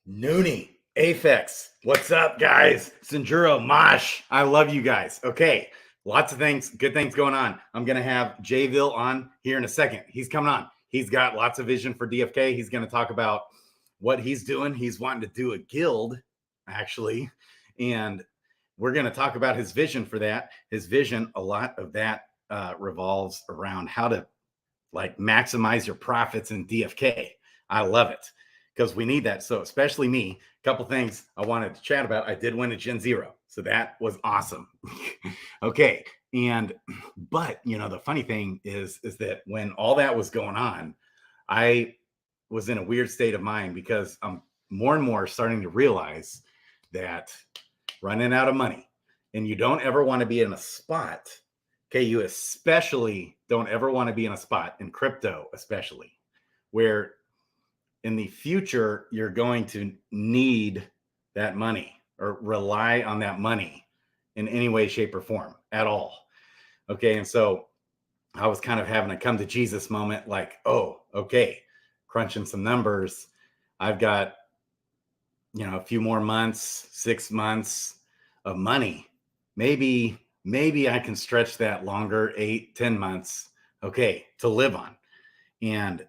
Noonie, Aphex, what's up, guys? Sinjuro, Mosh, I love you guys. Okay, lots of things, good things going on. I'm going to have Jayville on here in a second. He's coming on. He's got lots of vision for DFK. He's going to talk about what he's doing. He's wanting to do a guild, actually, and we're going to talk about his vision for that. His vision, a lot of that revolves around how to maximize your profits in DFK. I love it because we need that. So especially me, a couple things I wanted to chat about. I did win a Gen Zero, so that was awesome. Okay, but the funny thing is that when all that was going on, I was in a weird state of mind because I'm more and more starting to realize that running out of money, and you don't ever want to be in a spot. Okay, you especially don't ever want to be in a spot in crypto, especially where in the future you're going to need that money or rely on that money in any way, shape, or form at all. Okay, and so I was kind of having a come to Jesus moment, like, oh, okay, crunching some numbers. I've got a few more months, 6 months of money. Maybe I can stretch that longer, 8, 10 months, okay, to live on. And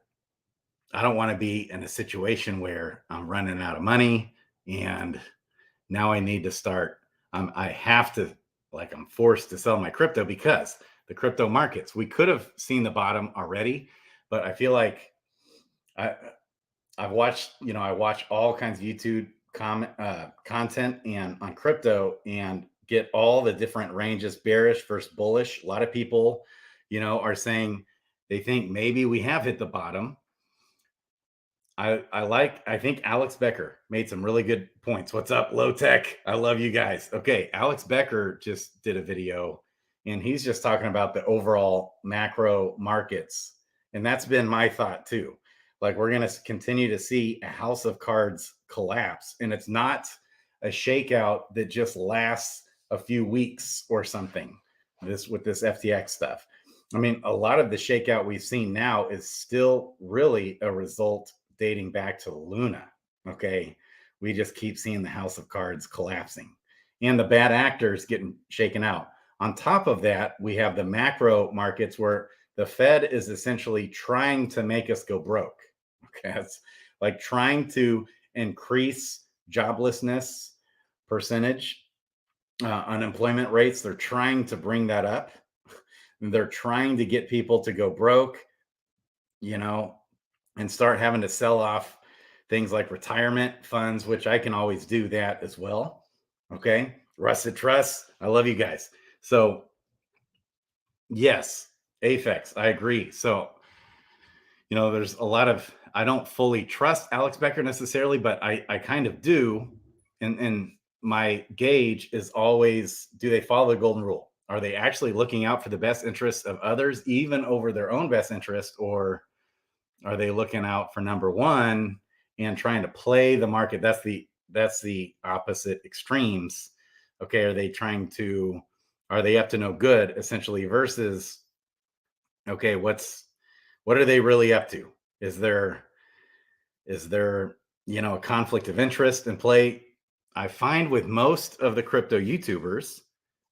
I don't want to be in a situation where I'm running out of money and now I need to start. I'm forced to sell my crypto because the crypto markets, we could have seen the bottom already, but I feel like I've watched, I watch all kinds of YouTube content and on crypto and get all the different ranges, bearish versus bullish. A lot of people, are saying they think maybe we have hit the bottom. I think Alex Becker made some really good points. What's up, Low Tech? I love you guys. Okay, Alex Becker just did a video and he's just talking about the overall macro markets. And that's been my thought too. Like, we're going to continue to see a house of cards collapse, and it's not a shakeout that just lasts a few weeks or something. With this FTX stuff, I mean, a lot of the shakeout we've seen now is still really a result dating back to Luna. Okay, we just keep seeing the house of cards collapsing and the bad actors getting shaken out. On top of that, we have the macro markets where the Fed is essentially trying to make us go broke. Okay, it's like trying to increase joblessness percentage, unemployment rates. They're trying to bring that up. They're trying to get people to go broke, and start having to sell off things like retirement funds, which I can always do that as well. Okay, Rusted Trust, I love you guys. So yes, Aphex, I agree. So there's a lot of, I don't fully trust Alex Becker necessarily, but I kind of do. And my gauge is always, do they follow the golden rule? Are they actually looking out for the best interests of others, even over their own best interest? Or are they looking out for number one and trying to play the market? That's the opposite extremes. Okay, are they up to no good, essentially, versus, okay, what are they really up to? Is there a conflict of interest in play? I find with most of the crypto YouTubers,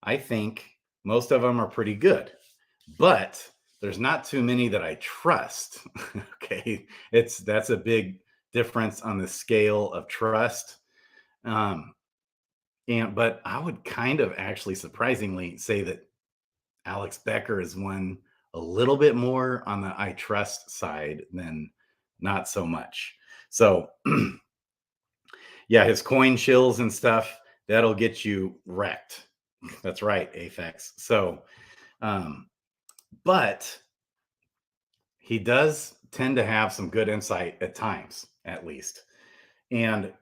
I think most of them are pretty good, but there's not too many that I trust. Okay, that's a big difference on the scale of trust. But I would kind of actually surprisingly say that Alex Becker is one a little bit more on the I trust side than not so much. So yeah, his coin chills and stuff, that'll get you wrecked. That's right, Aphex. So, but he does tend to have some good insight at times, at least. And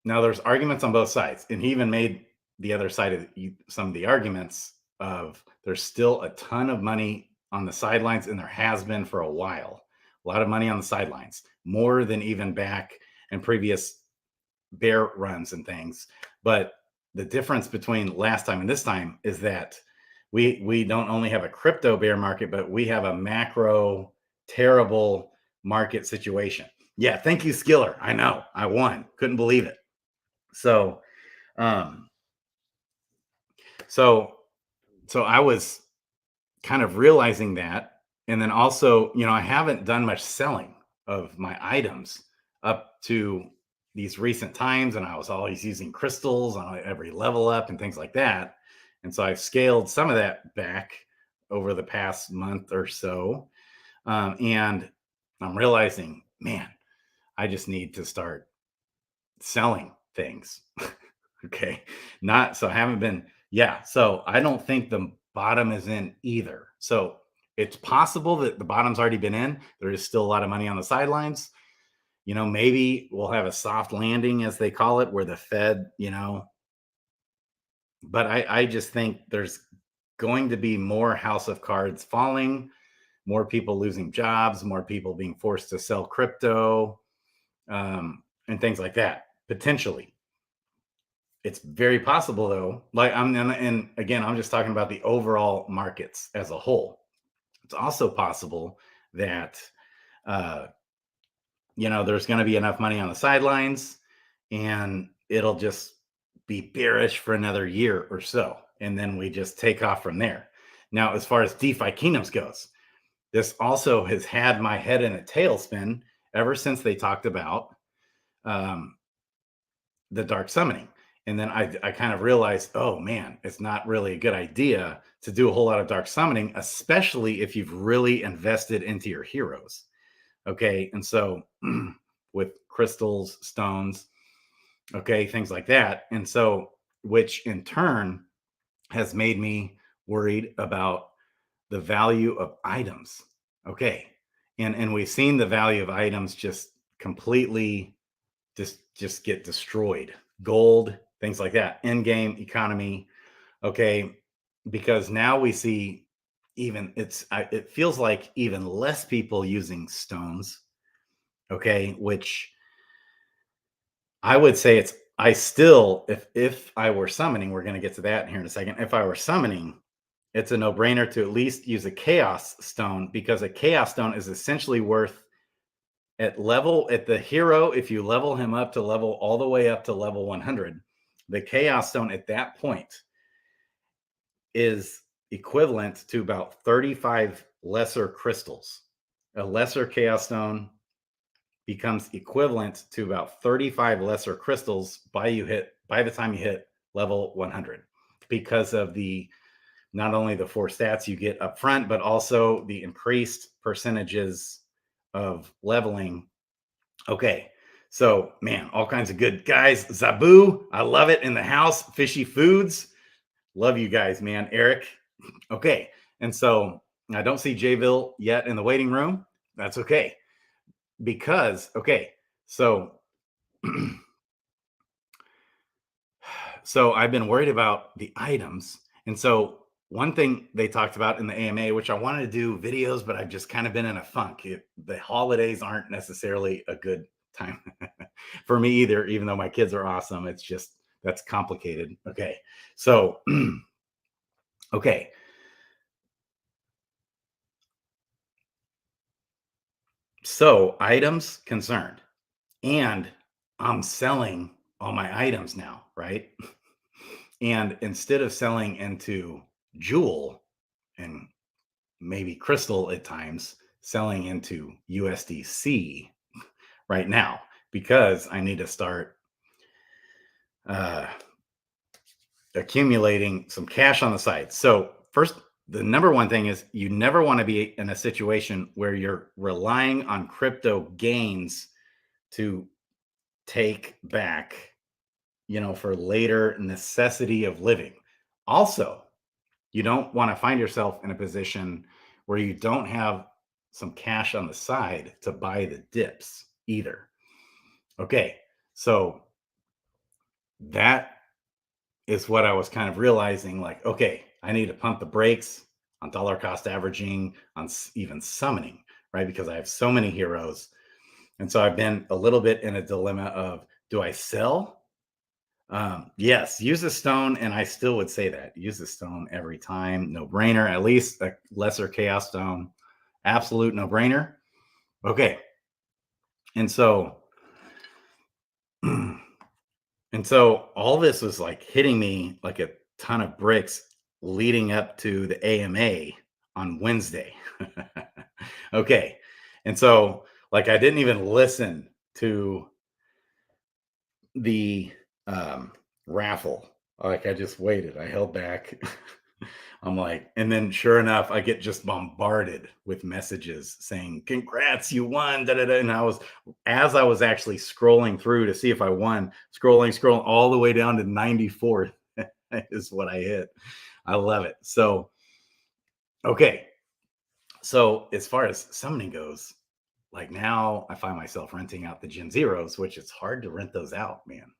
now there's arguments on both sides. And he even made the other side of some of the arguments of there's still a ton of money on the sidelines, and there has been for a while. A lot of money on the sidelines, more than even back in previous bear runs and things. But the difference between last time and this time is that we don't only have a crypto bear market, but we have a macro terrible market situation. Yeah, thank you, Skiller. I know I won. Couldn't believe it. So, so I was kind of realizing that, and then also, I haven't done much selling of my items up to these recent times, and I was always using crystals on every level up and things like that. And so I've scaled some of that back over the past month or so. And I'm realizing, man, I just need to start selling things. Okay. Not so I haven't been, yeah. So I don't think the bottom is in either. So it's possible that the bottom's already been in. There is still a lot of money on the sidelines. Maybe we'll have a soft landing, as they call it, where the Fed, but I just think there's going to be more house of cards falling, more people losing jobs, more people being forced to sell crypto, and things like that, potentially. It's very possible, though. Like and again, I'm just talking about the overall markets as a whole. It's also possible that there's going to be enough money on the sidelines, and it'll just be bearish for another year or so, and then we just take off from there. Now, as far as DeFi Kingdoms goes, this also has had my head in a tailspin ever since they talked about the dark summoning. And then I kind of realized, oh man, it's not really a good idea to do a whole lot of dark summoning, especially if you've really invested into your heroes. Okay. And so with crystals, stones, okay, things like that. And so, which in turn has made me worried about the value of items. Okay. And we've seen the value of items just completely just get destroyed. Gold, things like that, in-game economy. Okay. Because now we see it feels like even less people using stones. Okay. Which I would say if I were summoning, we're going to get to that here in a second. If I were summoning, it's a no-brainer to at least use a chaos stone, because a chaos stone is essentially worth at the hero. If you level him up to level all the way up to level 100, the chaos stone at that point is equivalent to about 35 lesser crystals. A lesser chaos stone becomes equivalent to about 35 lesser crystals by the time you hit level 100, because of not only the 4 stats you get up front, but also the increased percentages of leveling. Okay. So, man, all kinds of good guys. Zabu, I love it, in the house. Fishy Foods, love you guys, man. Eric. Okay. And so I don't see Jayville yet in the waiting room. That's okay. Because, okay, so I've been worried about the items. And so one thing they talked about in the AMA, which I wanted to do videos, but I've just kind of been in a funk. The holidays aren't necessarily a good time for me either, even though my kids are awesome. It's just, that's complicated. Okay. So, okay. So items concerned, and I'm selling all my items now, right? And instead of selling into Jewel and maybe Crystal at times, selling into USDC right now, because I need to start accumulating some cash on the side. So first, the number one thing is you never want to be in a situation where you're relying on crypto gains to take back, for later necessity of living. Also, you don't want to find yourself in a position where you don't have some cash on the side to buy the dips either. Okay, so that is what I was kind of realizing, like, okay, I need to pump the brakes on dollar cost averaging, on even summoning, right? Because I have so many heroes. And so I've been a little bit in a dilemma of, do I sell? Yes, use a stone, and I still would say that use a stone every time. No brainer. At least a lesser chaos stone, absolute no brainer. Okay, And so, and so all this was like hitting me like a ton of bricks leading up to the AMA on Wednesday. Okay. And so, like, I didn't even listen to the raffle. Like, I just waited. I held back. I'm like, and then sure enough, I get just bombarded with messages saying, "Congrats, you won!" Da, da, da. And as I was actually scrolling through to see if I won, scrolling all the way down to 94th is what I hit. I love it. So, okay. So, as far as summoning goes, like now I find myself renting out the Gen Zeros, which it's hard to rent those out, man.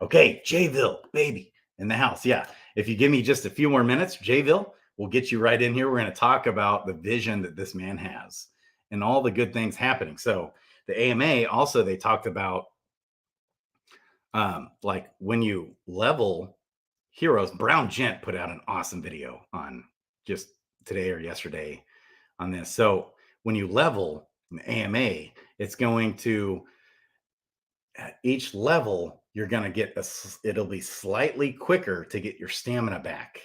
Okay, Jayville, baby, in the house. Yeah. If you give me just a few more minutes, Jayville, we'll get you right in here. We're going to talk about the vision that this man has and all the good things happening. So, the AMA also, they talked about like when you level heroes. Brown Gent put out an awesome video on just today or yesterday on this. So, when you level an AMA, it's going to at each level, you're going to get it'll be slightly quicker to get your stamina back.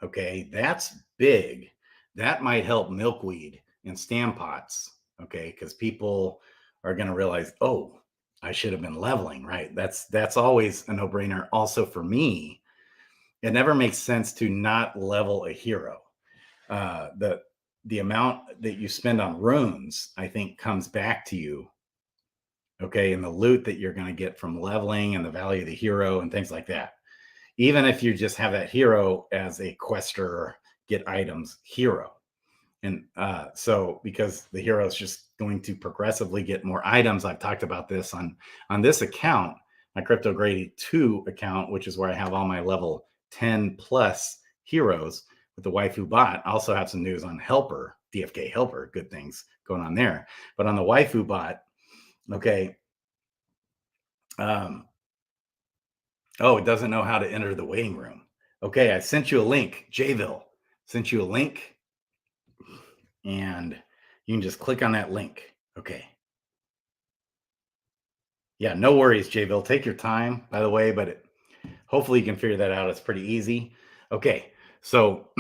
Okay. That's big. That might help milkweed and stam pots. Okay. Because people are going to realize, oh, I should have been leveling, right? That's always a no-brainer. Also for me, it never makes sense to not level a hero. The amount that you spend on runes, I think, comes back to you. Okay. And the loot that you're going to get from leveling and the value of the hero and things like that. Even if you just have that hero as a quester, get items hero. And so because the hero is just going to progressively get more items. I've talked about this on this account, my Crypto Grady 2 account, which is where I have all my level 10 plus heroes with the waifu bot. I also have some news on Helper, DFK Helper, good things going on there. But on the waifu bot, okay. Oh, it doesn't know how to enter the waiting room. Okay, I sent you a link, Jayville. Sent you a link, and you can just click on that link. Okay. Yeah, no worries, Jayville. Take your time, by the way, but hopefully you can figure that out. It's pretty easy. Okay, so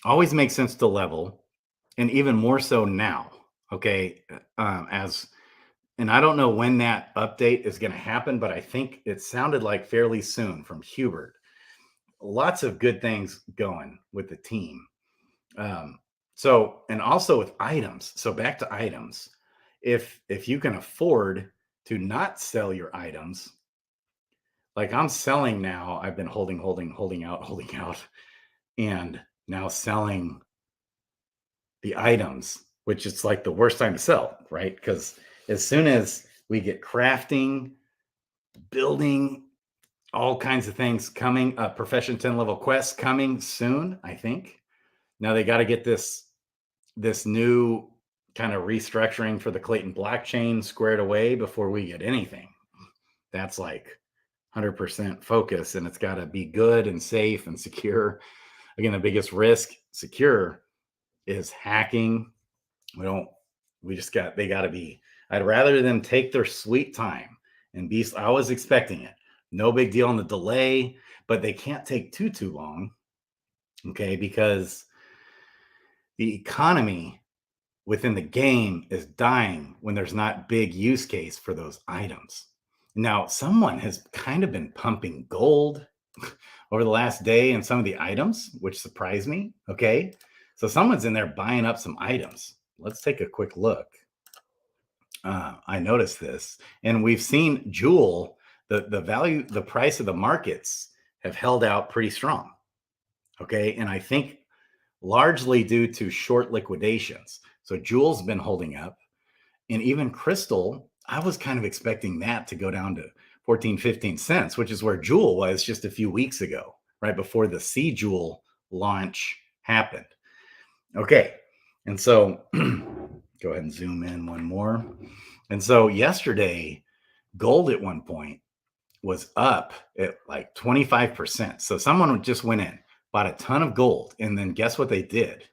always makes sense to level, and even more so now. Okay, and I don't know when that update is going to happen, but I think it sounded like fairly soon from Hubert. Lots of good things going with the team. So, and also with items. So back to items. If you can afford to not sell your items, like I'm selling now, I've been holding out, and now selling the items, which is like the worst time to sell, right? Because as soon as we get crafting, building, all kinds of things coming, profession 10 level quests coming soon, I think. Now they got to get this new kind of restructuring for the Clayton blockchain squared away before we get anything. That's like 100% focus, and it's got to be good and safe and secure. Again, the biggest risk secure is hacking. They got to be, I'd rather them take their sweet time and be, I was expecting it. No big deal on the delay, but they can't take too long. Okay. Because the economy within the game is dying when there's not big use case for those items. Now, someone has kind of been pumping gold over the last day in some of the items, which surprised me. Okay. So someone's in there buying up some items. Let's take a quick look. I noticed this, and we've seen Jewel, the value, the price of the markets have held out pretty strong. Okay. And I think largely due to short liquidations. So Jewel's been holding up, and even Crystal, I was kind of expecting that to go down to 14, 15 cents, which is where Jewel was just a few weeks ago, right before the C Jewel launch happened. Okay. And so go ahead and zoom in one more. And so yesterday, gold at one point was up at like 25%. So someone just went in, bought a ton of gold, and then guess what they did?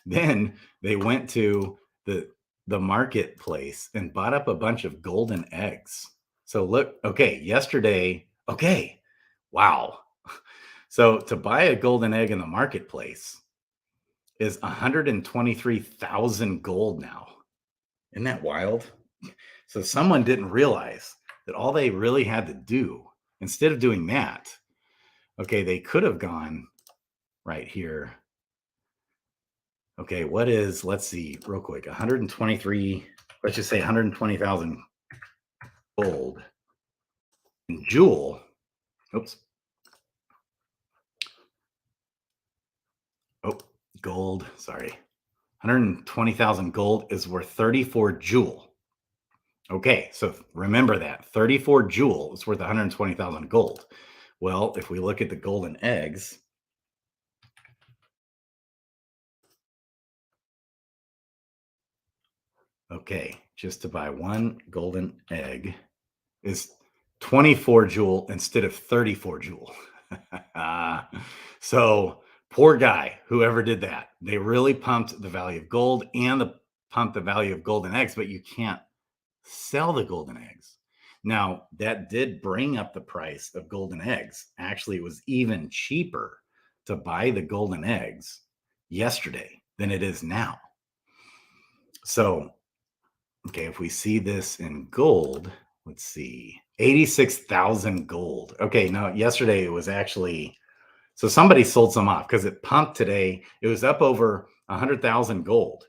Then they went to the the marketplace and bought up a bunch of golden eggs. So look, okay, yesterday, okay, wow. So to buy a golden egg in the marketplace is 123,000 gold now. Isn't that wild? So someone didn't realize that all they really had to do, instead of doing that, okay, they could have gone right here. Okay, what is, let's see, real quick, 123, let's just say 120,000 gold. And Jewel, oops. Oh, gold, sorry. 120,000 gold is worth 34 Jewel. Okay, so remember that 34 Jewel is worth 120,000 gold. Well, if we look at the golden eggs, okay, just to buy one golden egg is 24 Jewel instead of 34 Jewel. So poor guy, whoever did that. They really pumped the value of gold and pumped the value of golden eggs, but you can't sell the golden eggs. Now, that did bring up the price of golden eggs. Actually, it was even cheaper to buy the golden eggs yesterday than it is now. So, okay, if we see this in gold, let's see, 86,000 gold. Okay, now yesterday it was actually, so somebody sold some off because it pumped today. It was up over 100,000 gold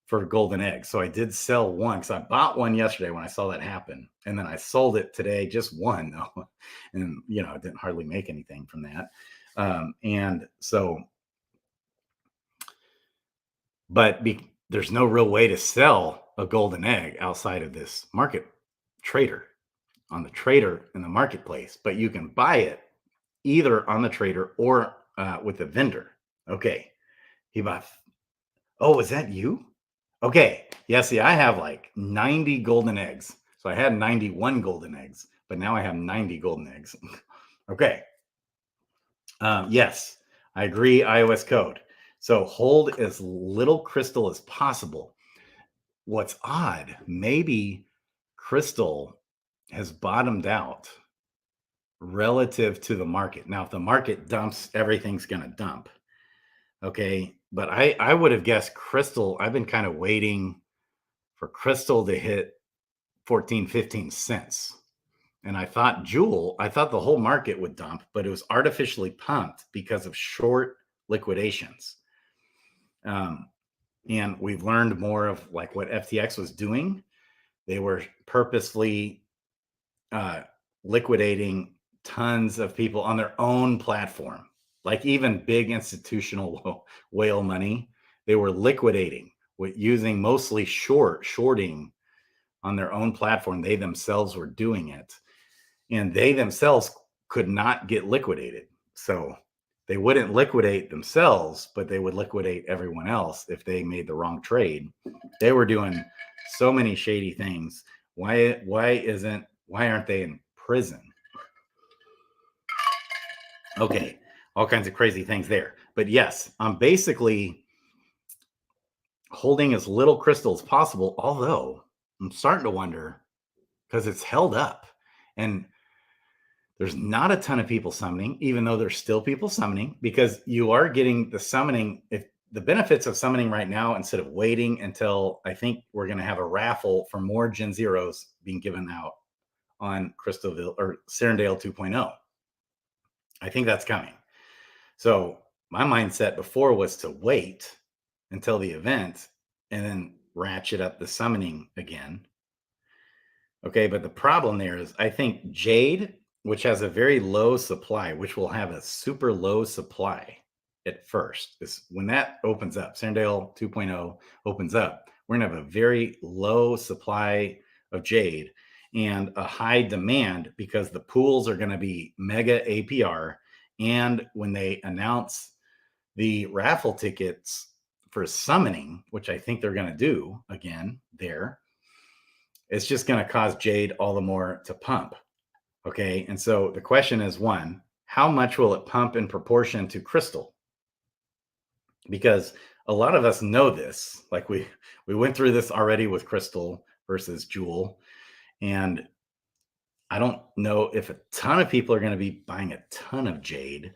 for golden eggs. So I did sell one because I bought one yesterday when I saw that happen. And then I sold it today, just one though. And, you know, I didn't hardly make anything from that. And so, but there's no real way to sell a golden egg outside of this market trader on the trader in the marketplace, but you can buy it either on the trader or with the vendor. Okay. He bought, oh, is that you? Okay. Yeah. See, I have like 90 golden eggs. So I had 91 golden eggs, but now I have 90 golden eggs. Okay. Yes, I agree. iOS code. So hold as little crystal as possible. What's odd, maybe crystal has bottomed out relative to the market. Now, if the market dumps, everything's going to dump. Okay. But I would have guessed crystal. I've been kind of waiting for crystal to hit 14, 15 cents. And I thought the whole market would dump, but it was artificially pumped because of short liquidations. And we've learned more of like what FTX was doing. They were purposely liquidating tons of people on their own platform, like even big institutional whale money. They were liquidating with using mostly shorting on their own platform. They themselves were doing it, and they themselves could not get liquidated. So they wouldn't liquidate themselves, but they would liquidate everyone else if they made the wrong trade. They were doing so many shady things. Why aren't they in prison? Okay, all kinds of crazy things there. But yes, I'm basically holding as little crystal as possible, although I'm starting to wonder because it's held up and there's not a ton of people summoning, even though there's still people summoning, because you are getting the summoning. If the benefits of summoning right now, instead of waiting until I think we're going to have a raffle for more Gen Zeros being given out on Crystalvale or Serendale 2.0. I think that's coming. So my mindset before was to wait until the event and then ratchet up the summoning again. Okay, but the problem there is I think Jade, which has a very low supply, which will have a super low supply at first, is when that opens up, Serendale 2.0 opens up, we're going to have a very low supply of Jade and a high demand because the pools are going to be mega APR. And when they announce the raffle tickets for summoning, which I think they're going to do again there, it's just going to cause Jade all the more to pump. Okay. And so the question is, one, how much will it pump in proportion to crystal? Because a lot of us know this. Like we went through this already with Crystal versus Jewel, and I don't know if a ton of people are going to be buying a ton of Jade,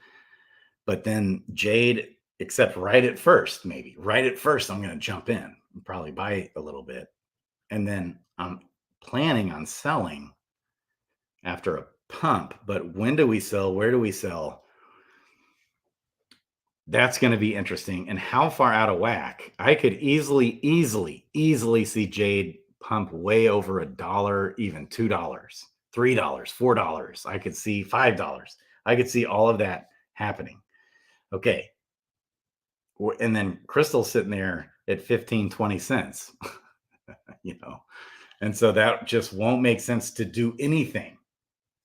but then Jade, except right at first, maybe right at first, I'm going to jump in and probably buy a little bit. And then I'm planning on selling after a pump. But when do we sell? Where do we sell? That's going to be interesting. And how far out of whack? I could easily see Jade pump way over $1, even $2, $3, $4. I could see $5. I could see all of that happening. Okay. And then Crystal's sitting there at 15, 20 cents, you know, and so that just won't make sense to do anything.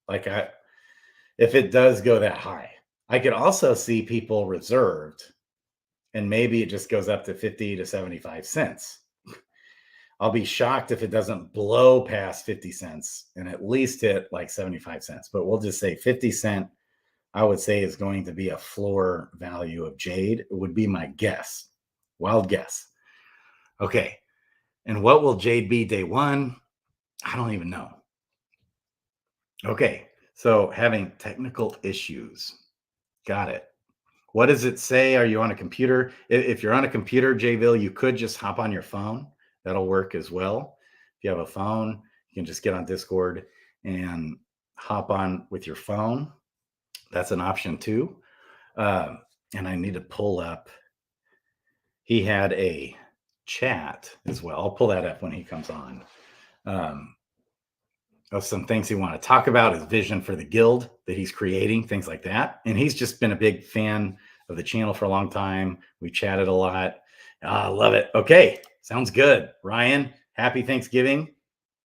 Like if it does go that high, I could also see people reserved, and maybe it just goes up to 50 to 75 cents. I'll be shocked if it doesn't blow past 50 cents and at least hit like 75 cents, but we'll just say 50 cent, I would say, is going to be a floor value of Jade. It would be my guess, wild guess. Okay. And what will Jade be day one? I don't even know. Okay. So having technical issues. Got it. What does it say? Are you on a computer? If you're on a computer, Jayville, you could just hop on your phone. That'll work as well. If you have a phone, you can just get on Discord and hop on with your phone. That's an option too. And I need to pull up. He had a chat as well. I'll pull that up when he comes on. Of some things he want to talk about, his vision for the guild that he's creating, things like that. And he's just been a big fan of the channel for a long time. We chatted a lot. I love it. Okay. Sounds good. Ryan, happy Thanksgiving.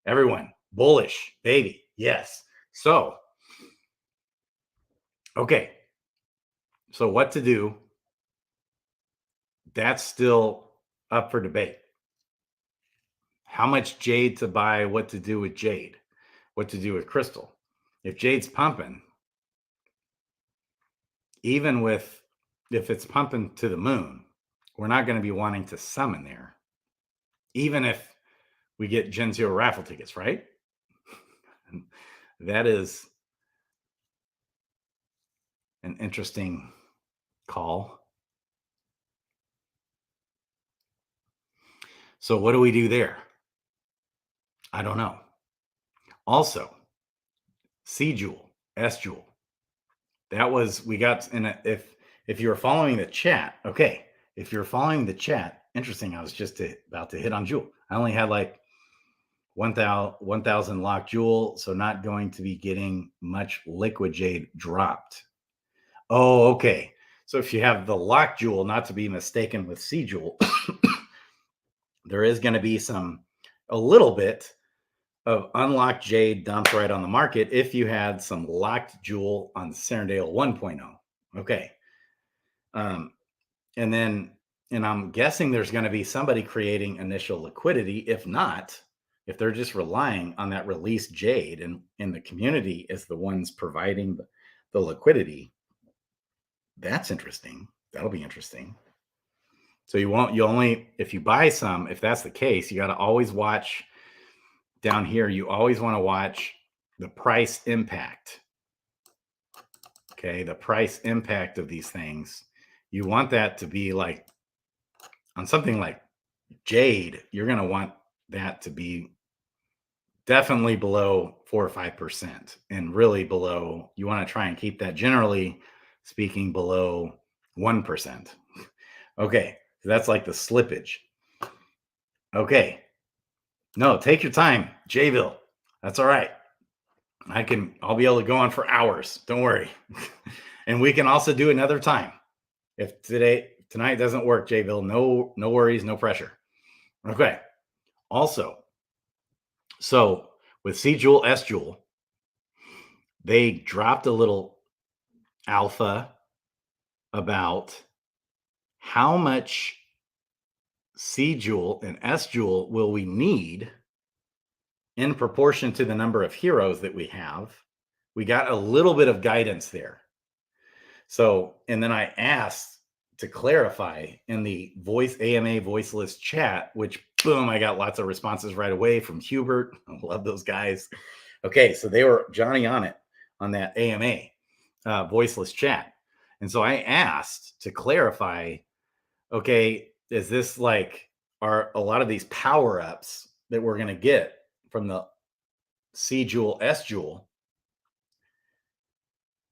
Everyone, bullish, baby. Yes. So, okay. So what to do? That's still up for debate. How much Jade to buy, what to do with Jade, what to do with Crystal. If Jade's pumping, even if it's pumping to the moon, we're not going to be wanting to summon there, even if we get Gen 0 raffle tickets, right? That is an interesting call. So what do we do there? I don't know. Also, C Jewel, S Jewel. That was, we got in a, if you were following the chat, okay. If you're following the chat, interesting. I was just about to hit on Jewel. I only had like 1,000 locked Jewel, so not going to be getting much liquid Jade dropped. Oh, okay. So if you have the locked Jewel, not to be mistaken with C Jewel, there is going to be a little bit of unlocked Jade dumped right on the market if you had some locked Jewel on Serendale 1.0. Okay. And I'm guessing there's going to be somebody creating initial liquidity. If not, if they're just relying on that released Jade and the community is the ones providing the liquidity, that's interesting. That'll be interesting. So you only, if you buy some, if that's the case, you got to always watch down here. You always want to watch the price impact. Okay. The price impact of these things. You want that to be like on something like Jade, you're going to want that to be definitely below 4 or 5% and really below. You want to try and keep that, generally speaking, below 1%. Okay. So that's like the slippage. Okay. No, take your time, Jayville. That's all right. I'll be able to go on for hours. Don't worry. And we can also do another time. If tonight doesn't work, Jayville, no worries, no pressure. Okay. Also, so with C Jewel, S Jewel, they dropped a little alpha about how much C Jewel and S Jewel will we need in proportion to the number of heroes that we have. We got a little bit of guidance there. So, and then I asked to clarify in the voice AMA voiceless chat, which boom, I got lots of responses right away from Hubert. I love those guys. Okay, so they were Johnny on it on that AMA voiceless chat. And so I asked to clarify, okay, is this like, are a lot of these power ups that we're going to get from the C Jewel, S Jewel,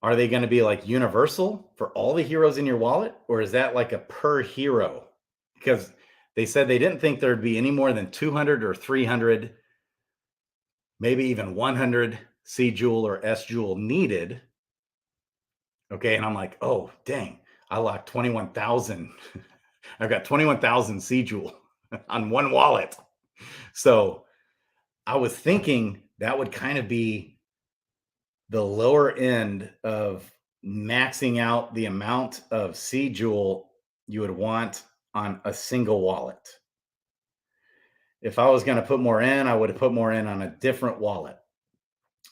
are they going to be like universal for all the heroes in your wallet? Or is that like a per hero? Because they said they didn't think there'd be any more than 200 or 300, maybe even 100 C Jewel or S Jewel needed. Okay. And I'm like, oh, dang, I locked 21,000. I've got 21,000 C Jewel on one wallet. So I was thinking that would kind of be the lower end of maxing out the amount of C Jewel you would want on a single wallet. If I was going to put more in, I would have put more in on a different wallet.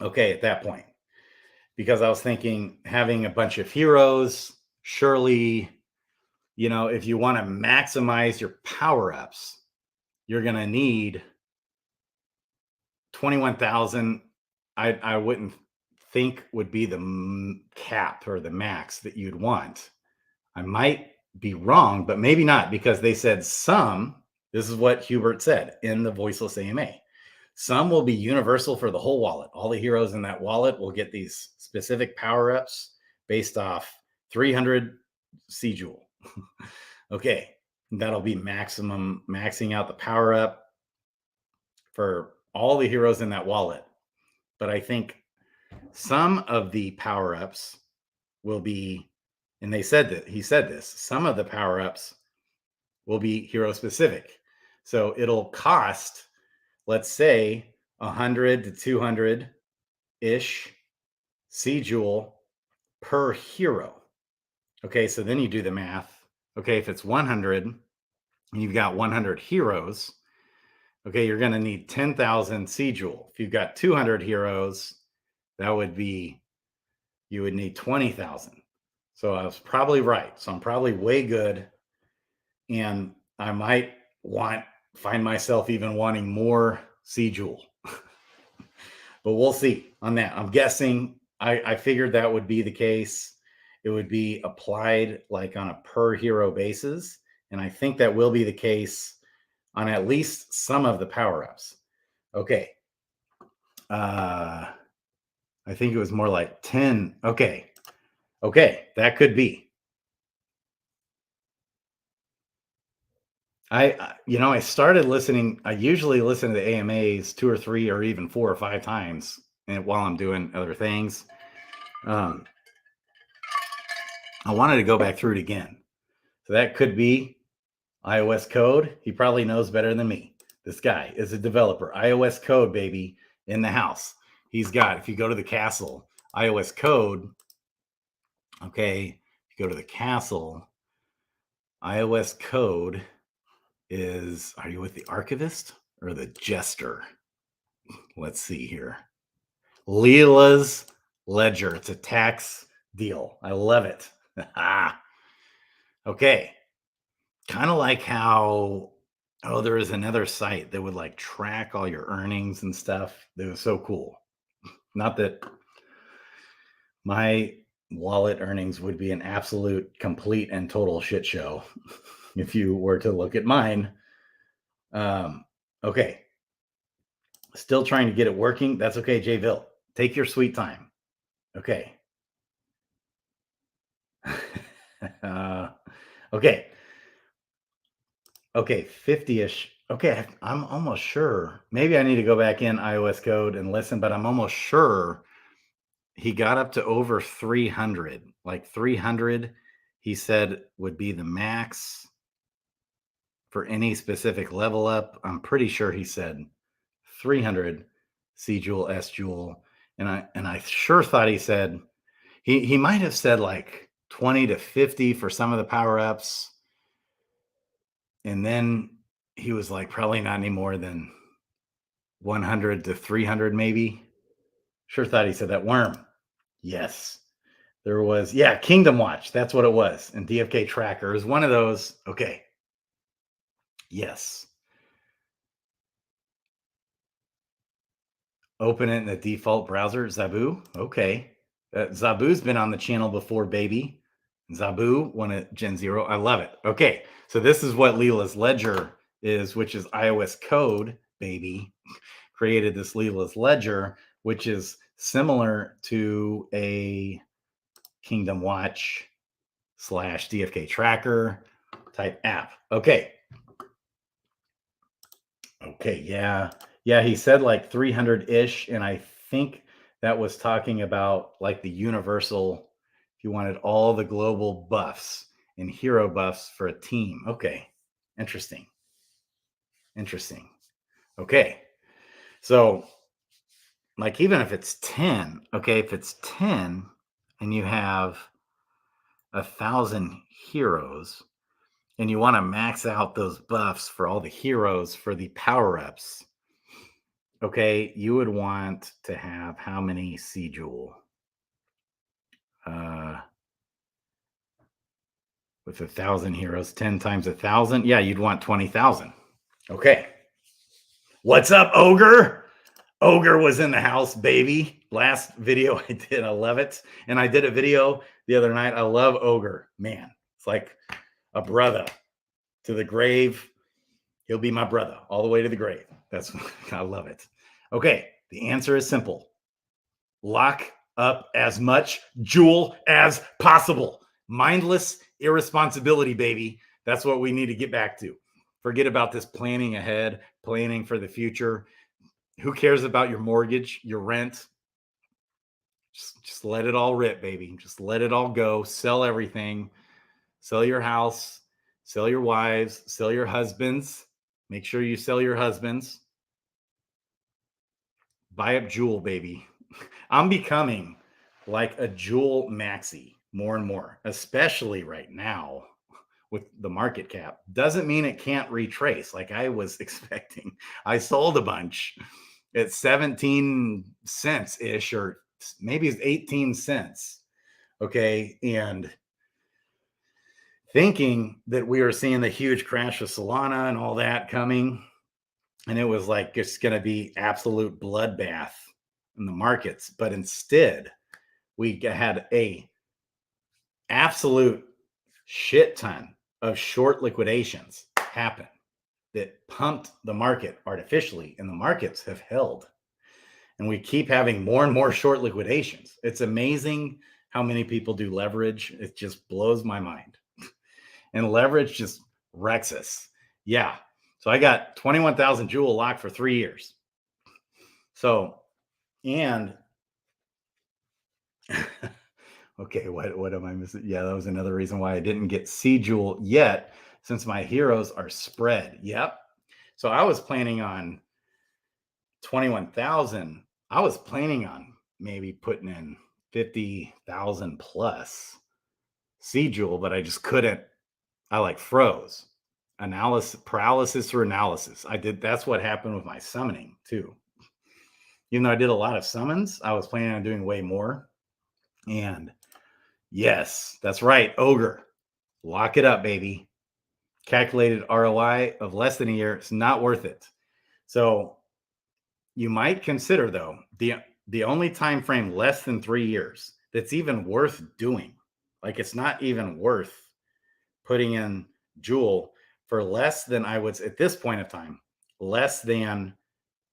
Okay, at that point, because I was thinking having a bunch of heroes, surely, if you want to maximize your power ups, you're going to need 21,000. I wouldn't think would be the cap or the max that you'd want. I might be wrong, but maybe not, because they said some, this is what Hubert said in the voiceless AMA, some will be universal for the whole wallet. All the heroes in that wallet will get these specific power ups based off 300 C Jewel. Okay, that'll be maxing out the power up for all the heroes in that wallet. But I think some of the power ups will be, and he said this, some of the power ups will be hero specific. So it'll cost, let's say, 100 to 200 ish C Jewel per hero. Okay, so then you do the math. Okay, if it's 100 and you've got 100 heroes, okay, you're going to need 10,000 C Jewel. If you've got 200 heroes, that would be, you would need 20,000. So I was probably right. So I'm probably way good. And I might find myself even wanting more C Jewel. But we'll see on that. I'm guessing, I figured that would be the case. It would be applied like on a per hero basis. And I think that will be the case on at least some of the power-ups. Okay. I think it was more like 10. Okay. That could be. I started listening. I usually listen to the AMAs 2 or 3 or even 4 or 5 times while I'm doing other things. I wanted to go back through it again. So that could be iOS code. He probably knows better than me. This guy is a developer. iOS code, baby, in the house. He's got, if you go to the castle, iOS code. Okay, if you go to the castle, iOS code is, are you with the archivist or the jester? Let's see here. Leela's ledger. It's a tax deal. I love it. Okay. Kind of like how, there is another site that would like track all your earnings and stuff. That was so cool. Not that my wallet earnings would be an absolute, complete, and total shit show if you were to look at mine. Okay. Still trying to get it working. That's okay, Jayville. Take your sweet time. Okay. Okay. Okay, 50-ish. Okay, I'm almost sure. Maybe I need to go back in iOS code and listen, but I'm almost sure he got up to over 300. Like 300, he said, would be the max for any specific level up. I'm pretty sure he said 300 C Jewel, S Jewel. And I sure thought he said, he might have said like 20 to 50 for some of the power ups. And then he was like, probably not any more than 100 to 300, maybe. Sure thought he said that. Worm. Yes. There was, yeah, Kingdom Watch. That's what it was. And DFK Tracker is one of those. Okay. Yes. Open it in the default browser. Zabu. Okay. Zabu's been on the channel before, baby. Zabu, one at Gen Zero. I love it. Okay. So this is what Leela's Ledger is, which is iOS code, baby. Created this Leela's Ledger, which is similar to a Kingdom Watch / DFK Tracker type app. Okay. Okay. Yeah. Yeah. He said like 300-ish. And I think that was talking about like the universal, if you wanted all the global buffs and hero buffs for a team. Okay. Interesting. Interesting. Okay. So like even if it's 10, okay, if it's 10 and you have 1,000 heroes and you want to max out those buffs for all the heroes for the power-ups, okay, you would want to have how many C Jewel? With 1,000 heroes, 10 times 1,000. Yeah, you'd want 20,000. Okay. What's up, Ogre? Ogre was in the house, baby. Last video I did, I love it. And I did a video the other night. I love Ogre. Man, it's like a brother to the grave. He'll be my brother all the way to the grave. That's, I love it. Okay, the answer is simple. Lock up as much jewel as possible. Mindless irresponsibility, baby. That's what we need to get back to. Forget about this planning ahead, planning for the future. Who cares about your mortgage, your rent? Just let it all rip, baby. Just let it all go. Sell everything. Sell your house. Sell your wives. Sell your husbands. Make sure you sell your husbands. Buy up jewel, baby. I'm becoming like a jewel maxi more and more, especially right now with the market cap. Doesn't mean it can't retrace like I was expecting. I sold a bunch at 17 cents ish, or maybe it's 18 cents. Okay. And thinking that we were seeing the huge crash of Solana and all that coming. And it was like it's going to be absolute bloodbath in the markets. But instead, we had a absolute shit ton of short liquidations happen that pumped the market artificially, and the markets have held. And we keep having more and more short liquidations. It's amazing how many people do leverage. It just blows my mind. And leverage just wrecks us. Yeah. So I got 21,000 jewel locked for 3 years. So, and okay, what am I missing? Yeah, that was another reason why I didn't get C Jewel yet, since my heroes are spread. Yep. So I was planning on 21,000. I was planning on maybe putting in 50,000 plus C Jewel, but I just couldn't. I like froze. Paralysis through analysis. That's what happened with my summoning too. Even though I did a lot of summons, I was planning on doing way more. And yes, that's right, Ogre. Lock it up, baby. Calculated ROI of less than a year. It's not worth it. So you might consider, though, the only time frame less than 3 years that's even worth doing. Like it's not even worth putting in Jewel for less than, I would, at this point of time, less than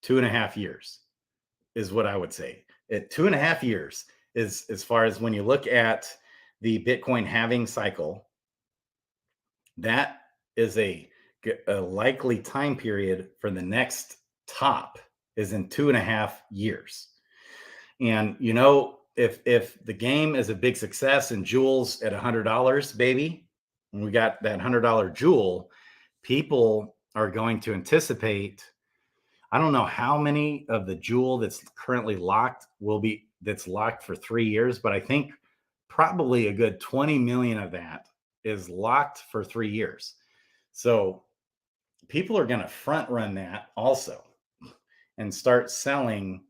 2.5 years is what I would say. At 2.5 years is, as far as when you look at the Bitcoin halving cycle, that is a likely time period for the next top is in 2.5 years. And you know, if the game is a big success and Jewel's at $100, baby, and we got that $100 Jewel, people are going to anticipate. I don't know how many of the Jewel that's currently locked that's locked for 3 years, but I think probably a good 20 million of that is locked for 3 years. So people are going to front run that also and start selling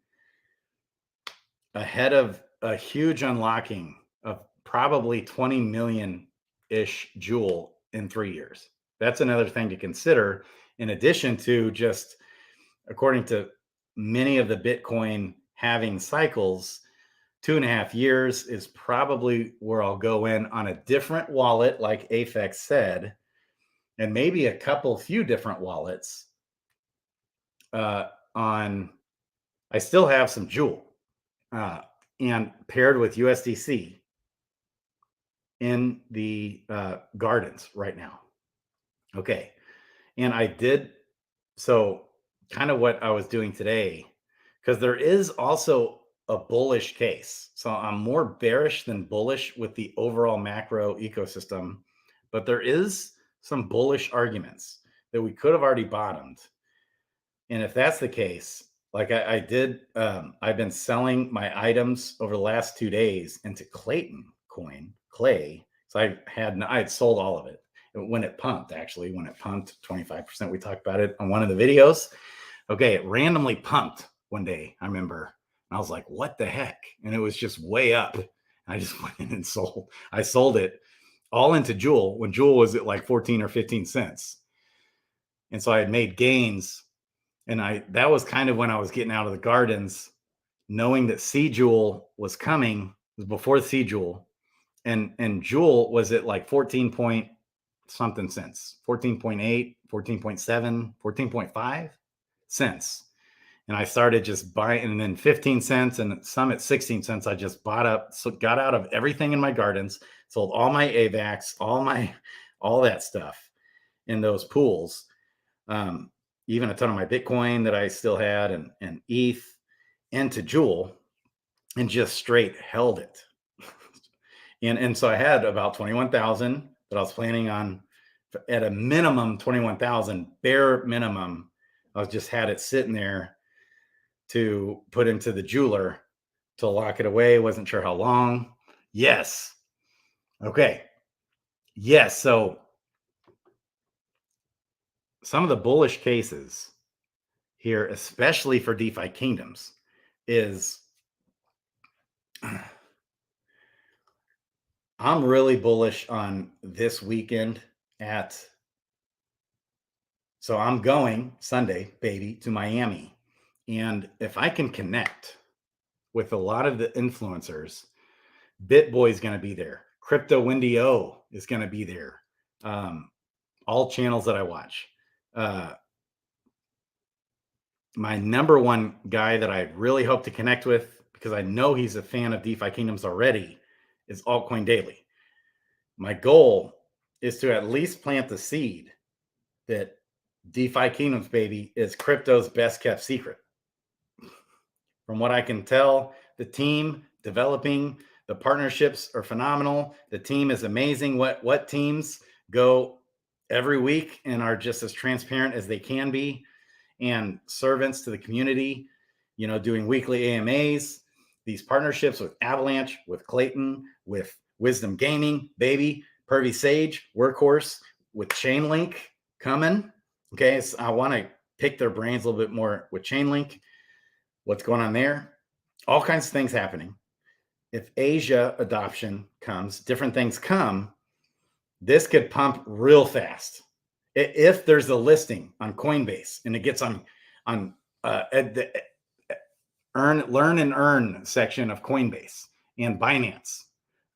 ahead of a huge unlocking of probably 20 million-ish Joule in 3 years. That's another thing to consider, in addition to just, according to many of the Bitcoin halving cycles, 2.5 years is probably where I'll go in on a different wallet, like Afex said, and maybe a few different wallets I still have some Joule and paired with USDC in the gardens right now. Okay. And I did, so kind of what I was doing today, because there is also a bullish case. So I'm more bearish than bullish with the overall macro ecosystem, but there is some bullish arguments that we could have already bottomed. And if that's the case, like I did, I've been selling my items over the last 2 days into Clayton coin, Clay. So I had sold all of it when it pumped, actually, when it pumped 25%. We talked about it on one of the videos. Okay, it randomly pumped one day, I remember. And I was like, what the heck? And it was just way up. I just went in and sold. I sold it all into Joule when Joule was at like 14 or 15 cents. And so I had made gains. And that was kind of when I was getting out of the gardens, knowing that C-Joule was coming. It was before the C-Joule. And Joule was at like 14 point something cents, 14.8, 14.7, 14.5 cents. And I started just buying, and then 15 cents and some at 16 cents. I just bought up, so got out of everything in my gardens, sold all my AVAX, all that stuff in those pools. Even a ton of my Bitcoin that I still had and ETH into Joule, and just straight held it. and so I had about 21,000 that I was planning on, at a minimum 21,000, bare minimum. I just had it sitting there to put into the jeweler to lock it away. Wasn't sure how long. Yes. Okay. Yes. So some of the bullish cases here, especially for DeFi Kingdoms, is I'm really bullish on this weekend so I'm going Sunday, baby, to Miami. And if I can connect with a lot of the influencers, BitBoy's going to be there. Crypto Wendy O is going to be there. All channels that I watch. My number one guy that I really hope to connect with, because I know he's a fan of DeFi Kingdoms already, is Altcoin Daily. My goal is to at least plant the seed that DeFi Kingdoms, baby, is crypto's best kept secret. From what I can tell, the team developing, the partnerships are phenomenal. The team is amazing. What teams go every week and are just as transparent as they can be, and servants to the community, doing weekly AMAs, these partnerships with Avalanche, with Clayton, with Wisdom Gaming, baby, Pervy Sage, Workhorse, with Chainlink coming. Okay, so I want to pick their brains a little bit more with Chainlink. What's going on there? All kinds of things happening. If Asia adoption comes, different things come, this could pump real fast. If there's a listing on Coinbase and it gets on the learn and earn section of Coinbase and Binance,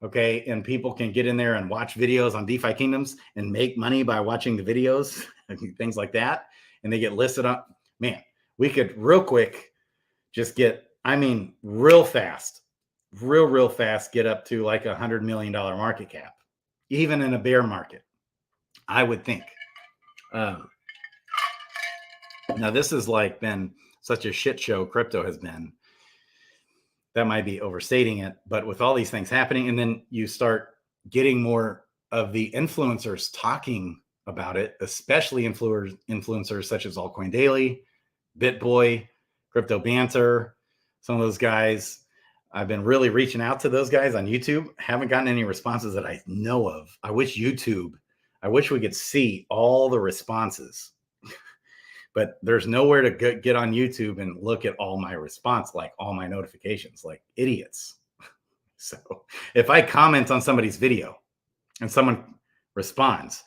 okay, and people can get in there and watch videos on DeFi Kingdoms and make money by watching the videos, things like that, and they get listed up, man, we could real quick just get, real fast, get up to like $100 million market cap, even in a bear market, I would think. Now this has like been such a shit show crypto has been. That might be overstating it, but with all these things happening, and then you start getting more of the influencers talking about it, especially influencers such as Altcoin Daily, BitBoy, Crypto Banter, some of those guys. I've been really reaching out to those guys on YouTube. Haven't gotten any responses that I know of. I wish we could see all the responses. But there's nowhere to get on YouTube and look at all my response, like all my notifications, like idiots. So if I comment on somebody's video and someone responds,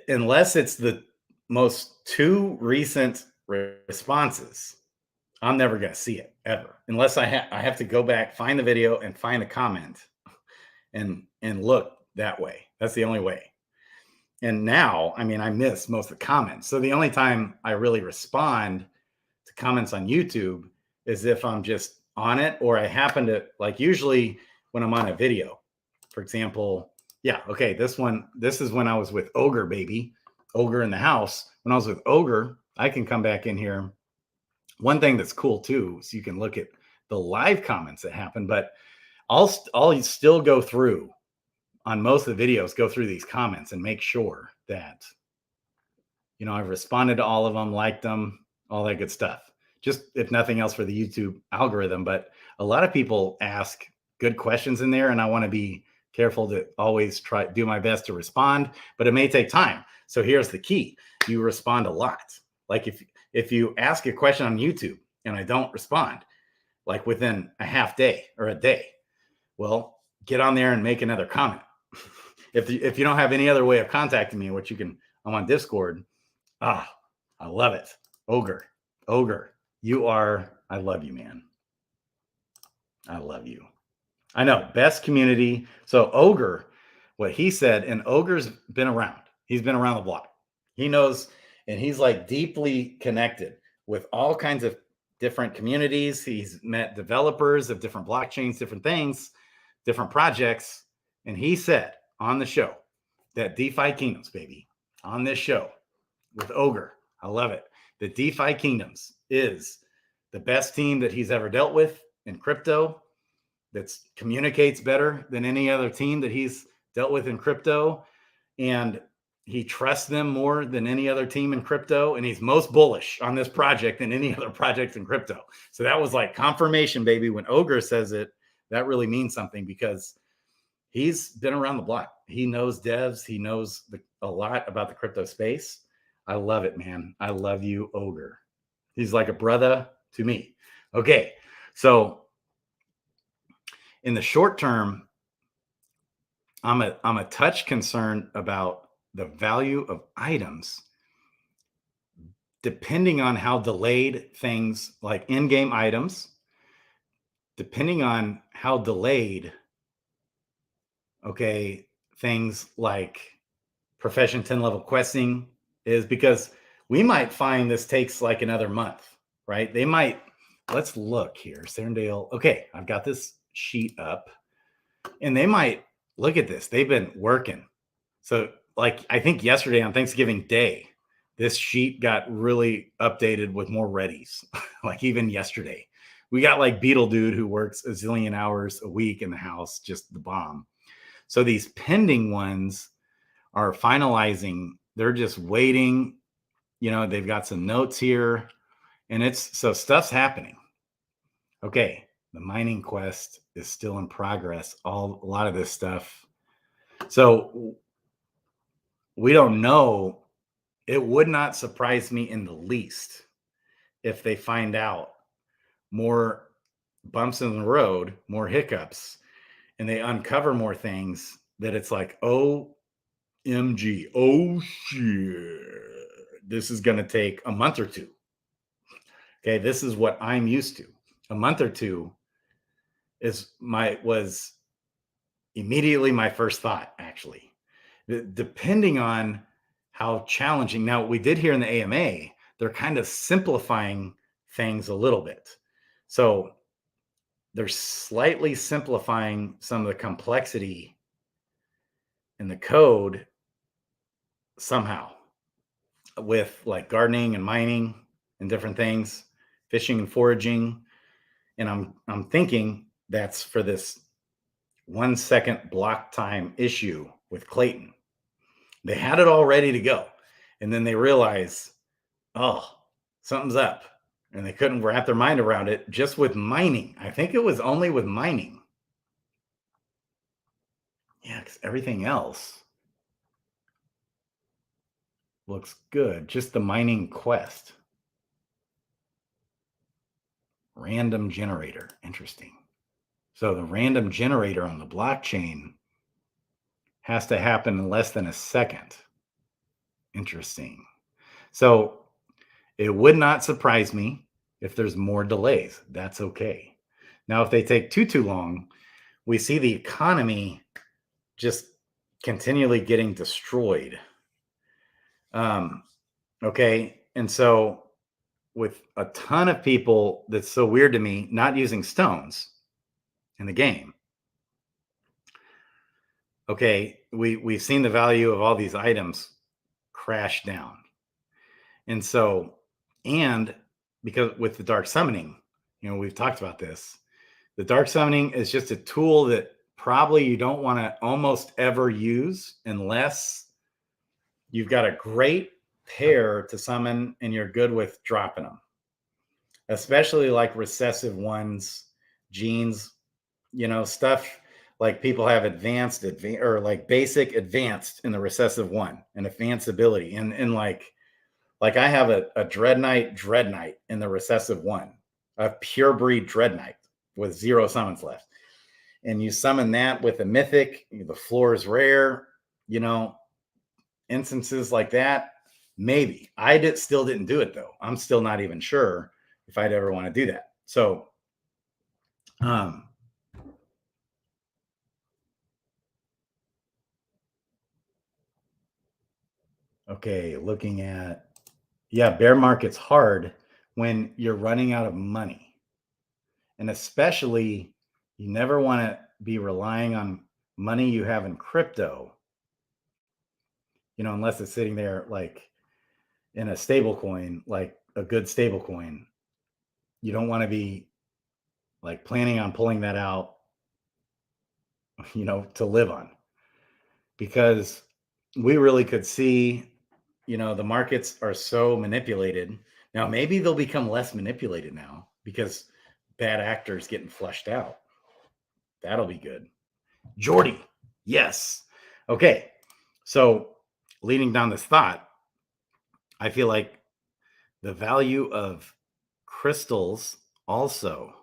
unless it's the most two recent responses, I'm never going to see it ever, unless I have to go back, find the video, and find a comment, and look that way. That's the only way. And now, I mean, I miss most of the comments. So the only time I really respond to comments on YouTube is if I'm just on it, or I happen to, like, usually when I'm on a video, for example. Yeah, okay, this is when I was with Ogre, baby. Ogre in the house. When I was with Ogre, I can come back in here. One thing that's cool too, so you can look at the live comments that happen, but I'll still go through on most of the videos, go through these comments and make sure that, you know, I've responded to all of them, liked them, all that good stuff. Just if nothing else for the YouTube algorithm. But a lot of people ask good questions in there, and I want to be careful to always do my best to respond, but it may take time. So here's the key. You respond a lot. Like if you ask a question on YouTube and I don't respond, like within a half day or a day, well, get on there and make another comment. If you don't have any other way of contacting me, which you can, I'm on Discord. I love it. Ogre, I love you, man. I love you. I know, best community. So Ogre, what he said, and Ogre's been around. He's been around the block. He knows, and he's like deeply connected with all kinds of different communities. He's met developers of different blockchains, different things, different projects. And he said on the show that DeFi Kingdoms, baby, on this show with Ogre, I love it, that DeFi Kingdoms is the best team that he's ever dealt with in crypto, that communicates better than any other team that he's dealt with in crypto. And he trusts them more than any other team in crypto. And he's most bullish on this project than any other project in crypto. So that was like confirmation, baby. When Ogre says it, that really means something, because he's been around the block. He knows devs. He knows a lot about the crypto space. I love it, man. I love you, Ogre. He's like a brother to me. Okay. So in the short term, I'm a touch concerned about the value of items, depending on how delayed things, like in-game items, depending on how delayed, okay, things like Profession 10 level questing is, because we might find this takes like another month, right? They might, let's look here, Serendale. Okay, I've got this sheet up, and they might look at this. They've been working. So like, I think yesterday on Thanksgiving Day, this sheet got really updated with more readies. Like even yesterday, we got like Beetle Dude, who works a zillion hours a week in the house, just the bomb. So these pending ones are finalizing. They're just waiting. You know, they've got some notes here, and so stuff's happening. Okay. The mining quest is still in progress. A lot of this stuff. So we don't know. It would not surprise me in the least if they find out more bumps in the road, more hiccups, and they uncover more things that it's like, OMG, oh shit, this is going to take a month or two. Okay, this is what I'm used to. A month or two was immediately my first thought, actually. Depending on how challenging. Now, we did here in the AMA, they're kind of simplifying things a little bit. So they're slightly simplifying some of the complexity in the code somehow, with like gardening and mining and different things, fishing and foraging. And I'm thinking that's for this 1 second block time issue with Clayton. They had it all ready to go, and then they realize, oh, something's up, and they couldn't wrap their mind around it just with mining. I think it was only with mining. Yeah, because everything else looks good. Just the mining quest. Random generator. Interesting. So the random generator on the blockchain has to happen in less than a second. Interesting. So it would not surprise me if there's more delays. That's okay. Now, if they take too long, we see the economy just continually getting destroyed. Okay. And so with a ton of people, that's so weird to me, not using stones in the game. Okay. We've seen the value of all these items crash down. And so, and because with the dark summoning, we've talked about this. The dark summoning is just a tool that probably you don't want to almost ever use unless you've got a great pair to summon and you're good with dropping them, especially like recessive ones, genes, stuff like people have advanced or like basic advanced in the recessive one and advanced ability. And like I have a Dread Knight in the recessive one, a pure breed Dread Knight with 0 summons left. And you summon that with a mythic, the floor is rare, instances like that. Maybe I still didn't do it though. I'm still not even sure if I'd ever want to do that. So, okay, looking at, bear market's hard when you're running out of money. And especially, you never want to be relying on money you have in crypto, unless it's sitting there like in a stable coin, like a good stable coin. You don't want to be like planning on pulling that out, to live on, because we really could see, the markets are so manipulated. Now, maybe they'll become less manipulated now because bad actors getting flushed out. That'll be good. Jordy. Yes. Okay. So leading down this thought, I feel like the value of crystals also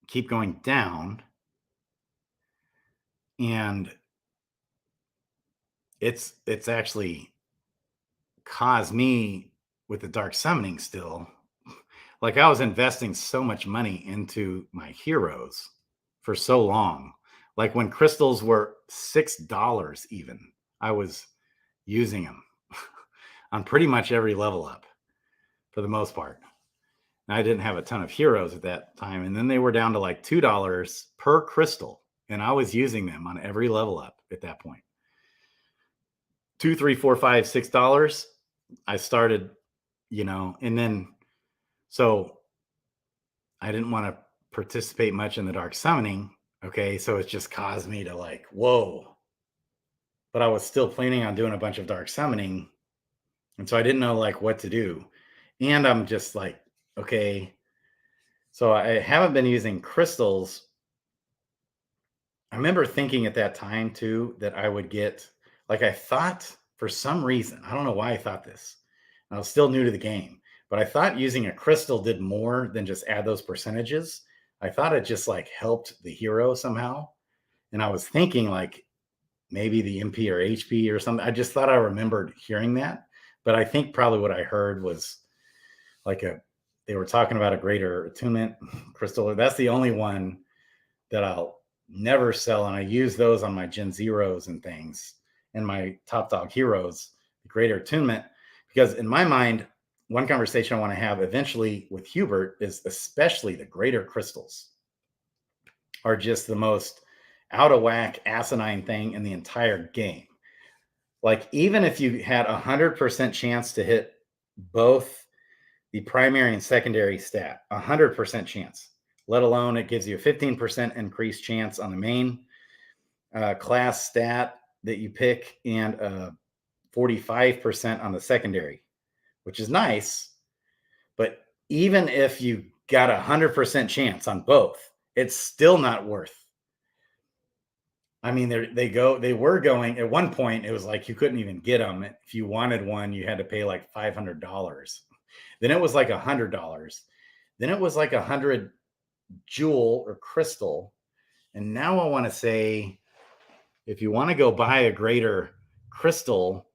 keep going down, and it's actually caused me with the dark summoning still. Like I was investing so much money into my heroes for so long. Like when crystals were $6 even, I was using them on pretty much every level up for the most part. And I didn't have a ton of heroes at that time. And then they were down to like $2 per crystal. And I was using them on every level up at that point. $2, $3, $4, $5, $6. I started, and then so I didn't want to participate much in the dark summoning. Okay. So it just caused me to like, whoa. But I was still planning on doing a bunch of dark summoning. And so I didn't know like what to do. And I'm just like, okay. So I haven't been using crystals. I remember thinking at that time too that I would get, like I thought for some reason, I don't know why I thought this. I was still new to the game, but I thought using a crystal did more than just add those percentages. I thought it just like helped the hero somehow. And I was thinking like maybe the MP or HP or something. I just thought I remembered hearing that. But I think probably what I heard was like they were talking about a greater attunement crystal. That's the only one that I'll never sell. And I use those on my Gen Zeros and things and my top dog heroes, the greater attunement, because in my mind, one conversation I want to have eventually with Hubert is especially the greater crystals are just the most out of whack, asinine thing in the entire game. Like even if you had 100% chance to hit both the primary and secondary stat, 100% chance, let alone it gives you a 15% increased chance on the main class stat that you pick and a 45% on the secondary, which is nice. But even if you got 100% chance on both, it's still not worth. I mean, they were going at one point. It was like you couldn't even get them. If you wanted one, you had to pay like $500. Then it was like $100. Then it was like $100 jewel or crystal. And now I want to say, if you want to go buy a greater crystal,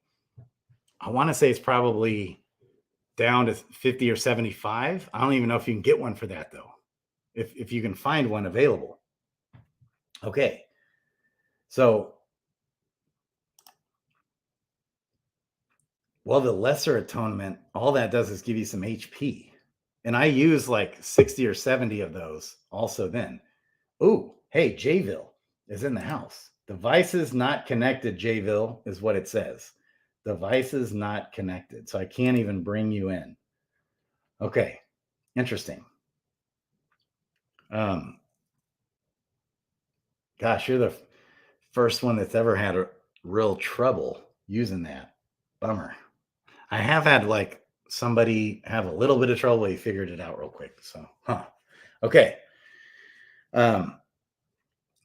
I want to say it's probably down to 50 or 75. I don't even know if you can get one for that though. If you can find one available. Okay. So, well, the lesser atonement, all that does is give you some HP. And I use like 60 or 70 of those also then. Ooh, hey, Jayville is in the house. Devices not connected, Jayville, is what it says. Devices not connected. So I can't even bring you in. Okay, interesting. Gosh, you're the first one that's ever had a real trouble using that. Bummer. I have had like somebody have a little bit of trouble. He figured it out real quick. So, okay.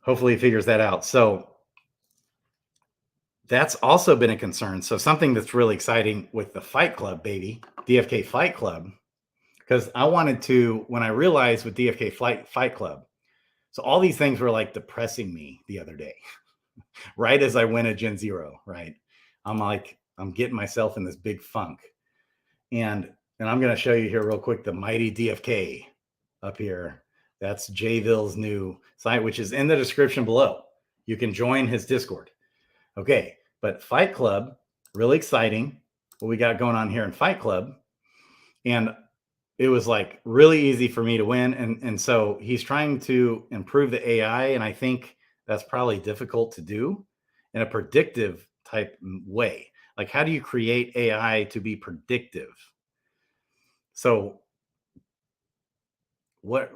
Hopefully he figures that out. So that's also been a concern. So something that's really exciting with the Fight Club, baby, DFK Fight Club, because I wanted to, when I realized with DFK Fight Club, so all these things were like depressing me the other day, right as I went to Gen Zero, right? I'm like, I'm getting myself in this big funk. And I'm going to show you here real quick, the Mighty DFK up here. That's Jayville's new site, which is in the description below. You can join his Discord. Okay, but Fight Club, really exciting. What we got going on here in Fight Club. And it was like really easy for me to win. And so he's trying to improve the AI. And I think that's probably difficult to do in a predictive type way. Like, how do you create AI to be predictive? So what,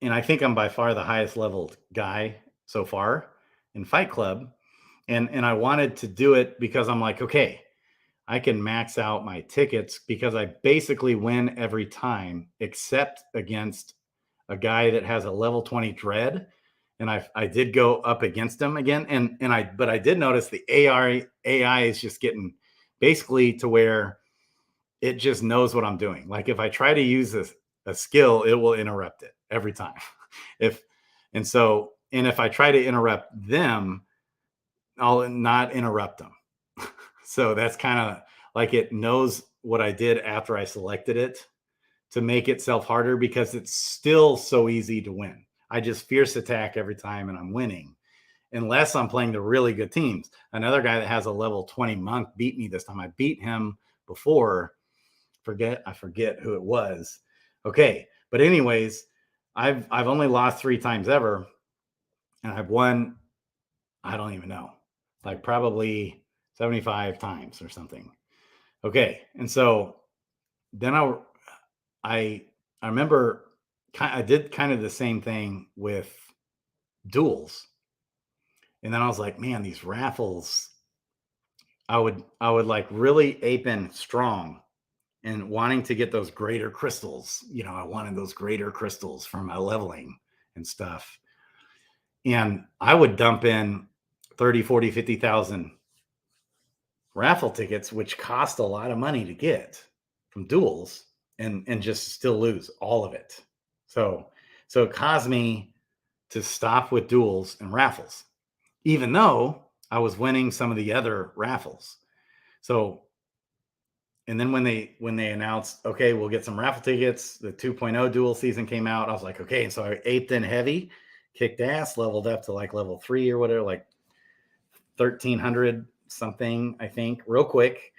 and I think I'm by far the highest leveled guy so far in Fight Club. And I wanted to do it because I'm like, okay, I can max out my tickets because I basically win every time except against a guy that has a level 20 dread. And I did go up against him again. But I did notice the AI is just getting basically to where it just knows what I'm doing. Like if I try to use a skill, it will interrupt it every time. If I try to interrupt them, I'll not interrupt them. So that's kind of like it knows what I did after I selected it to make itself harder because it's still so easy to win. I just fierce attack every time and I'm winning. Unless I'm playing the really good teams. Another guy that has a level 20 monk beat me this time. I beat him before. I forget who it was. Okay. But anyways, I've only lost 3 times ever. And I've won, I don't even know, like probably 75 times or something. Okay. And so then I remember I did kind of the same thing with duels. And then I was like, man, these raffles, I would like really ape in strong and wanting to get those greater crystals. You know, I wanted those greater crystals for my leveling and stuff. And I would dump in 30, 40, 50,000 raffle tickets, which cost a lot of money to get from duels and just still lose all of it. So it caused me to stop with duels and raffles, even though I was winning some of the other raffles. So, and then when they announced, okay, we'll get some raffle tickets, the 2.0 duel season came out. I was like, okay. And so I aped in heavy, kicked ass, leveled up to like level 3 or whatever, like 1,300 something, I think, real quick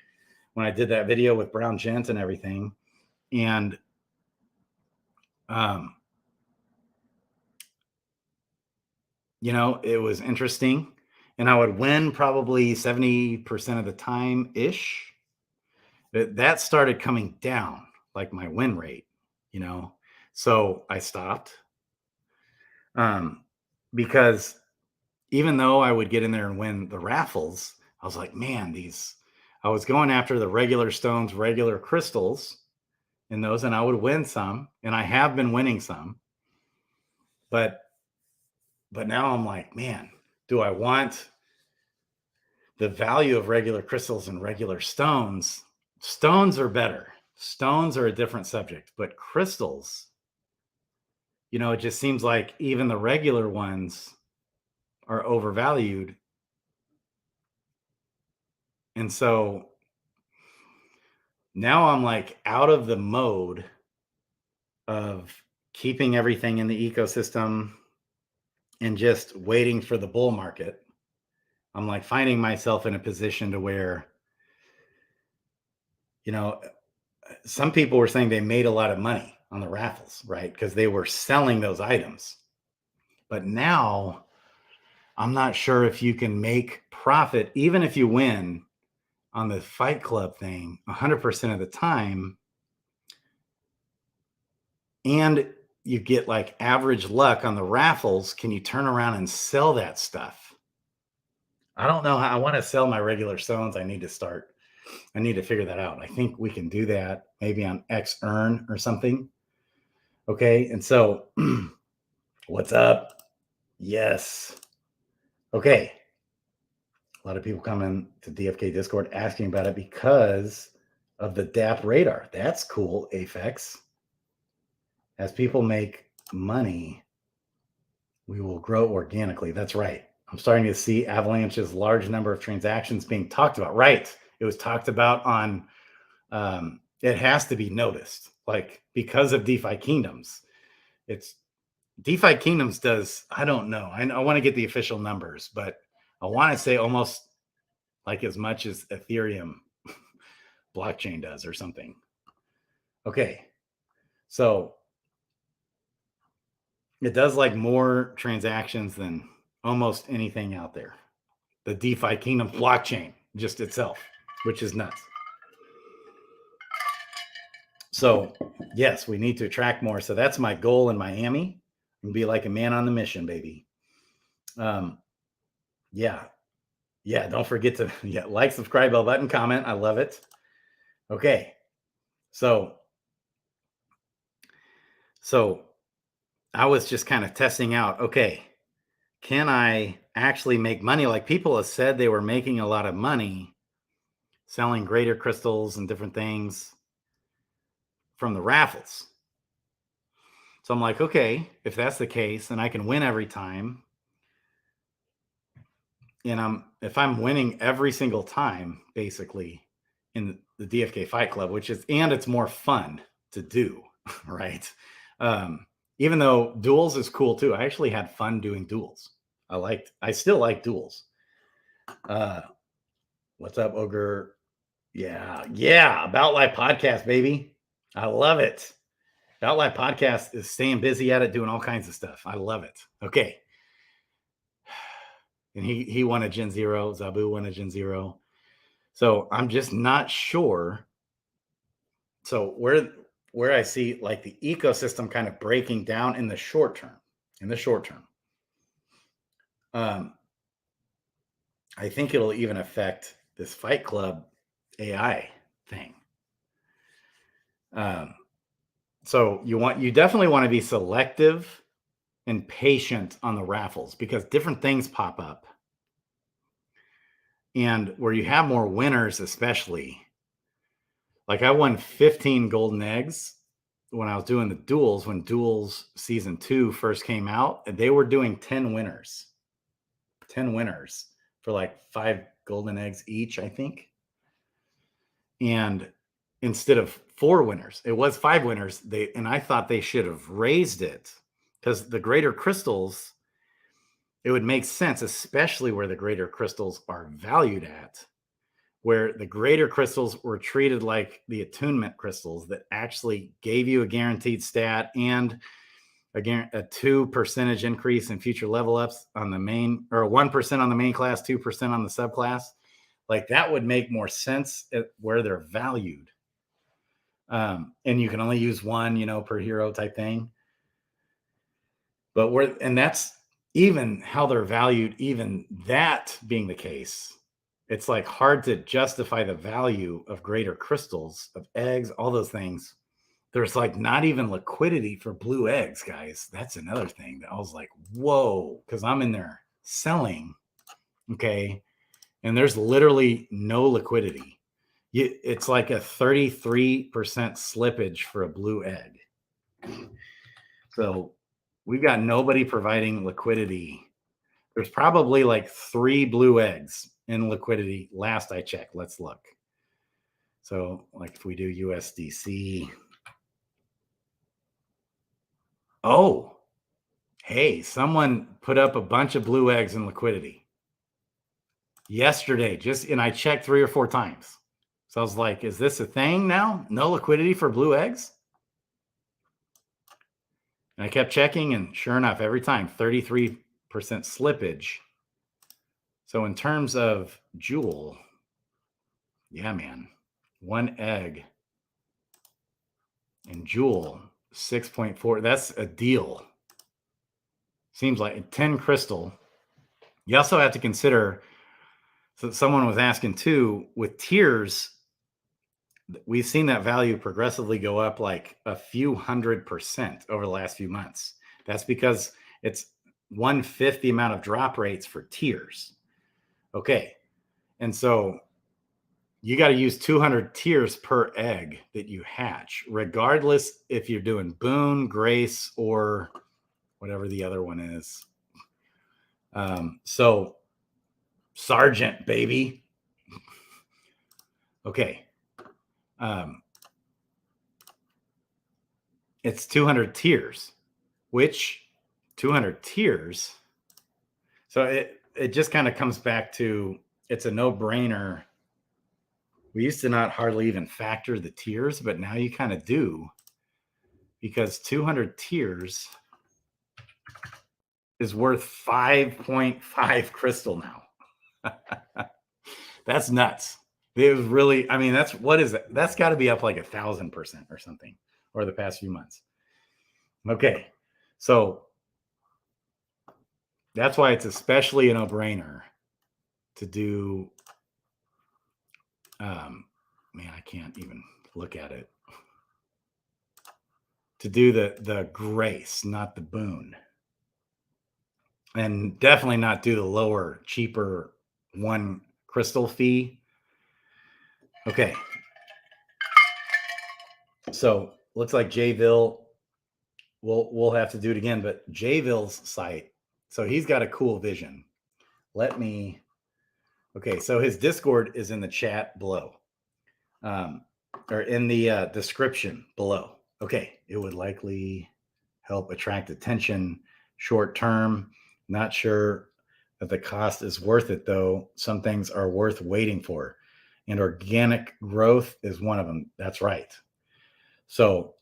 when I did that video with Brown Gent and everything. And, you know, it was interesting and I would win probably 70% of the time ish. That started coming down, like my win rate, you know? So I stopped, because even though I would get in there and win the raffles, I was like, man, I was going after the regular stones, regular crystals in those, and I would win some, and I have been winning some, but now I'm like, man, do I want the value of regular crystals and regular stones? Stones are better. Stones are a different subject, but crystals, you know, it just seems like even the regular ones are overvalued. And so now I'm like out of the mode of keeping everything in the ecosystem and just waiting for the bull market. I'm like finding myself in a position to where, you know, some people were saying they made a lot of money on the raffles, right? Because they were selling those items. But now I'm not sure if you can make profit, even if you win on the Fight Club thing 100% of the time. And you get like average luck on the raffles. Can you turn around and sell that stuff? I don't know how. I want to sell my regular stones. I need to figure that out. I think we can do that maybe on X Earn or something. Okay. And so what's up? Yes. Okay. A lot of people coming to DFK Discord asking about it because of the DApp radar. That's cool, Aphex. As people make money, we will grow organically. That's right. I'm starting to see Avalanche's large number of transactions being talked about. Right. It was talked about on, it has to be noticed, like because of DeFi Kingdoms. It's DeFi Kingdoms does, I don't know. I want to get the official numbers, but I want to say almost like as much as Ethereum blockchain does or something. Okay. So it does like more transactions than almost anything out there. The DeFi Kingdom blockchain just itself, which is nuts. So yes, we need to attract more. So that's my goal in Miami, and be like a man on the mission, baby. Yeah. Don't forget to like, subscribe, bell button, comment. I love it. Okay. So I was just kind of testing out, okay, can I actually make money? Like people have said they were making a lot of money selling greater crystals and different things from the raffles. So I'm like, okay, if that's the case, then I can win every time. And if I'm winning every single time, basically in the DFK Fight Club, and it's more fun to do, right? Even though duels is cool too. I actually had fun doing duels. I still like duels. What's up, Ogre? Yeah. About Life Podcast, baby. I love it. About Life Podcast is staying busy at it, doing all kinds of stuff. I love it. Okay. And he won a Gen Zero. Zabu won a Gen Zero. So I'm just not sure. So where I see like the ecosystem kind of breaking down in the short term. I think it'll even affect this Fight Club AI thing. So you definitely want to be selective and patient on the raffles because different things pop up. And where you have more winners, especially, like I won 15 golden eggs when I was doing the duels, when Duels Season 2 first came out, they were doing 10 winners for like 5 golden eggs each, I think. And instead of 4 winners, it was 5 winners. And I thought they should have raised it because the greater crystals, it would make sense, especially where the greater crystals are valued at, where the greater crystals were treated like the attunement crystals that actually gave you a guaranteed stat and a 2% increase in future level ups on the main, or 1% on the main class, 2% on the subclass. Like that would make more sense at where they're valued. And you can only use one, per hero type thing. But that's even how they're valued, even that being the case, it's like hard to justify the value of greater crystals, of eggs, all those things. There's like not even liquidity for blue eggs, guys. That's another thing that I was like, whoa, because I'm in there selling. Okay. And there's literally no liquidity. It's like a 33% slippage for a blue egg. So we've got nobody providing liquidity. There's probably like 3 blue eggs in liquidity. Last I checked. Let's look. So like if we do USDC. Oh, hey, someone put up a bunch of blue eggs in liquidity yesterday, and I checked 3 or 4 times. So I was like, is this a thing now? No liquidity for blue eggs? And I kept checking, and sure enough, every time 33% slippage. So in terms of Jewel, yeah, man, 1 egg and Jewel 6.4. That's a deal. Seems like 10 crystal. You also have to consider, so someone was asking too, with tiers, we've seen that value progressively go up like a few 100% over the last few months. That's because it's 1/5 the amount of drop rates for tiers. Okay. And so you got to use 200 tiers per egg that you hatch, regardless if you're doing Boon, Grace, or whatever the other one is. So Sergeant, baby. Okay. It's 200 tiers, which 200 tiers. So it just kind of comes back to, it's a no-brainer. We used to not hardly even factor the tiers, but now you kind of do, because 200 tiers is worth 5.5 crystal now. That's nuts. It was really, I mean, what is it? That's got to be up like 1,000% or something, or the past few months. Okay. So that's why it's especially a no-brainer to do, man, I can't even look at it. To do the Grace, not the Boon. And definitely not do the lower, cheaper 1 crystal fee. Okay. So looks like Jayville, we'll have to do it again, but Jayville's site, so he's got a cool vision. Okay, so his Discord is in the chat below, or in the description below. Okay, it would likely help attract attention short term. Not sure that the cost is worth it, though. Some things are worth waiting for, and organic growth is one of them. That's right. So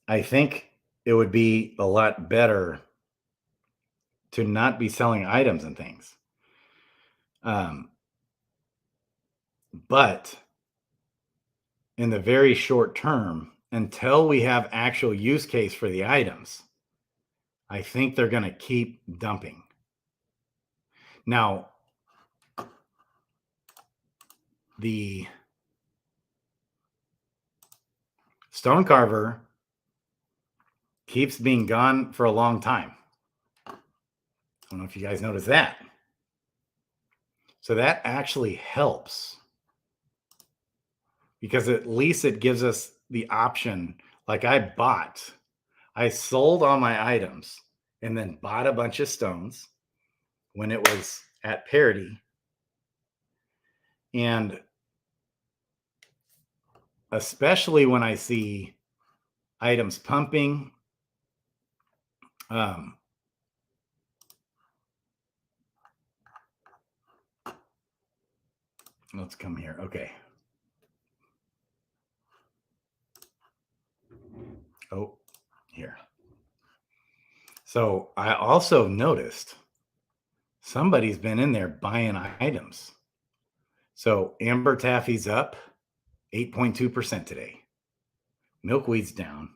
I think it would be a lot better to not be selling items and things. But in the very short term, until we have actual use case for the items, I think they're going to keep dumping. Now, the stone carver keeps being gone for a long time. I don't know if you guys noticed that. So that actually helps, because at least it gives us the option. Like I sold all my items and then bought a bunch of stones when it was at parity. And especially when I see items pumping, let's come here. Okay. Oh, here. So I also noticed somebody's been in there buying items. So Amber Taffy's up 8.2% today. Milkweed's down,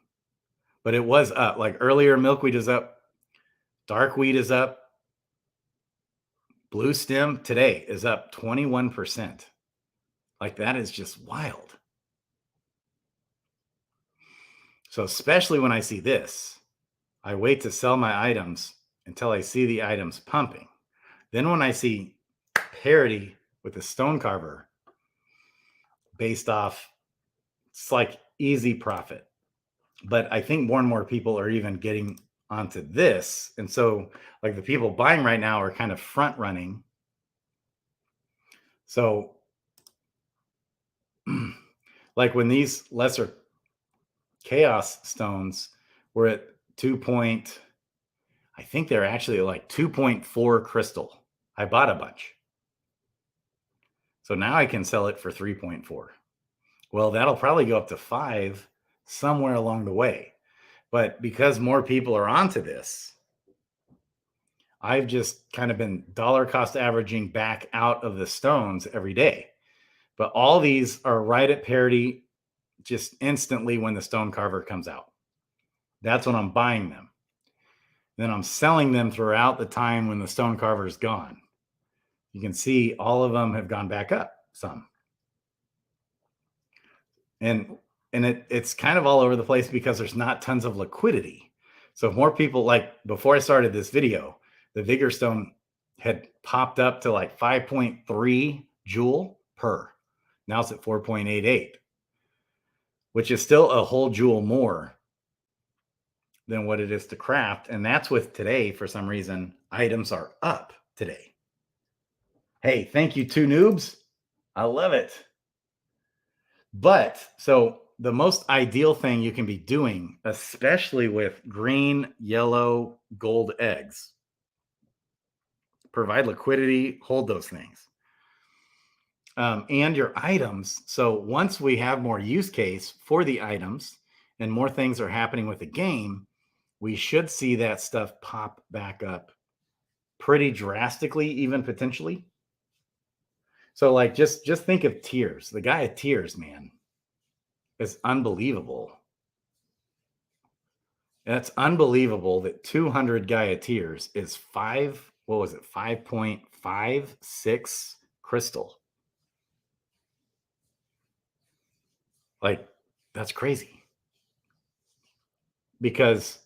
but it was up. Like earlier, milkweed is up. Dark wheat is up. Blue stem today is up 21%. Like that is just wild. So especially when I see this, I wait to sell my items until I see the items pumping. Then when I see parity with the stone carver based off, it's like easy profit. But I think more and more people are even getting onto this. And so like the people buying right now are kind of front running. So like when these lesser chaos stones were at I think they're actually like 2.4 crystal. I bought a bunch. So now I can sell it for 3.4. Well, that'll probably go up to 5 somewhere along the way. But because more people are onto this, I've just kind of been dollar cost averaging back out of the stones every day. But all these are right at parity just instantly when the stone carver comes out. That's when I'm buying them. Then I'm selling them throughout the time when the stone carver is gone. You can see all of them have gone back up some. And it's kind of all over the place because there's not tons of liquidity. So if more people, like before I started this video, the Vigor Stone had popped up to like 5.3 joule per. Now it's at 4.88, which is still a whole joule more than what it is to craft. And that's with today, for some reason, items are up today. Hey, thank you, 2 noobs. I love it. But so the most ideal thing you can be doing, especially with green, yellow, gold eggs, provide liquidity, hold those things. And your items. So once we have more use case for the items and more things are happening with the game, we should see that stuff pop back up pretty drastically, even potentially. So like just think of tiers. The guy at tiers, man, is unbelievable. That's unbelievable that 200 Gaia tiers is 5.56 crystal. Like, that's crazy. Because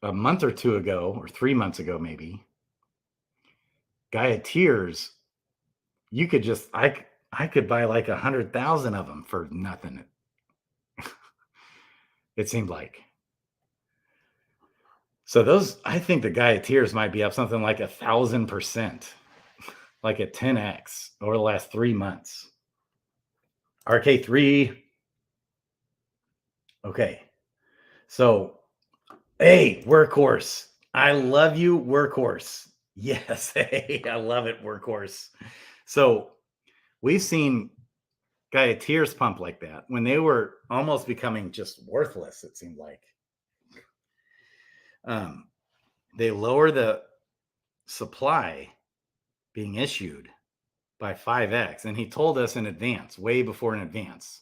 a month or 2 ago, or 3 months ago, maybe, Gaia tiers, you could just, I could buy like 100,000 of them for nothing. It seemed like. So those, I think the Gaia tiers might be up something like 1,000%, like a 10x over the last 3 months. RK3. Okay. So, hey, Workhorse. I love you, Workhorse. Yes. Hey, I love it, Workhorse. So we've seen Gaia tiers pump like that when they were almost becoming just worthless, it seemed like. They lower the supply being issued by 5x. And he told us in advance, way before in advance.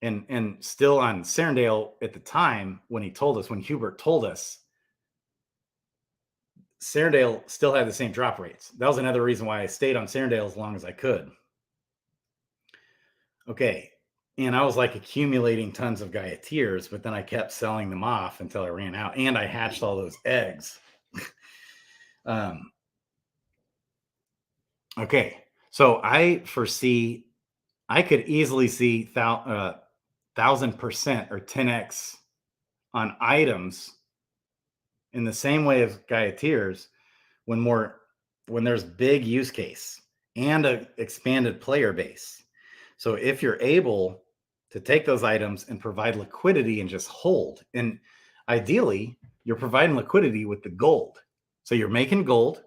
And still on Serendale at the time when he told us, when Hubert told us, Serendale still had the same drop rates. That was another reason why I stayed on Serendale as long as I could. Okay. And I was like accumulating tons of Gaia tiers, but then I kept selling them off until I ran out. And I hatched all those eggs. Okay. So I foresee, I could easily see 1,000% or 10x on items in the same way as Gaia tiers when there's big use case and an expanded player base. So if you're able to take those items and provide liquidity and just hold, and ideally you're providing liquidity with the gold. So you're making gold,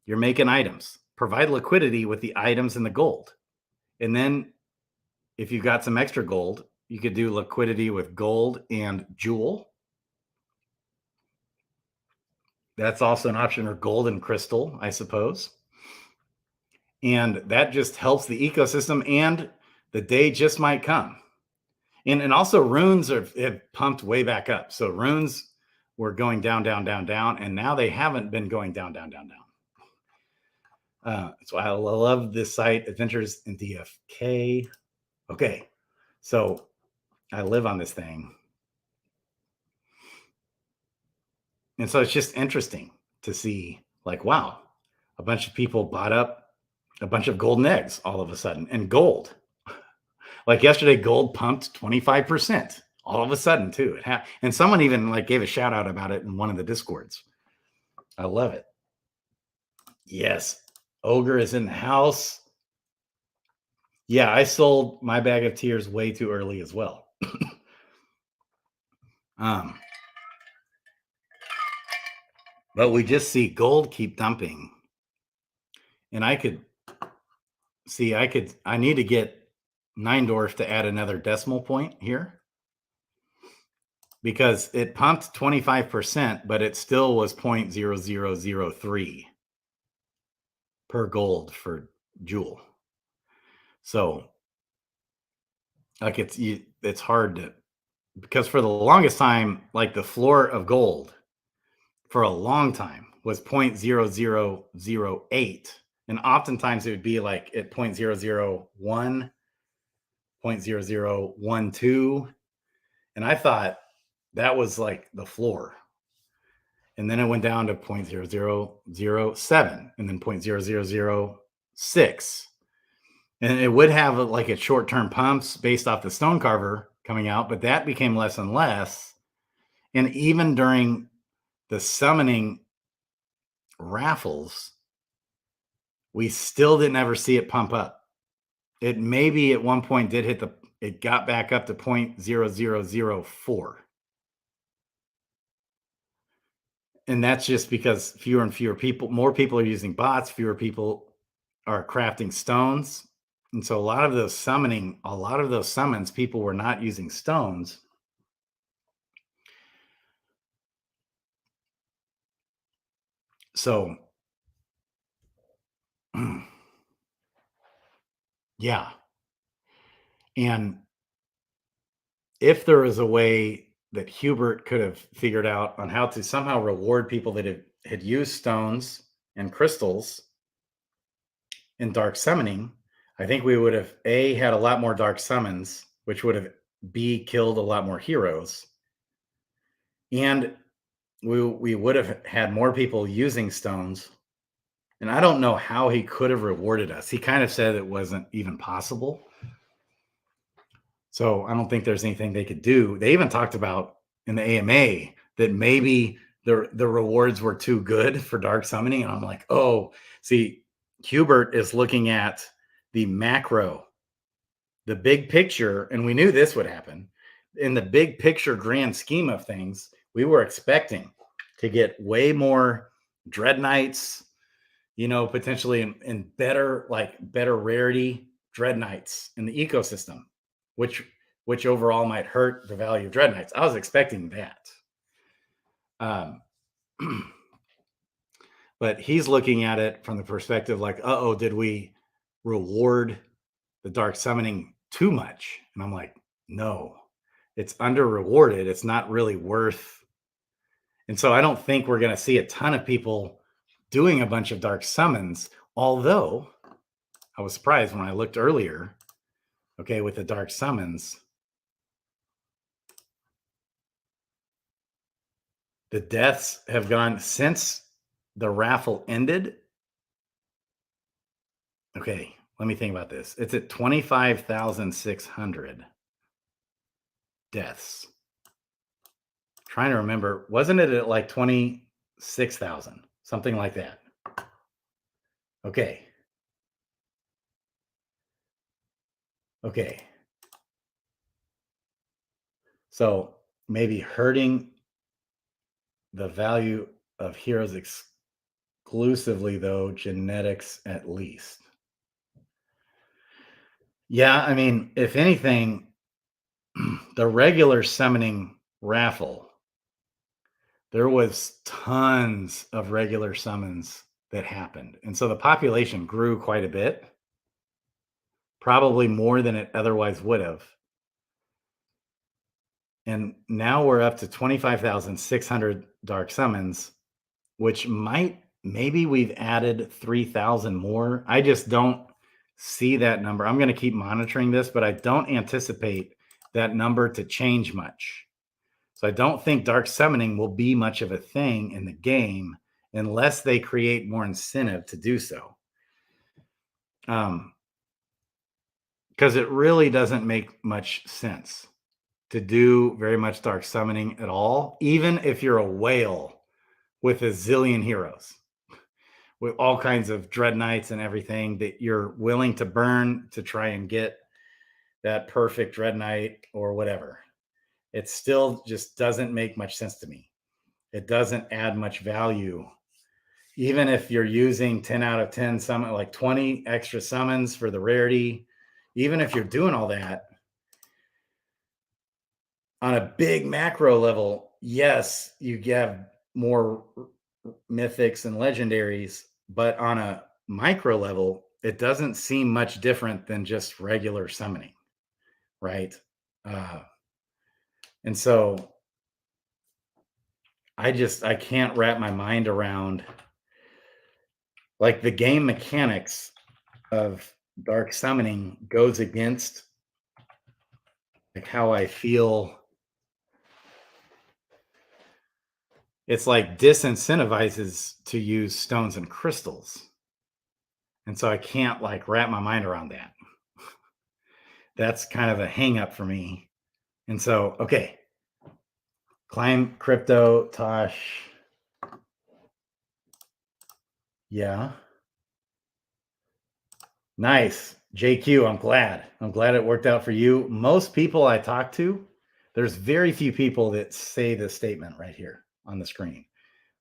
you're making items, provide liquidity with the items and the gold. And then if you've got some extra gold, you could do liquidity with gold and jewel. That's also an option, or gold and crystal, I suppose. And that just helps the ecosystem, and the day just might come. And also runes have pumped way back up. So runes were going down, down, down, down, and now they haven't been going down, down, down, down. So I love this site, Adventures in DFK. Okay, so I live on this thing. And so it's just interesting to see, like, wow, a bunch of people bought up a bunch of golden eggs all of a sudden, and gold. Like yesterday, gold pumped 25%. All of a sudden, too. And someone even like gave a shout out about it in one of the Discords. I love it. Yes. Ogre is in the house. Yeah, I sold my bag of tears way too early as well. But we just see gold keep dumping. And I could see, I need to get Neindorf to add another decimal point here because it pumped 25%, but it still was 0.0003 per gold for Joule. So like it's hard to, because for the longest time, like the floor of gold for a long time was 0.0008. And oftentimes it would be like at 0.001, 0.0012. And I thought that was like the floor. And then it went down to 0.0007 and then 0.0006. And it would have like a short-term pumps based off the stone carver coming out, but that became less and less. And even during the summoning raffles, we still didn't ever see it pump up. It maybe at one point did hit it got back up to 0.0004. And that's just because fewer and fewer people, more people are using bots, fewer people are crafting stones. And so a lot of those summons, people were not using stones. So, yeah. And if there is a way that Hubert could have figured out on how to somehow reward people that had used stones and crystals in dark summoning, I think we would have had a lot more dark summons, which would have killed a lot more heroes. And we would have had more people using stones. And I don't know how he could have rewarded us. He kind of said it wasn't even possible. So I don't think there's anything they could do. They even talked about in the AMA that maybe the rewards were too good for dark summoning. And I'm like, oh, see, Hubert is looking at the macro, the big picture, and we knew this would happen. In the big picture grand scheme of things, we were expecting to get way more Dread Knights, potentially in better rarity Dread Knights in the ecosystem, which overall might hurt the value of Dread Knights. I was expecting that. But he's looking at it from the perspective like, did we reward the dark summoning too much? And I'm like, no, it's under rewarded. It's not really worth. And so I don't think we're going to see a ton of people doing a bunch of dark summons, although I was surprised when I looked earlier, with the dark summons, the deaths have gone since the raffle ended. Okay, let me think about this. It's at 25,600 deaths. Trying to remember, wasn't it at like 26,000, something like that? Okay. So maybe hurting the value of heroes exclusively, though, genetics at least. Yeah, I mean, if anything, the regular summoning raffle, there was tons of regular summons that happened. And so the population grew quite a bit, probably more than it otherwise would have. And now we're up to 25,600 dark summons, which maybe we've added 3,000 more. I just don't see that number. I'm going to keep monitoring this, but I don't anticipate that number to change much. So I don't think dark summoning will be much of a thing in the game unless they create more incentive to do so. Because it really doesn't make much sense to do very much dark summoning at all, even if you're a whale with a zillion heroes, with all kinds of dread knights and everything that you're willing to burn to try and get that perfect dread knight or whatever. It still just doesn't make much sense to me. It doesn't add much value. Even if you're using 10 out of 10 summon, like 20 extra summons for the rarity, even if you're doing all that on a big macro level, yes, you have more mythics and legendaries, but on a micro level, it doesn't seem much different than just regular summoning, right? And so I can't wrap my mind around like the game mechanics of dark summoning goes against like how I feel. It's like disincentivizes to use stones and crystals. And so I can't like wrap my mind around that. That's kind of a hang up for me. And so, okay. Climb crypto, Tosh. Yeah. Nice. JQ, I'm glad. I'm glad it worked out for you. Most people I talk to, there's very few people that say this statement right here on the screen.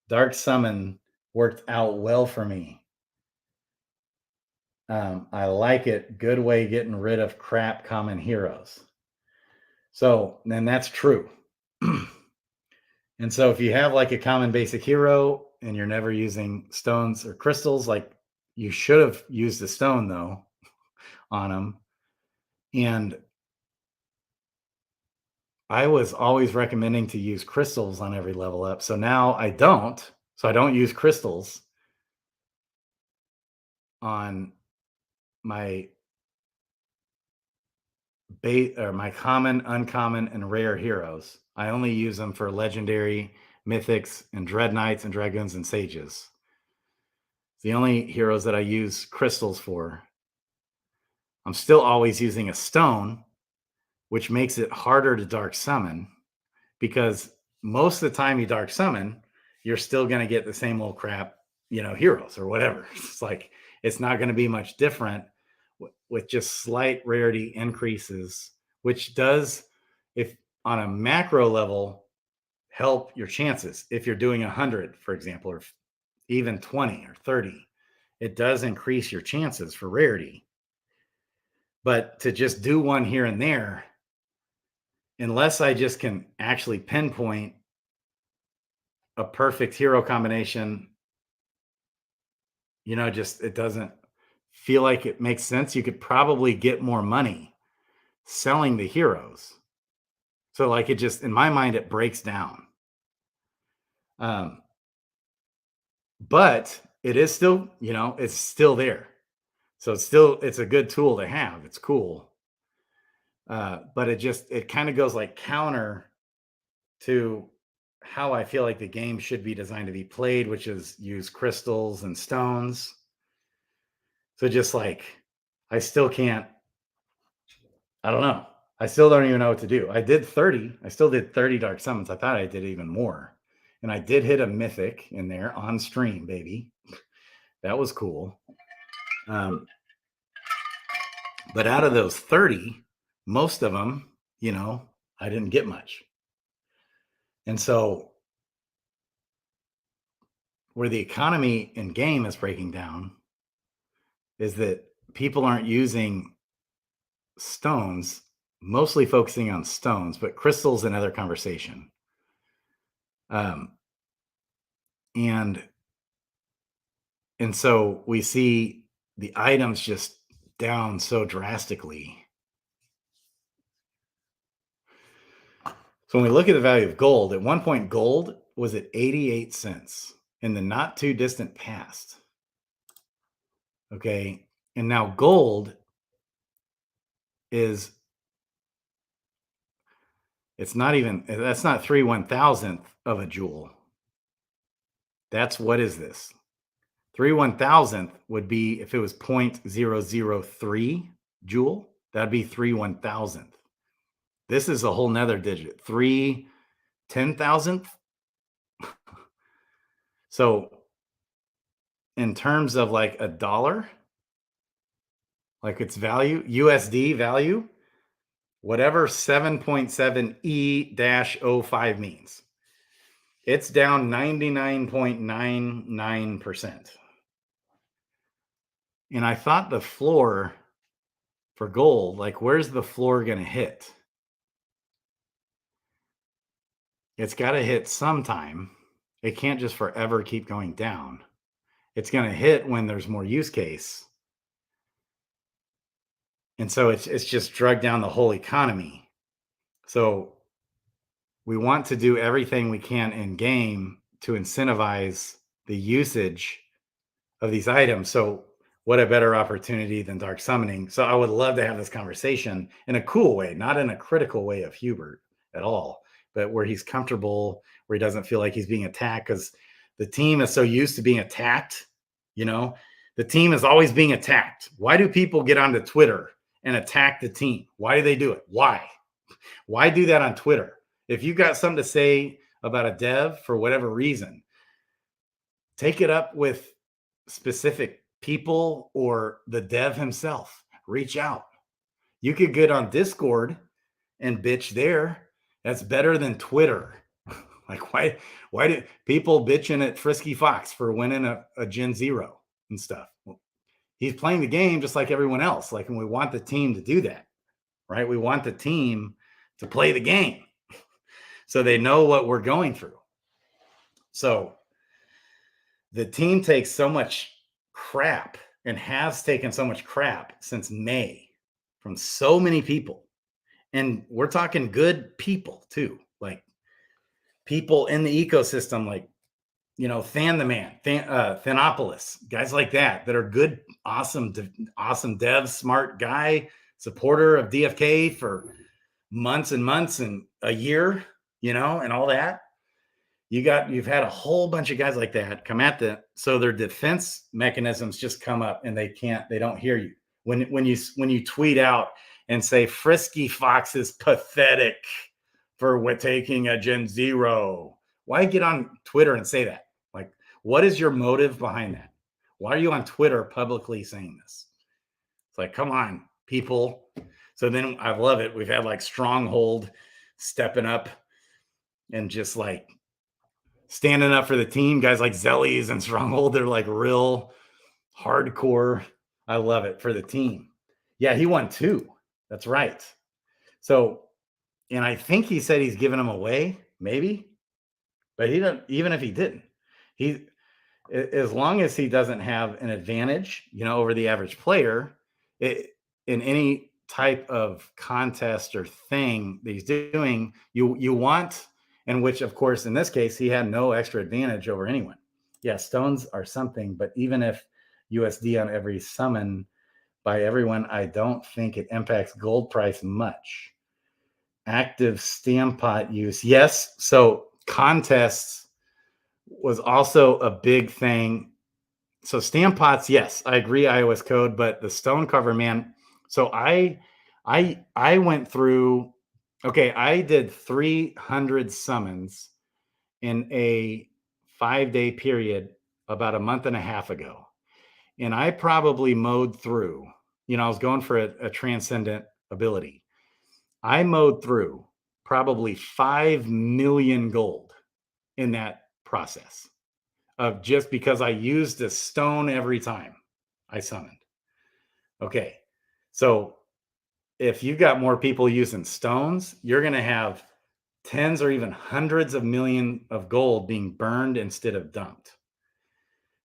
Dark Summon worked out well for me. I like it. Good way getting rid of crap common heroes. So then that's true. And so if you have like a common basic hero and you're never using stones or crystals, like you should have used a stone though on them. And I was always recommending to use crystals on every level up. So now I don't. So I don't use crystals on my my common, uncommon, and rare heroes. I only use them for legendary, mythics, and dread knights and dragoons and sages. The only heroes that I use crystals for. I'm still always using a stone, which makes it harder to dark summon because most of the time you dark summon, you're still going to get the same old crap, heroes or whatever. It's like, it's not going to be much different with just slight rarity increases, which does, if on a macro level, help your chances. If you're doing 100, for example, or even 20 or 30, it does increase your chances for rarity. But to just do one here and there, unless I just can actually pinpoint a perfect hero combination, just it doesn't feel like it makes sense. You could probably get more money selling the heroes. So like it just, in my mind, it breaks down. But it is still, it's still there. So it's a good tool to have. It's cool. But it kind of goes like counter to how I feel like the game should be designed to be played, which is use crystals and stones. So just like, I still can't, I don't know. I still don't even know what to do. I still did 30 dark summons. I thought I did even more. And I did hit a mythic in there on stream, baby. That was cool. But out of those 30, most of them, I didn't get much. And so where the economy in game is breaking down is that people aren't using stones, mostly focusing on stones, but crystals another conversation. And so we see the items just down so drastically. So when we look at the value of gold, at one point gold was at 88 cents in the not too distant past. Okay. And now gold that's not 3/1000th of a jewel. What is this? 3/1000th would be if it was 0.003 joule, that'd be 3/1000th. This is a whole nother digit, 3/10,000th. So in terms of like a dollar, like its value, USD value, whatever 7.7 E-05 means, it's down 99.99%. And I thought the floor for gold, like where's the floor going to hit? It's got to hit sometime. It can't just forever keep going down. It's going to hit when there's more use case. And so it's just dragged down the whole economy. So we want to do everything we can in game to incentivize the usage of these items. So what a better opportunity than dark summoning. So I would love to have this conversation in a cool way, not in a critical way of Hubert at all, but where he's comfortable, where he doesn't feel like he's being attacked, because the team is so used to being attacked. You know, the team is always being attacked. Why do people get onto Twitter and attack the team? Why do they do it? Why do that on Twitter? If you got something to say about a dev for whatever reason, take it up with specific people or the dev himself. Reach out. You could get on Discord and bitch there. That's better than Twitter. Like why do people bitching at Frisky Fox for winning a Gen 0 and stuff? Well, he's playing the game just like everyone else. Like, and we want the team to do that, right? We want the team to play the game so they know what we're going through. So the team takes so much crap and has taken so much crap since May from so many people. And we're talking good people too, like people in the ecosystem, like, you know, Thanopolis, guys like that are good, awesome dev, smart guy, supporter of DFK for months and months and a year, you know, and all that. You've had a whole bunch of guys like that come at so their defense mechanisms just come up and they don't hear you. When you tweet out and say Frisky Fox is pathetic for taking a Gen 0. Why get on Twitter and say that? Like, what is your motive behind that? Why are you on Twitter publicly saying this? It's like, come on, people. So then I love it. We've had like Stronghold stepping up and just like standing up for the team. Guys like Zellies and Stronghold, they're like real hardcore. I love it for the team. Yeah, he won 2. That's right. So, and I think he said he's giving them away, maybe, but he don't. Even if he didn't, as long as he doesn't have an advantage, you know, over the average player, in any type of contest or thing that he's doing, you want, and which of course in this case he had no extra advantage over anyone. Yeah, stones are something, but even if USD on every summon by everyone, I don't think it impacts gold price much. Active stampot use, yes. So contests was also a big thing. So stampots, yes, I agree, iOS code, but the stone cover, man. So I went through. Okay, I did 300 summons in a 5-day period about a month and a half ago, and I probably mowed through. You know, I was going for a transcendent ability. I mowed through probably 5 million gold in that process of just because I used a stone every time I summoned. Okay. So if you've got more people using stones, you're going to have tens or even hundreds of million of gold being burned instead of dumped.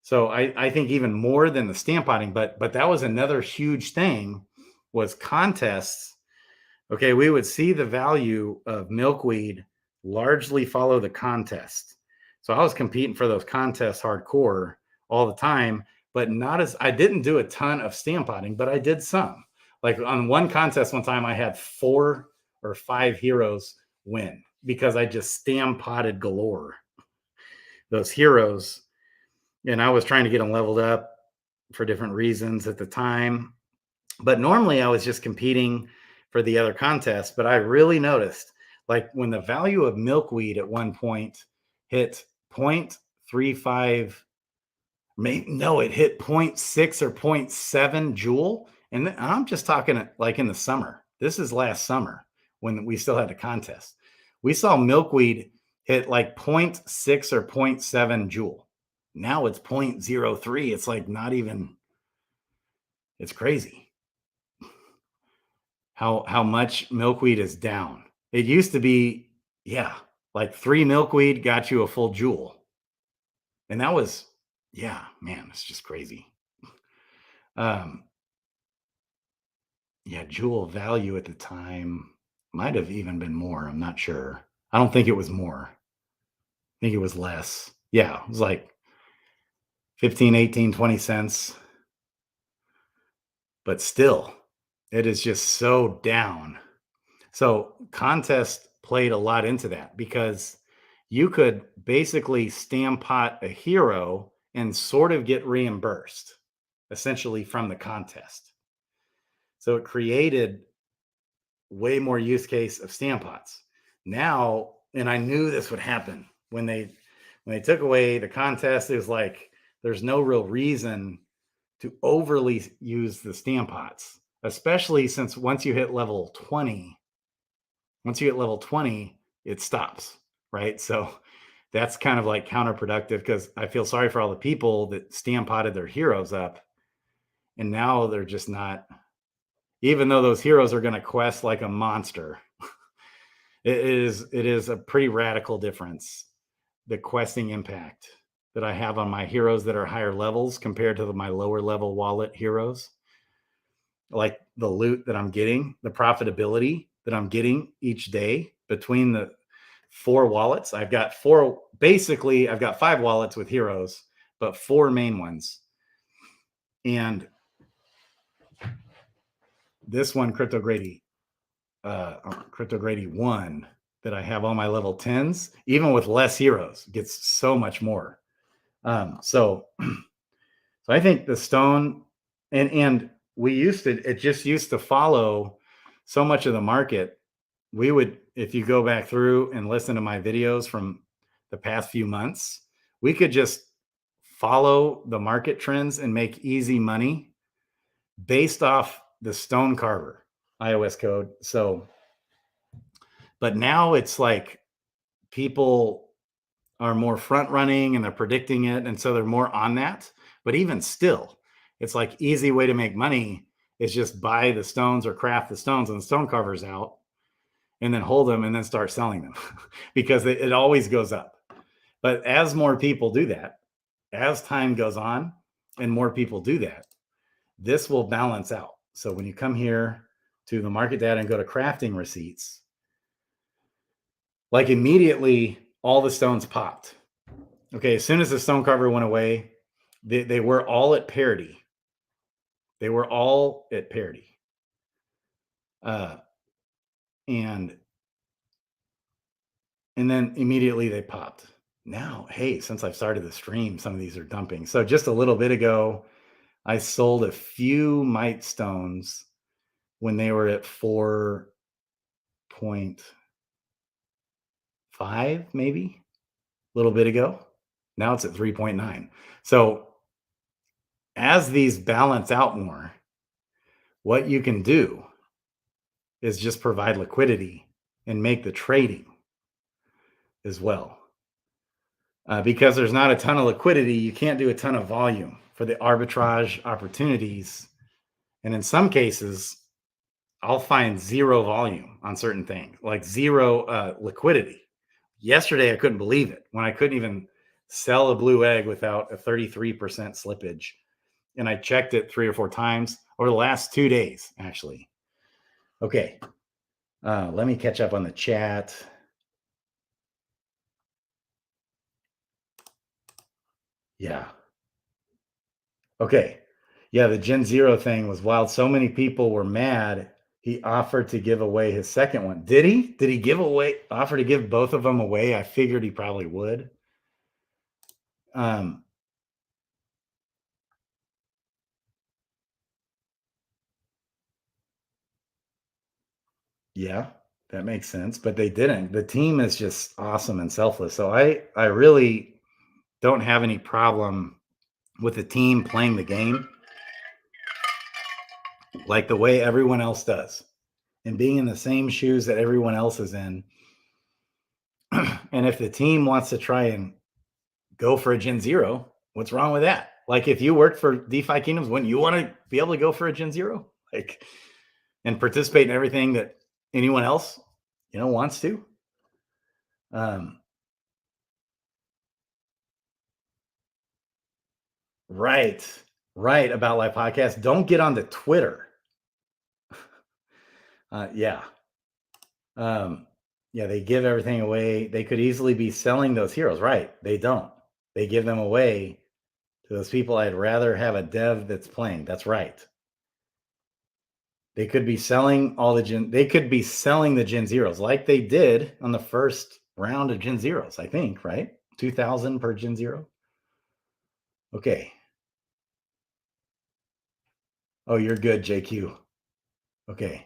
So I think even more than the stampotting, but that was another huge thing was contests. Okay, we would see the value of milkweed largely follow the contest. So I was competing for those contests hardcore all the time, but I didn't do a ton of stampotting, but I did some. Like on one contest one time, I had 4 or 5 heroes win because I just stampotted galore those heroes. And I was trying to get them leveled up for different reasons at the time. But normally I was just competing for the other contests, but I really noticed like when the value of milkweed at one point hit 0.35, no, it hit 0.6 or 0.7 joule. And I'm just talking like in the summer. This is last summer when we still had the contest. We saw milkweed hit like 0.6 or 0.7 joule. Now it's 0.03. It's like not even, it's crazy how much milkweed is down. It used to be, yeah, like 3 milkweed got you a full joule. And that was, yeah, man, it's just crazy. Yeah, joule value at the time might have even been more. I'm not sure. I don't think it was more. I think it was less. Yeah, it was like 15, 18, 20 cents. But still, it is just so down. So contest played a lot into that because you could basically stampot a hero and sort of get reimbursed essentially from the contest. So it created way more use case of stampots. Now, and I knew this would happen when they took away the contest. It was like there's no real reason to overly use the stampots, especially since once you hit level 20, it stops, right? So that's kind of like counterproductive because I feel sorry for all the people that stampotted their heroes up. And now they're just not, even though those heroes are going to quest like a monster, it is a pretty radical difference. The questing impact that I have on my heroes that are higher levels compared to my lower level wallet heroes. Like the loot that I'm getting, the profitability that I'm getting each day between the 4 wallets. I've got 5 wallets with heroes, but 4 main ones. And this one, Crypto Grady 1, that I have all my level 10s, even with less heroes, gets so much more. So I think the stone and it just used to follow so much of the market. We would, if you go back through and listen to my videos from the past few months, we could just follow the market trends and make easy money based off the stone carver iOS code. So, but now it's like people are more front running and they're predicting it. And so they're more on that. But even still, it's like easy way to make money is just buy the stones or craft the stones and the stone carvers out and then hold them and then start selling them because it always goes up. But as more people do that, as time goes on and more people do that, this will balance out. So when you come here to the market data and go to crafting receipts, like immediately all the stones popped. Okay, as soon as the stone carver went away, they were all at parity. They were all at parity. And then immediately they popped. Now, hey, since I've started the stream, some of these are dumping. So just a little bit ago, I sold a few mite stones when they were at 4.5, maybe a little bit ago. Now it's at 3.9. So as these balance out more, what you can do is just provide liquidity and make the trading as well. Because there's not a ton of liquidity, you can't do a ton of volume for the arbitrage opportunities. And in some cases, I'll find zero volume on certain things, like zero liquidity. Yesterday, I couldn't believe it when I couldn't even sell a blue egg without a 33% slippage. And I checked it 3 or 4 times over the last 2 days, actually. Okay. Let me catch up on the chat. Yeah. Okay. Yeah, the Gen Zero thing was wild. So many people were mad. He offered to give away his second one. Did he? Did he offer to give both of them away? I figured he probably would. Um, Yeah, that makes sense. But they didn't. The team is just awesome and selfless. So I really don't have any problem with the team playing the game like the way everyone else does and being in the same shoes that everyone else is in. And if the team wants to try and go for a Gen Zero, what's wrong with that? Like if you worked for DeFi Kingdoms, wouldn't you want to be able to go for a Gen Zero? Like and participate in everything that anyone else, wants to? Um, right. Right about live podcasts. Don't get on the Twitter. Yeah. Um, yeah, they give everything away. They could easily be selling those heroes. Right. They don't. They give them away to those people. I'd rather have a dev that's playing. That's right. They could be selling they could be selling the Gen Zeros like they did on the first round of Gen Zeros, I think, right? 2,000 per Gen Zero. Okay. Oh, you're good, JQ. Okay.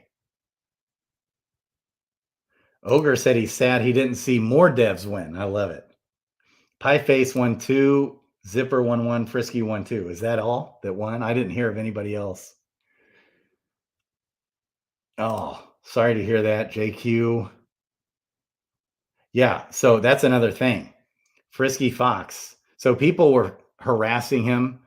Ogre said he's sad he didn't see more devs win. I love it. Pieface won 2, Zipper won 1, Frisky won 2. Is that all that won? I didn't hear of anybody else. Oh, sorry to hear that, JQ. Yeah, so that's another thing. Frisky Fox. So people were harassing him.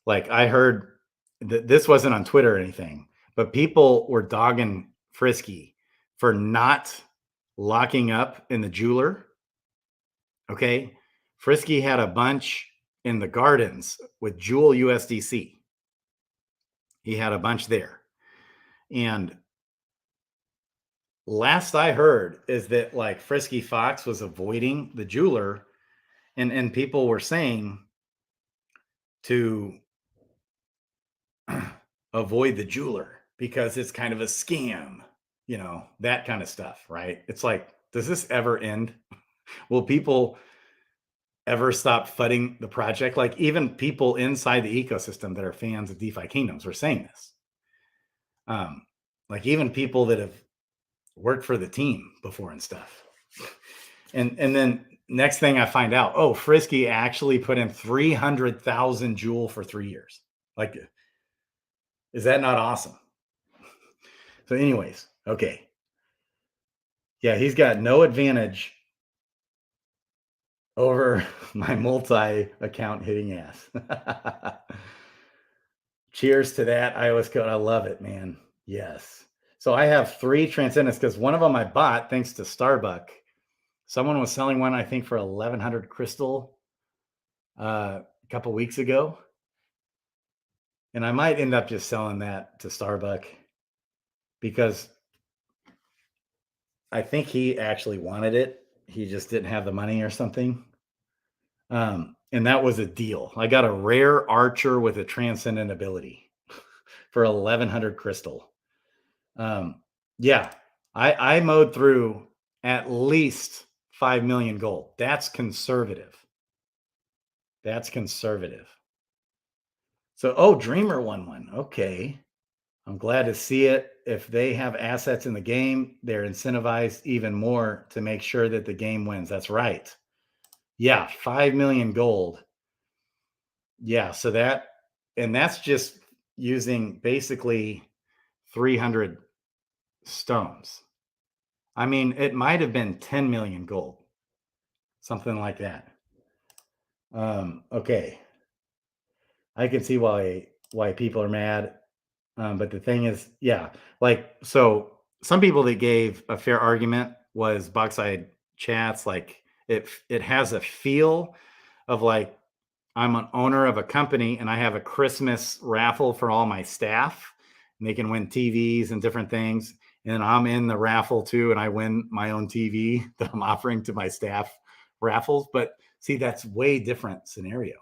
Like I heard that this wasn't on Twitter or anything, but people were dogging Frisky for not locking up in the jeweler. Okay. Frisky had a bunch in the gardens with Jewel USDC. He had a bunch there. And last I heard is that like Frisky Fox was avoiding the jeweler and people were saying to avoid the jeweler because it's kind of a scam, that kind of stuff, right? It's like, does this ever end? Will people ever stop fudding the project? Like even people inside the ecosystem that are fans of DeFi Kingdoms were saying this. Like even people that have worked for the team before and stuff. And then next thing I find out, oh, Frisky actually put in 300,000 Jewel for 3 years. Like, is that not awesome? So, anyways, okay. Yeah, he's got no advantage over my multi-account hitting ass. Cheers to that iOS code. I love it, man. Yes. So I have 3 Transcendents because one of them I bought thanks to Starbuck. Someone was selling one, I think, for 1,100 Crystal a couple weeks ago. And I might end up just selling that to Starbuck because I think he actually wanted it. He just didn't have the money or something. And that was a deal. I got a rare archer with a transcendent ability for 1,100 Crystal. Yeah, I mowed through at least 5 million gold. That's conservative. That's conservative. So, Dreamer won one. Okay. I'm glad to see it. If they have assets in the game, they're incentivized even more to make sure that the game wins. That's right. Yeah, 5 million gold. Yeah, so that's just using basically 300 stones. I mean, it might have been 10 million gold, something like that. Okay. I can see why people are mad. But the thing is, yeah, like so some people that gave a fair argument was Boxside Chats. Like it has a feel of like I'm an owner of a company and I have a Christmas raffle for all my staff and they can win TVs and different things. And I'm in the raffle too, and I win my own TV that I'm offering to my staff raffles. But see, that's way different scenario.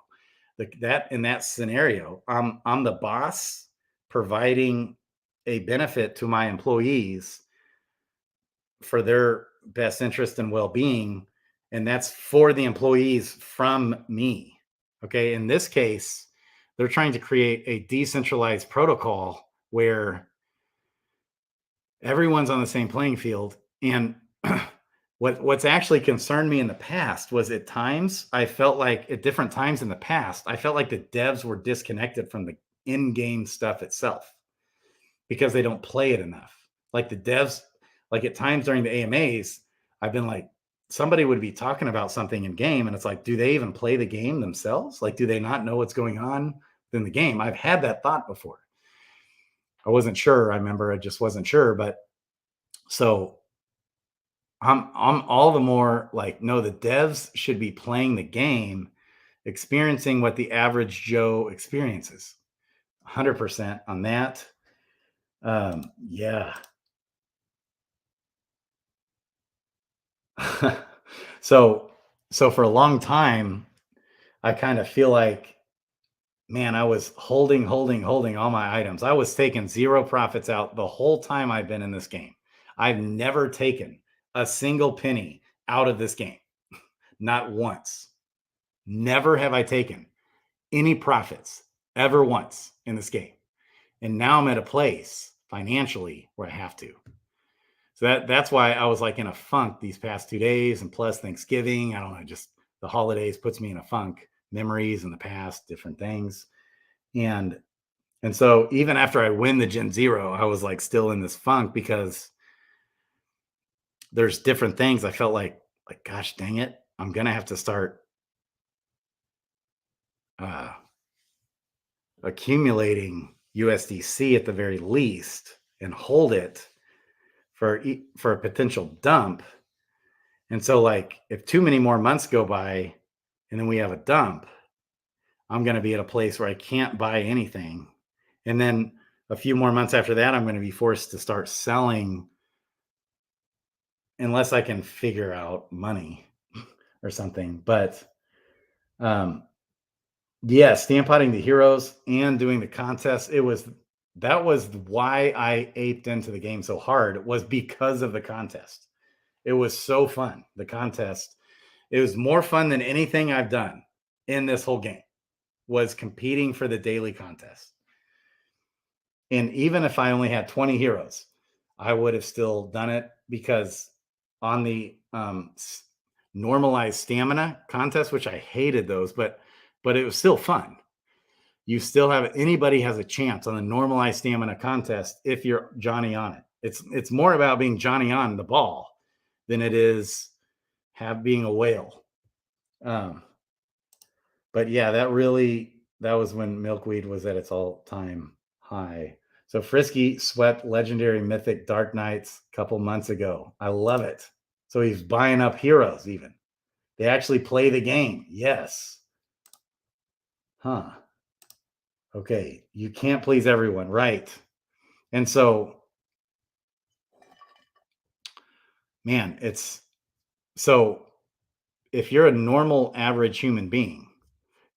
That in that scenario, I'm the boss providing a benefit to my employees for their best interest and well-being, and that's for the employees from me. Okay, in this case, they're trying to create a decentralized protocol where everyone's on the same playing field. And what's actually concerned me in the past was at times I felt like at different times in the past, I felt like the devs were disconnected from the in-game stuff itself because they don't play it enough. Like the devs, like at times during the AMAs, I've been like, somebody would be talking about something in game, and it's like, do they even play the game themselves? Like, do they not know what's going on in the game? I've had that thought before. I wasn't sure. I remember I just wasn't sure. But so I'm all the more like, no, the devs should be playing the game, experiencing what the average Joe experiences. 100% on that. Yeah. so for a long time, I kind of feel like, man, I was holding all my items. I was taking zero profits out the whole time I've been in this game. I've never taken a single penny out of this game. Not once. Never have I taken any profits ever once in this game. And now I'm at a place financially where I have to. So that's why I was like in a funk these past 2 days, and plus Thanksgiving. I don't know, just the holidays puts me in a funk. Memories in the past, different things. And so even after I win the Gen Zero, I was like still in this funk because there's different things. I felt like gosh dang it, I'm gonna have to start accumulating USDC at the very least and hold it for a potential dump. And so like if too many more months go by and then we have a dump, I'm going to be at a place where I can't buy anything. And then a few more months after that, I'm going to be forced to start selling unless I can figure out money or something. But yeah, stampotting the heroes and doing the contest, that was why I aped into the game so hard, was because of the contest. It was so fun. The contest, it was more fun than anything I've done in this whole game, was competing for the daily contest. And even if I only had 20 heroes, I would have still done it, because on the normalized stamina contest, which I hated those, but it was still fun. You still have, anybody has a chance on the normalized stamina contest if you're Johnny on it. It's more about being Johnny on the ball than it is being a whale. But yeah, that was when milkweed was at its all-time high. So Frisky swept legendary mythic Dark Knights a couple months ago. I love it. So he's buying up heroes even. They actually play the game. Yes. Huh. Okay. You can't please everyone. Right. And so, man, so if you're a normal average human being,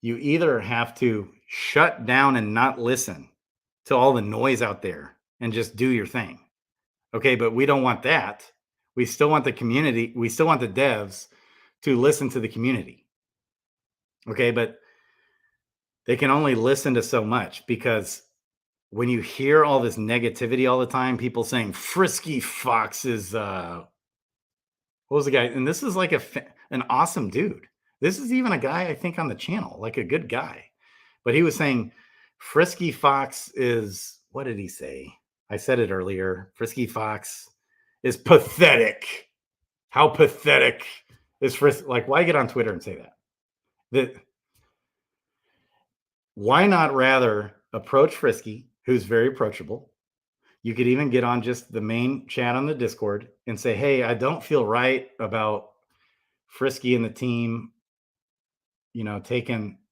you either have to shut down and not listen to all the noise out there and just do your thing. Okay, but we don't want that. We still want the community. We still want the devs to listen to the community. Okay, but they can only listen to so much, because when you hear all this negativity all the time, people saying Frisky Fox is what was the guy? And this is like an awesome dude. This is even a guy I think on the channel, like a good guy. But he was saying Frisky Fox is, what did he say? I said it earlier. Frisky Fox is pathetic. How pathetic is Frisky? Like, why get on Twitter and say that? Why not rather approach Frisky, who's very approachable? You could even get on just the main chat on the Discord and say, hey, I don't feel right about Frisky and the team,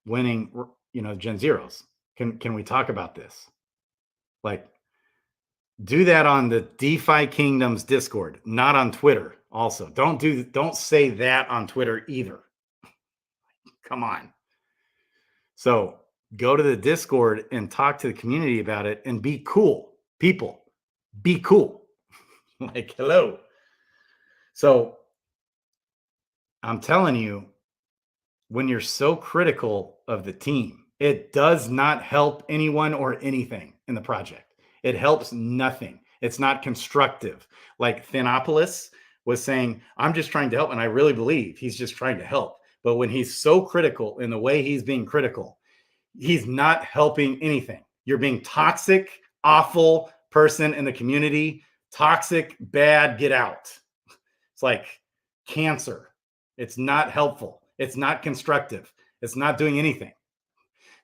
winning, Gen Zeros. Can we talk about this? Like, do that on the DeFi Kingdoms Discord, not on Twitter. Also, don't say that on Twitter either. Come on. So go to the Discord and talk to the community about it and be cool. People, be cool. Like, hello. So I'm telling you, when you're so critical of the team, it does not help anyone or anything in the project. It helps nothing. It's not constructive. Like Thinopolis was saying, I'm just trying to help. And I really believe he's just trying to help. But when he's so critical in the way he's being critical, he's not helping anything. You're being toxic, awful person in the community, toxic, bad, get out. It's like cancer. It's not helpful. It's not constructive. It's not doing anything.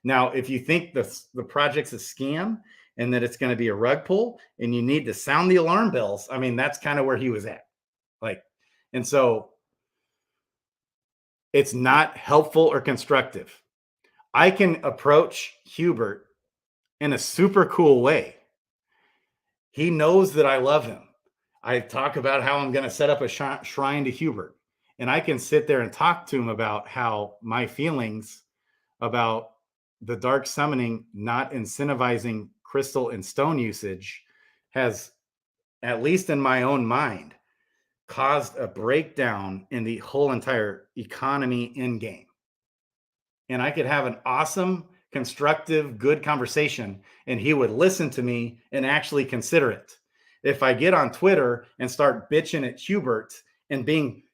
Now, if you think the project's a scam and that it's going to be a rug pull and you need to sound the alarm bells, I mean, that's kind of where he was at. Like, and so it's not helpful or constructive. I can approach Hubert in a super cool way. He knows that I love him. I talk about how I'm going to set up a shrine to Hubert, and I can sit there and talk to him about how my feelings about the dark summoning not incentivizing crystal and stone usage has, at least in my own mind, caused a breakdown in the whole entire economy in game. And I could have an awesome, constructive, good conversation, and he would listen to me and actually consider it. If I get on Twitter and start bitching at Hubert and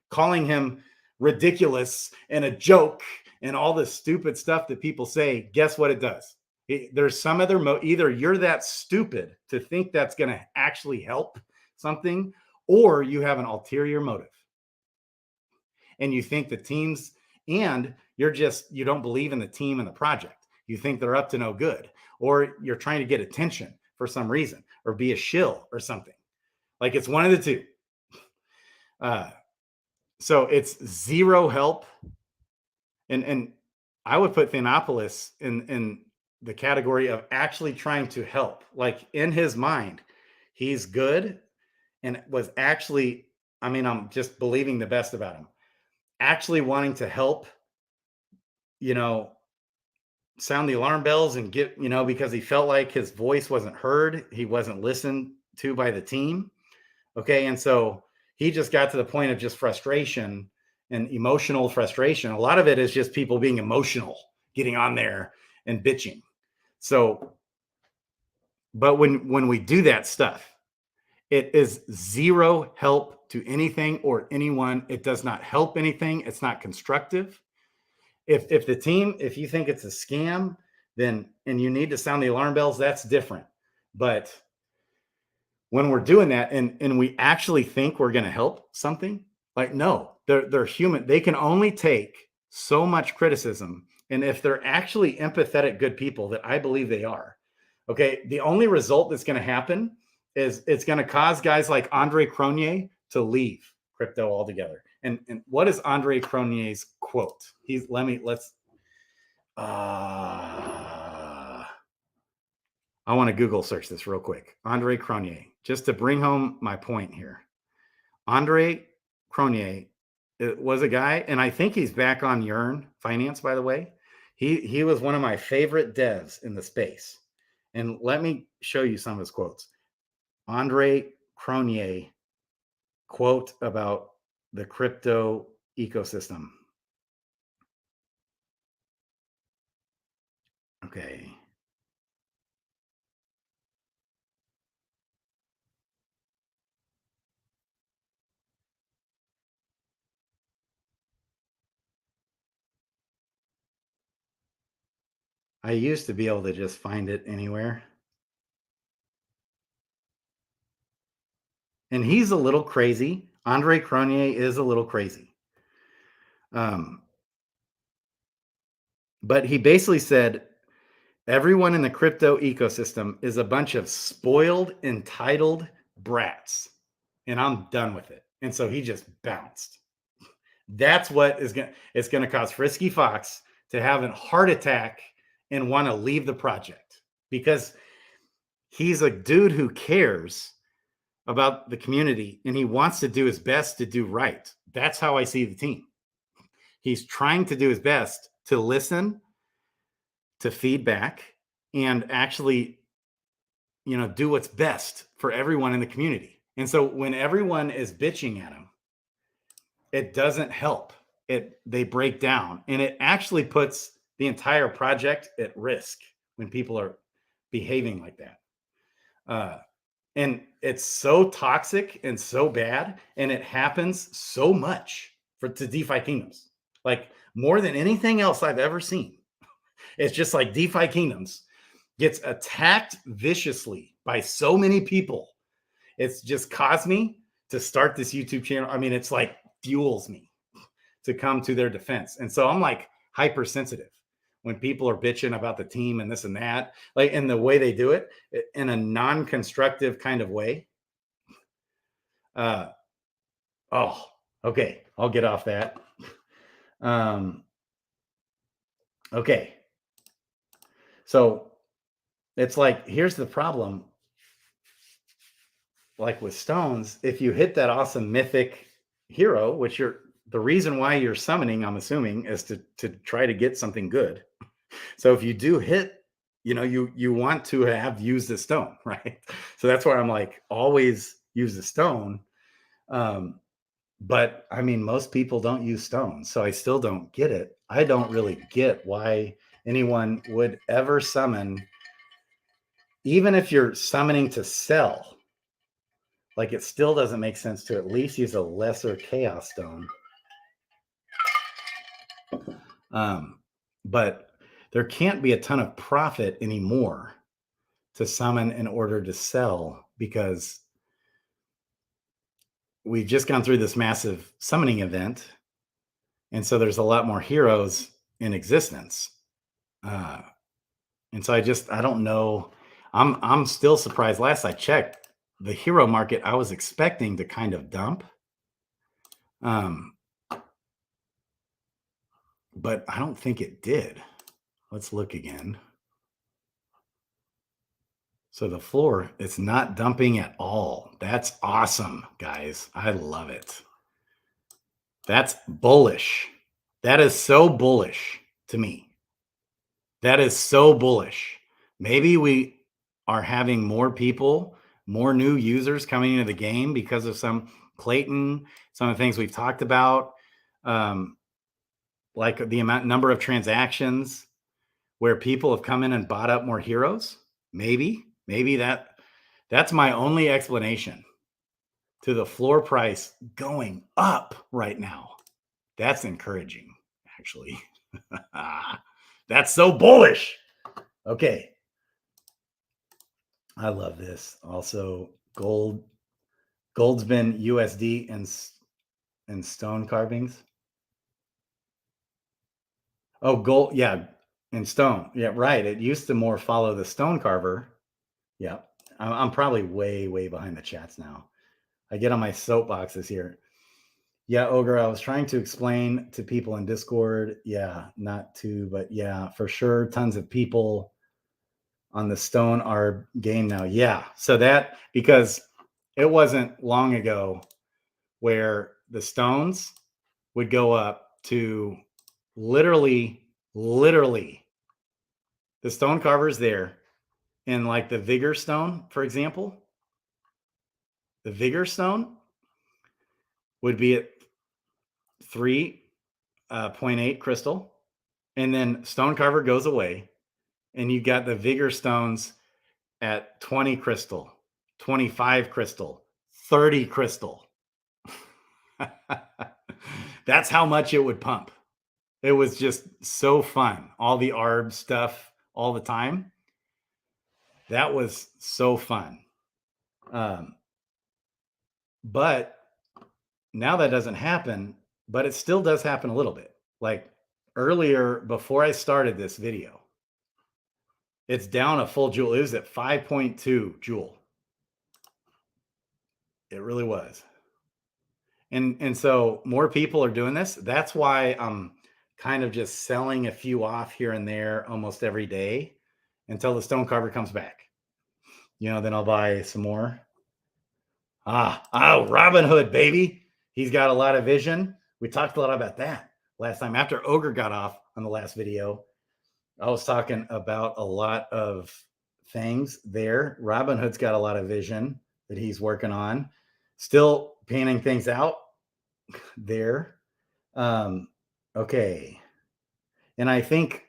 calling him ridiculous and a joke and all this stupid stuff that people say, guess what it does? There's some other either you're that stupid to think that's going to actually help something, or you have an ulterior motive. And you think the teams, and you don't believe in the team and the project. You think they're up to no good, or you're trying to get attention for some reason, or be a shill or something. Like, it's one of the two. So it's zero help. And I would put Thinopolis in the category of actually trying to help. Like, in his mind, he's good and was actually, I mean, I'm just believing the best about him, actually wanting to help, sound the alarm bells and get, because he felt like his voice wasn't heard. He wasn't listened to by the team. Okay. And so he just got to the point of just frustration and emotional frustration. A lot of it is just people being emotional, getting on there and bitching. So, but when we do that stuff, it is zero help to anything or anyone. It does not help anything. It's not constructive. If the team, if you think it's a scam, then, and you need to sound the alarm bells, that's different. But when we're doing that and we actually think we're going to help something, like, no, they're human. They can only take so much criticism. And if they're actually empathetic, good people, that I believe they are, okay, the only result that's going to happen is it's going to cause guys like Andre Cronje to leave crypto altogether. And what is Andre Cronje's quote? I want to Google search this real quick. Andre Cronje, just to bring home my point here. Andre Cronje was a guy, and I think he's back on Yearn Finance, by the way. He was one of my favorite devs in the space. And let me show you some of his quotes. Andre Cronje quote about the crypto ecosystem. Okay. I used to be able to just find it anywhere. And he's a little crazy. Andre Cronje is a little crazy. But he basically said, everyone in the crypto ecosystem is a bunch of spoiled, entitled brats. And I'm done with it. And so he just bounced. That's what it's going to cause Frisky Fox to have a heart attack and want to leave the project, because he's a dude who cares about the community and he wants to do his best to do right. That's how I see the team. He's trying to do his best to listen to feedback and actually, do what's best for everyone in the community. And so when everyone is bitching at him, it doesn't help. They break down, and it actually puts the entire project at risk when people are behaving like that. And it's so toxic and so bad, and it happens so much to DeFi Kingdoms, like more than anything else I've ever seen. It's just like DeFi Kingdoms gets attacked viciously by so many people. It's just caused me to start this YouTube channel. I mean, it's like fuels me to come to their defense. And so I'm like hypersensitive when people are bitching about the team and this and that, like in the way they do it in a non-constructive kind of way. Oh, okay. I'll get off that. Okay. So it's like, here's the problem. Like with stones, if you hit that awesome mythic hero, which the reason why you're summoning, I'm assuming, is to try to get something good. So if you do hit, you want to have used the stone, right? So that's why I'm like, always use the stone. But I mean, most people don't use stones, so I still don't get it. I don't really get why anyone would ever summon, even if you're summoning to sell. Like, it still doesn't make sense to at least use a lesser chaos stone. But there can't be a ton of profit anymore to summon in order to sell, because we've just gone through this massive summoning event. And so there's a lot more heroes in existence. And so I don't know. I'm still surprised. Last I checked, the hero market, I was expecting to kind of dump. But I don't think it did. Let's look again. So the floor, it's not dumping at all. That's awesome, guys. I love it. That's bullish. That is so bullish to me. That is so bullish. Maybe we are having more people, more new users coming into the game because of some Clayton, some of the things we've talked about, like the number of transactions where people have come in and bought up more heroes. Maybe that's my only explanation to the floor price going up right now. That's encouraging, actually. That's so bullish. Okay. I love this. Also, gold's been USD and stone carvings. Oh, gold, yeah, and stone. Yeah, right. It used to more follow the stone carver. Yeah. I'm probably way behind the chats now. I get on my soapboxes here. Yeah, Ogre, I was trying to explain to people in Discord. Yeah, not to, but yeah, for sure. Tons of people on the stone are game now. Yeah. So that, because it wasn't long ago where the stones would go up to literally the stone carvers there. And like the Vigor stone, for example, the Vigor stone would be at 3.8 crystal, and then stone carver goes away, and you got the Vigor stones at 20 crystal, 25 crystal, 30 crystal. That's how much it would pump. It was just so fun. All the ARB stuff all the time. That was so fun. But now that doesn't happen, but it still does happen a little bit. Like earlier, before I started this video, it's down a full joule. It was at 5.2 joule. It really was. And so more people are doing this. That's why I'm kind of just selling a few off here and there almost every day until the stone carver comes back. Then I'll buy some more. Robin Hood, baby. He's got a lot of vision. We talked a lot about that last time. After Ogre got off on the last video, I was talking about a lot of things there. Robin Hood's got a lot of vision that he's working on. Still panning things out there. Okay. And I think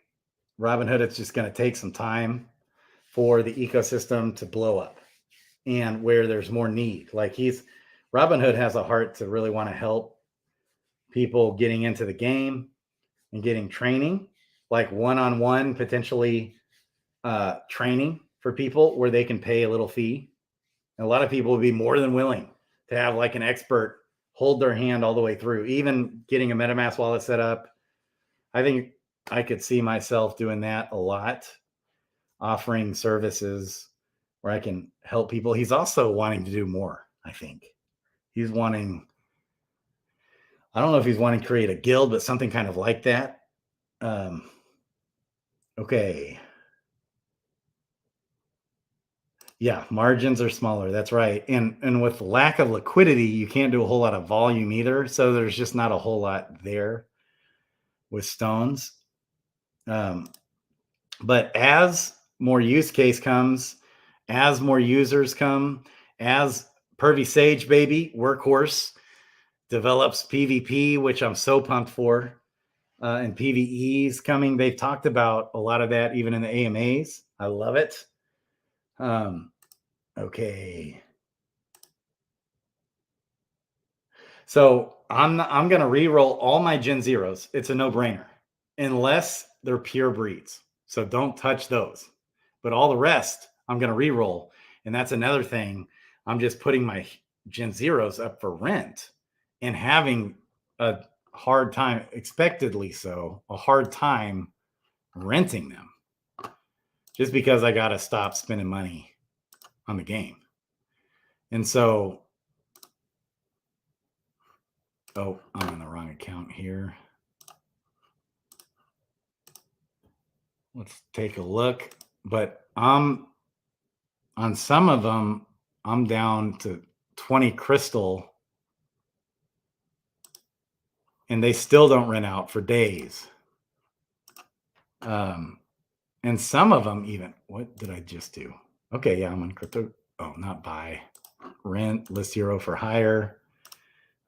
Robin Hood, it's just going to take some time for the ecosystem to blow up. and where there's more need. Like Robinhood has a heart to really want to help people getting into the game and getting training, like one-on-one potentially training for people where they can pay a little fee. And a lot of people would be more than willing to have like an expert hold their hand all the way through, even getting a MetaMask wallet set up. I think I could see myself doing that a lot, offering services where I can help people. He's also wanting to do more, I think. He's wanting, I don't know if he's wanting to create a guild, but something kind of like that. Okay. Yeah, margins are smaller. That's right. And with lack of liquidity, you can't do a whole lot of volume either. So there's just not a whole lot there with stones. But as more use case comes, as more users come, as Pervy Sage baby workhorse develops PvP, which I'm so pumped for, and PvE's coming. They've talked about a lot of that even in the AMAs. I love it. Okay. So I'm gonna re-roll all my Gen Zeros. It's a no-brainer, unless they're pure breeds. So don't touch those. But all the rest, I'm gonna re-roll, and that's another thing. I'm just putting my Gen Zeros up for rent and having a hard time, expectedly so, a hard time renting them, just because I gotta stop spending money on the game. And so, oh, I'm in the wrong account here. Let's take a look. But on some of them, I'm down to 20 crystal, and they still don't rent out for days. And some of them even, what did I just do? Okay, yeah, I'm on crypto. Oh, not buy. Rent, list zero for hire.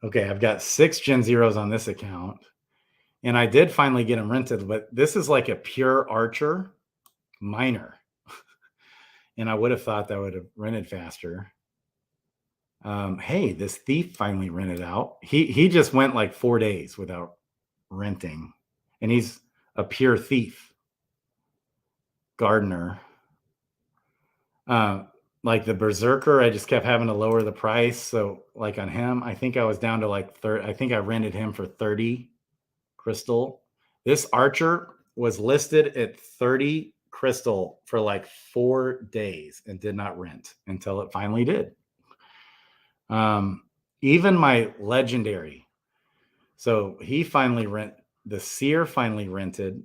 Okay, I've got 6 Gen Zeros on this account. And I did finally get them rented, but this is like a pure Archer miner. And I would have thought that would have rented faster. Hey, this thief finally rented out. He just went like 4 days without renting, and he's a pure thief. Gardener. Like the Berserker, I just kept having to lower the price. So like on him, I think I was down to like 30. I think I rented him for 30 crystal. This Archer was listed at 30 crystal for like 4 days and did not rent until it finally did. Even my legendary. So he finally the seer finally rented.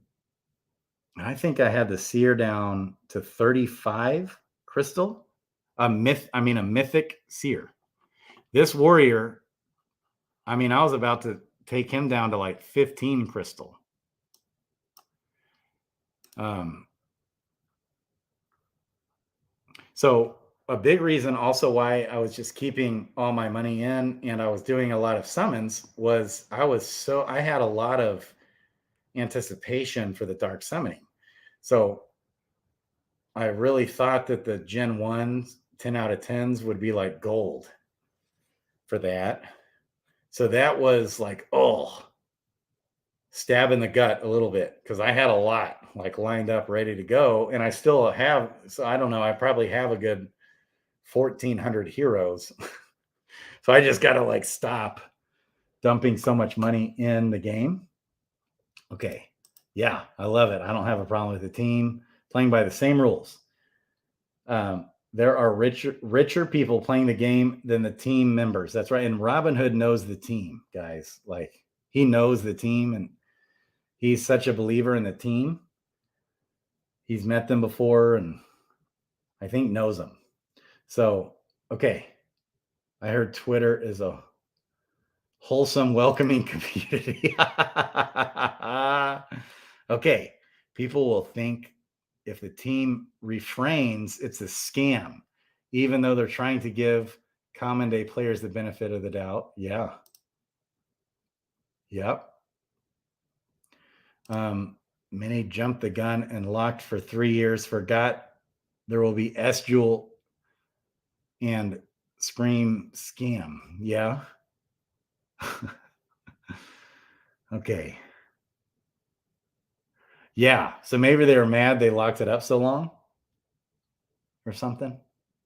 I think I had the seer down to 35 crystal. A mythic seer. This warrior, I was about to take him down to like 15 crystal. So a big reason also why I was just keeping all my money in and I was doing a lot of summons was I had a lot of anticipation for the dark summoning. So I really thought that the Gen 1s, 10 out of 10s would be like gold for that. So that was like, stab in the gut a little bit, because I had a lot like lined up ready to go. And I still have, so I don't know, I probably have a good 1,400 heroes. So I just got to like stop dumping so much money in the game. Okay. Yeah, I love it. I don't have a problem with the team playing by the same rules. There are richer people playing the game than the team members. That's right. And Robinhood knows the team, guys. Like, he knows the team, and he's such a believer in the team. He's met them before, and I think knows them. So, okay. I heard Twitter is a wholesome, welcoming community. Okay. People will think if the team refrains, it's a scam, even though they're trying to give common day players the benefit of the doubt. Yeah. Yep. Many jumped the gun and locked for 3 years, forgot there will be S-Jewel and scream scam. Yeah. Okay. Yeah. So maybe they were mad they locked it up so long or something.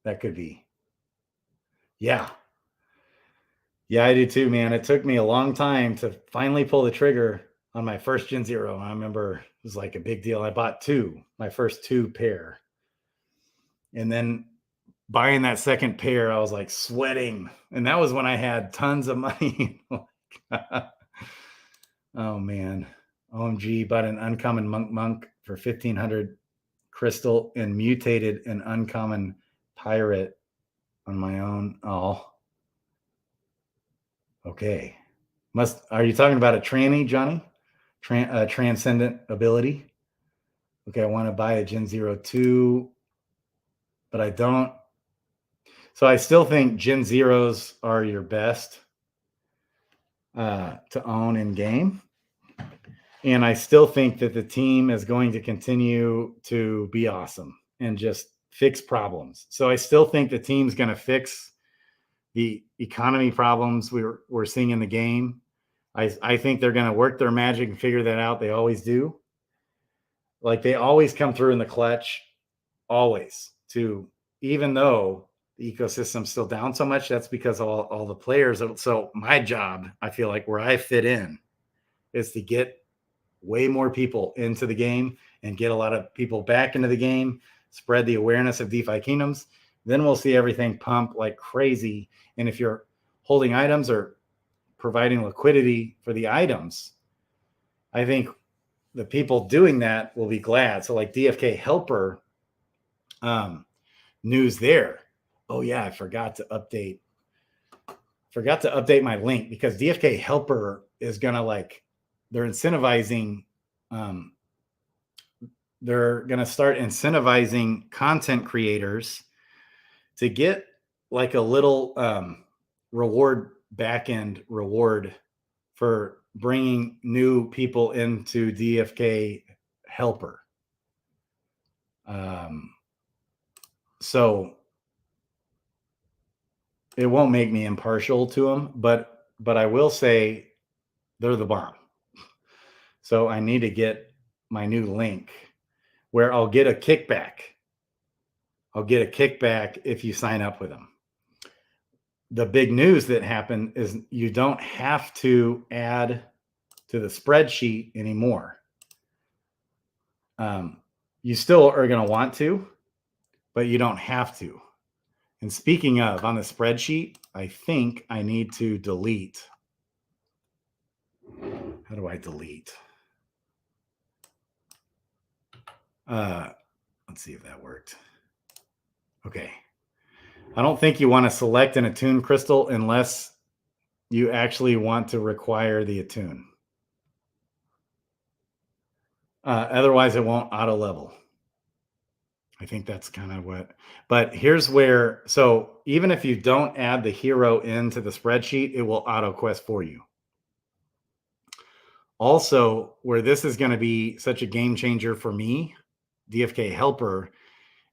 That could be. Yeah. Yeah, I do too, man. It took me a long time to finally pull the trigger on my first Gen Zero. I remember it was like a big deal. I bought my first two pair. And then buying that second pair, I was like sweating. And that was when I had tons of money. Oh man. OMG, bought an uncommon monk for 1,500 crystal and mutated an uncommon pirate on my own. Oh, okay. Are you talking about a tranny, Johnny? Transcendent ability? Okay, I want to buy a Gen Zero 2, but I don't. So I still think Gen Zeros are your best to own in game. And I still think that the team is going to continue to be awesome and just fix problems. So I still think the team's going to fix the economy problems we're seeing in the game. I think they're going to work their magic and figure that out. They always do. Like they always come through in the clutch, always. Even though the ecosystem's still down so much, that's because of all the players. So my job, I feel like where I fit in is to get way more people into the game and get a lot of people back into the game, spread the awareness of DeFi Kingdoms. Then we'll see everything pump like crazy. And if you're holding items or providing liquidity for the items, I think the people doing that will be glad. So like DFK Helper news there. Oh yeah, I forgot to update my link because DFK Helper is gonna they're incentivizing they're gonna start incentivizing content creators to get like a little back-end reward for bringing new people into DFK Helper. So it won't make me impartial to them, but I will say they're the bomb. So I need to get my new link where I'll get a kickback. I'll get a kickback if you sign up with them. The big news that happened is you don't have to add to the spreadsheet anymore. You still are going to want to, but you don't have to. And speaking of, on the spreadsheet, I think I need to delete. How do I delete? Let's see if that worked. Okay. I don't think you want to select an attune crystal unless you actually want to require the attune. Otherwise, it won't auto level. I think that's kind of what, but here's where, so even if you don't add the hero into the spreadsheet, it will auto quest for you. Also, where this is going to be such a game changer for me, DFK Helper,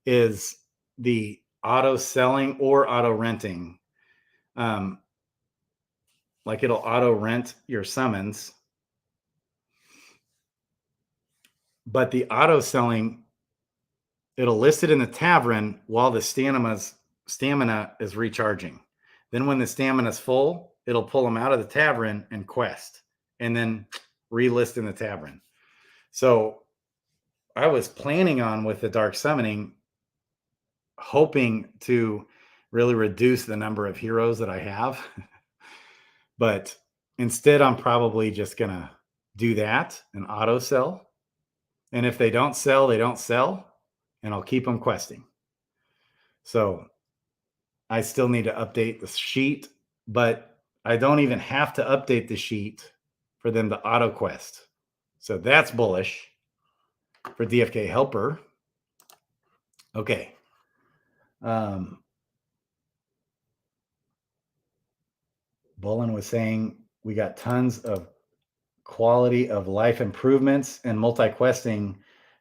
is the auto selling or auto renting. Like it'll auto rent your summons, but the auto selling, it'll list it in the tavern while the stamina is recharging. Then when the stamina is full, it'll pull them out of the tavern and quest, and then relist in the tavern. So I was planning on, with the dark summoning, hoping to really reduce the number of heroes that I have. But instead, I'm probably just going to do that and auto sell. And if they don't sell, they don't sell. And I'll keep them questing. So I still need to update the sheet, but I don't even have to update the sheet for them to auto quest. So that's bullish for DFK Helper. Okay. Bullen was saying we got tons of quality of life improvements and multi-questing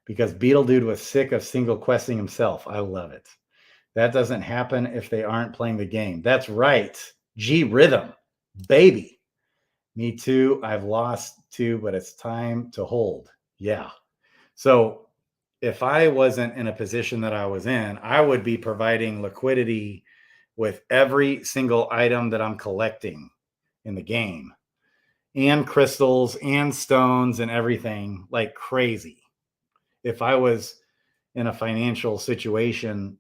because Beetle Dude was sick of single questing himself. I love it. That doesn't happen if they aren't playing the game. That's right. G Rhythm, baby. Me too. I've lost too, but it's time to hold. Yeah. So if I wasn't in a position that I was in, I would be providing liquidity with every single item that I'm collecting in the game, and crystals and stones and everything like crazy. If I was in a financial situation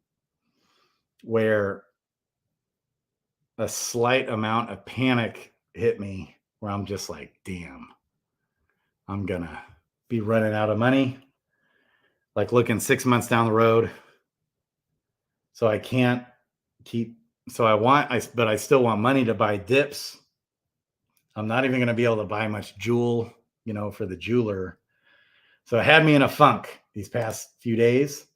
where a slight amount of panic hit me, where I'm just like, damn, I'm gonna be running out of money, like looking 6 months down the road. So I can't keep, so but I still want money to buy dips. I'm not even going to be able to buy much jewel, for the jeweler. So it had me in a funk these past few days.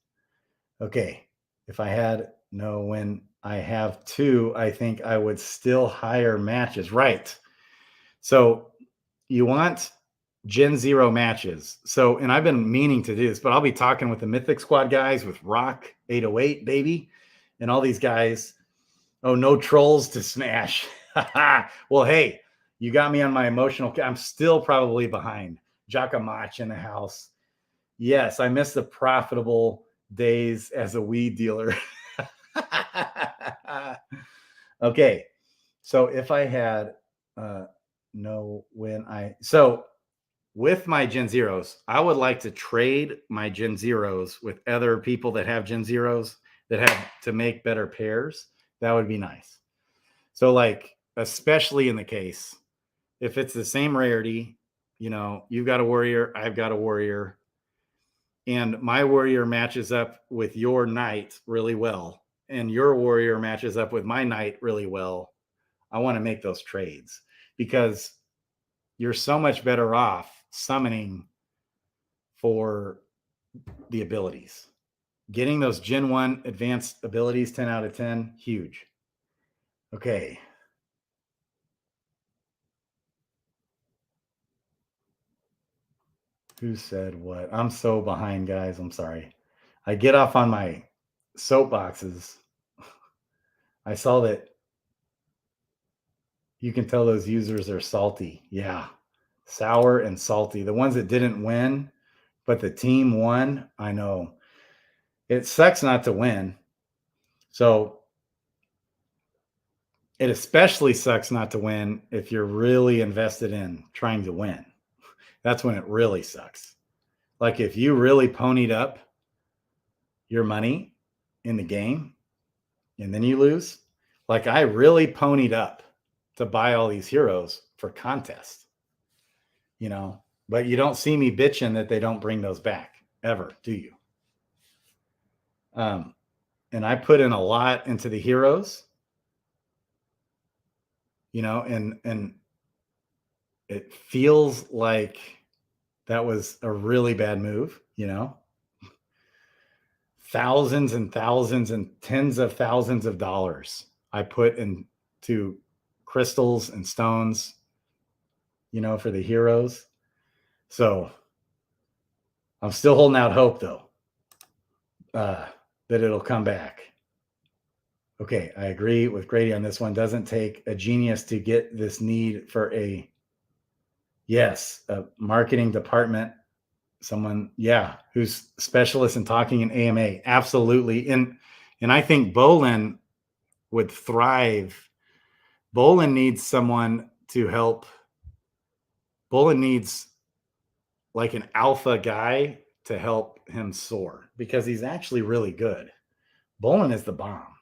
Okay. If I had when I have two, I think I would still hire matches. Right. So you want Gen Zero matches. So, and I've been meaning to do this, but I'll be talking with the Mythic Squad guys, with Rock 808, baby, and all these guys. Oh, no trolls to smash. Well, hey, you got me on my emotional. I'm still probably behind. Jackamach in the house. Yes, I miss the profitable days as a weed dealer. Okay, so if I had with my Gen Zeros, I would like to trade my Gen Zeros with other people that have Gen Zeros that have to make better pairs. That would be nice. So like, especially in the case, if it's the same rarity, you've got a warrior, I've got a warrior, and my warrior matches up with your knight really well, and your warrior matches up with my knight really well, I want to make those trades, because you're so much better off summoning for the abilities. Getting those Gen 1 advanced abilities, 10 out of 10, huge. Okay. Who said what? I'm so behind, guys. I'm sorry. I get off on my soapboxes. I saw that you can tell those users are salty. Yeah. Sour and salty. The ones that didn't win, but the team won. I know. It sucks not to win. So it especially sucks not to win if you're really invested in trying to win. That's when it really sucks. Like if you really ponied up your money in the game and then you lose, like I really ponied up to buy all these heroes for contest, but you don't see me bitching that they don't bring those back ever, do you? And I put in a lot into the heroes, and it feels like that was a really bad move, thousands and thousands and tens of thousands of dollars I put into crystals and stones, for the heroes. So I'm still holding out hope, though, that it'll come back. Okay, I agree with Grady on this one. Doesn't take a genius to get this need for a marketing department. Someone, who's specialist in talking in AMA. Absolutely. And I think Bolin would thrive. Bolin needs someone to help. Bolin needs like an alpha guy to help him soar, because he's actually really good. Bolin is the bomb.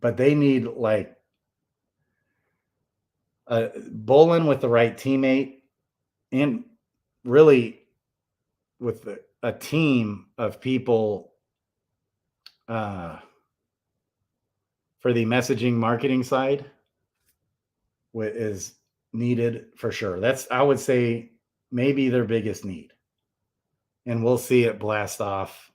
But they need like a Bolin with the right teammate, and really with a team of people for the messaging marketing side is needed for sure. That's, I would say, maybe their biggest need. And we'll see it blast off,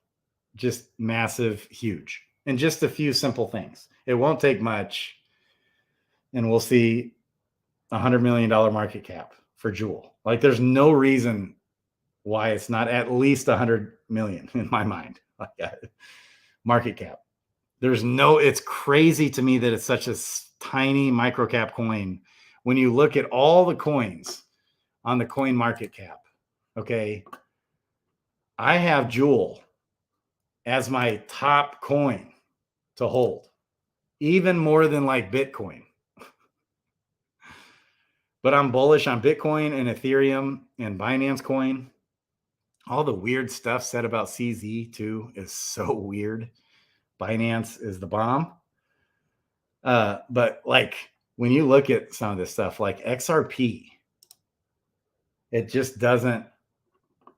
just massive, huge, and just a few simple things. It won't take much. And we'll see $100 million market cap for Jewel. Like there's no reason why it's not at least 100 million in my mind. market cap. It's crazy to me that it's such a tiny micro cap coin when you look at all the coins on the coin market cap. Okay. I have Jewel as my top coin to hold, even more than like Bitcoin. But I'm bullish on Bitcoin and Ethereum and Binance coin. All the weird stuff said about CZ too is so weird. Binance is the bomb. But like when you look at some of this stuff, like XRP, it just doesn't.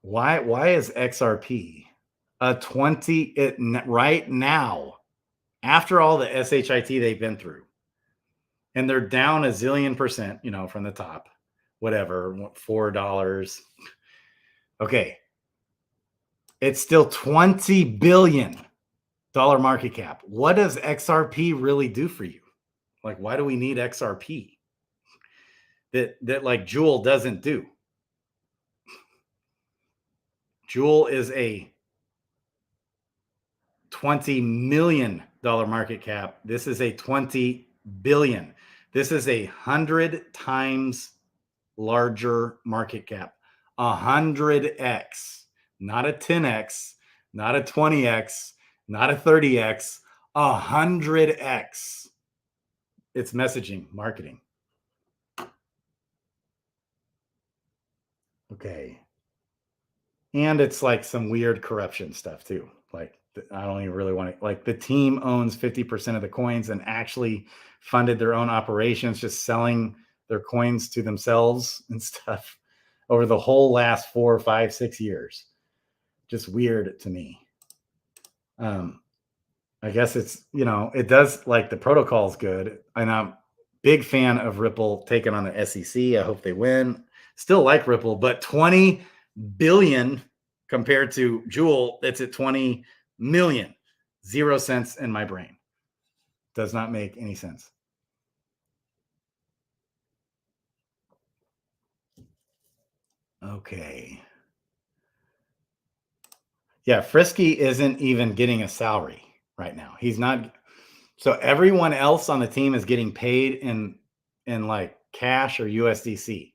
Why is XRP a 20 right now after all the SHIT they've been through, and they're down a zillion %, you know, from the top, whatever, $4. Okay. It's still $20 billion market cap. What does XRP really do for you? Like, why do we need XRP that like Jewel doesn't do? Jewel is a $20 million market cap. This is a 20 billion. This is 100 times larger market cap. 100x, not a 10x, not a 20x, not a 30x, 100x. It's messaging, marketing. Okay. And it's like some weird corruption stuff too. Like, I don't even really want to, like, the team owns 50% of the coins and actually funded their own operations, just selling their coins to themselves and stuff over the whole last 4, 5, 6 years. Just weird to me. I guess it's, you know, it does, like, the protocol is good. And I'm big fan of Ripple taking on the SEC. I hope they win. Still like Ripple, but 20 billion compared to Jewel, that's at 20 million. 0 cents in my brain. Does not make any sense. Okay. Yeah, Frisky isn't even getting a salary right now. He's not. So everyone else on the team is getting paid in like cash or USDC.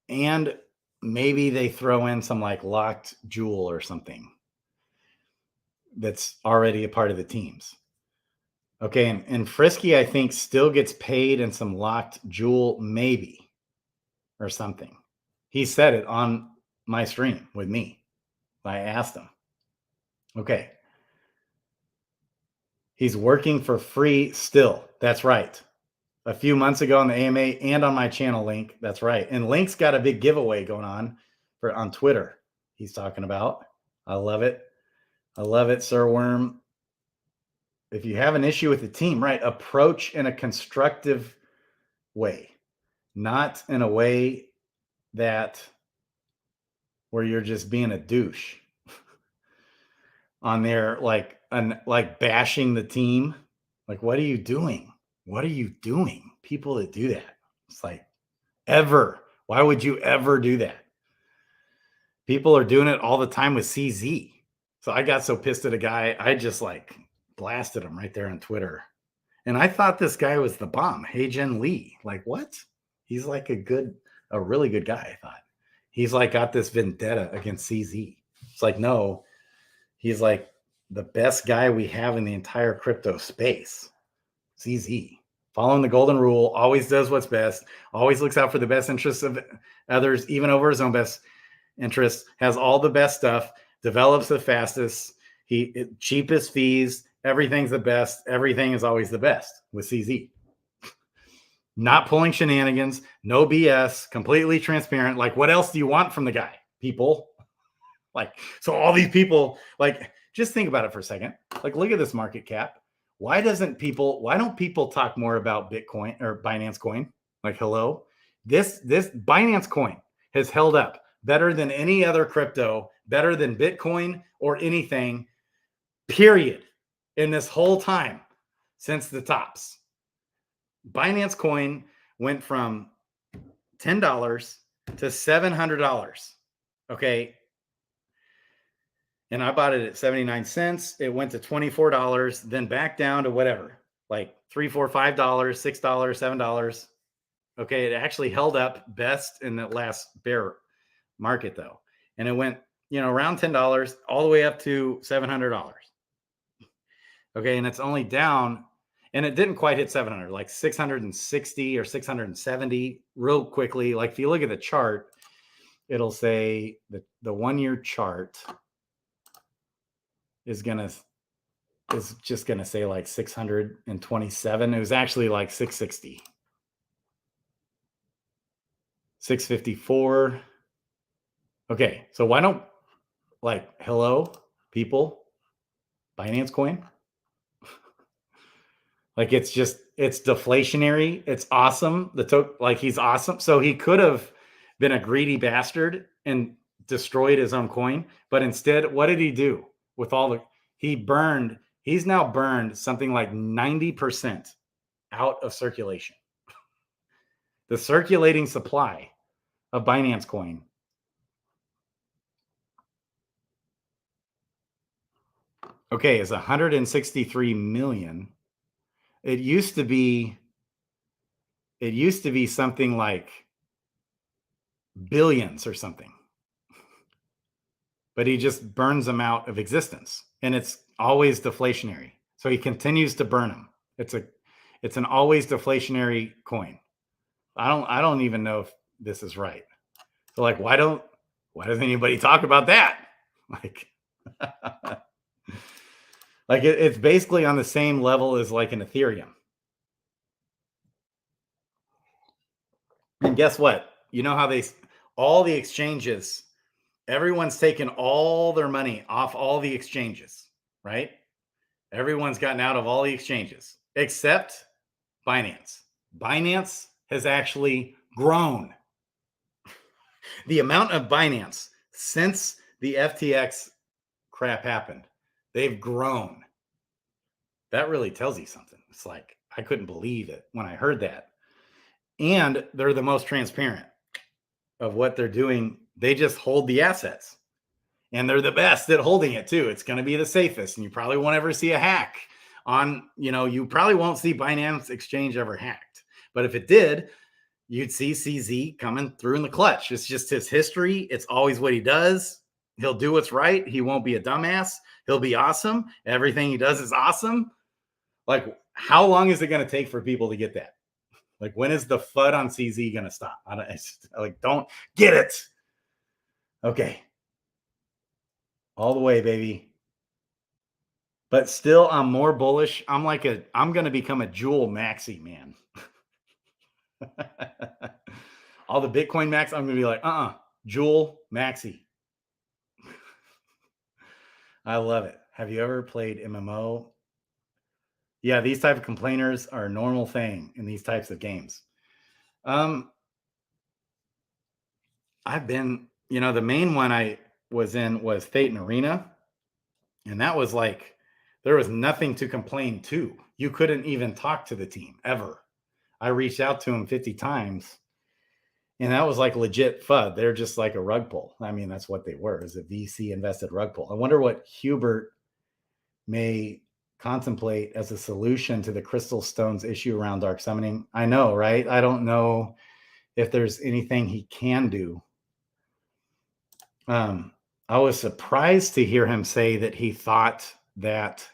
And maybe they throw in some like locked Jewel or something that's already a part of the teams. Okay, and Frisky, I think, still gets paid in some locked Jewel, maybe, or something. He said it on my stream with me. I asked him. Okay. He's working for free still. That's right. A few months ago on the AMA and on my channel, Link. That's right. And Link's got a big giveaway going on on Twitter. He's talking about. I love it. I love it, Sir Worm. If you have an issue with the team, right, approach in a constructive way, not in a way that where you're just being a douche on there, like bashing the team. Like, what are you doing? What are you doing? People that do that. It's like, ever. Why would you ever do that? People are doing it all the time with CZ. So I got so pissed at a guy, I just like blasted him right there on Twitter. And I thought this guy was the bomb. Hey, Jen Lee. Like, what? He's like a really good guy, I thought. He's like got this vendetta against CZ. It's like, no, he's like the best guy we have in the entire crypto space. CZ. Following the golden rule, always does what's best, always looks out for the best interests of others, even over his own best interests, has all the best stuff, develops the fastest, cheapest fees, everything's the best, everything is always the best with CZ. Not pulling shenanigans, no BS, completely transparent. Like, what else do you want from the guy, people? Like, so all these people, like, just think about it for a second. Like, look at this market cap. Why don't people talk more about Bitcoin or Binance coin? Like, hello, this Binance coin has held up better than any other crypto, better than Bitcoin or anything, period, in this whole time since the tops. Binance coin went from $10 to $700. Okay. And I bought it at 79 cents. It went to $24, then back down to whatever, like $3, $4, $5, $6, $7. Okay, it actually held up best in the last bear market though. And it went, around $10 all the way up to $700. Okay, and it's only down, and it didn't quite hit 700, like 660 or 670 real quickly. Like if you look at the chart, it'll say that the 1 year chart is just gonna say like 627. It was actually like 660, 654. Okay, so why don't, like, hello people, Binance coin? Like it's deflationary. It's awesome. Like he's awesome. So he could have been a greedy bastard and destroyed his own coin, but instead, what did he do with he's now burned something like 90% out of circulation. The circulating supply of Binance coin is 163 million. It used to be something like billions or something, but he just burns them out of existence, and it's always deflationary. So he continues to burn them. It's an always deflationary coin. I don't even know if this is right. So like, why doesn't anybody talk about that? Like, like it's basically on the same level as like an Ethereum. And guess what? You know how all the exchanges, everyone's taken all their money off all the exchanges, right? Everyone's gotten out of all the exchanges except Binance. Binance has actually grown. The amount of Binance since the FTX crap happened, they've grown. That really tells you something. It's like, I couldn't believe it when I heard that. And they're the most transparent of what they're doing. They just hold the assets, and they're the best at holding it too. It's going to be the safest, and you probably won't ever see a hack on, you probably won't see Binance Exchange ever hacked. But if it did, you'd see CZ coming through in the clutch. It's just his history. It's always what he does. He'll do what's right. He won't be a dumbass. He'll be awesome. Everything he does is awesome. Like, how long is it going to take for people to get that? Like, when is the FUD on CZ going to stop? Don't get it. Okay. All the way, baby. But still, I'm more bullish. I'm going to become a Jewel maxi, man. All the Bitcoin max, I'm going to be like, Jewel maxi. I love it. Have you ever played MMO? Yeah, these type of complainers are a normal thing in these types of games. I've been, the main one I was in was Fate and Arena. And that was like, there was nothing to complain to. You couldn't even talk to the team ever. I reached out to them 50 times, and that was like legit FUD. They're just like a rug pull. I mean, that's what they were, is a VC invested rug pull. I wonder what Hubert may contemplate as a solution to the crystal stones issue around dark summoning. I know, right? I don't know if there's anything he can do. I was surprised to hear him say that he thought that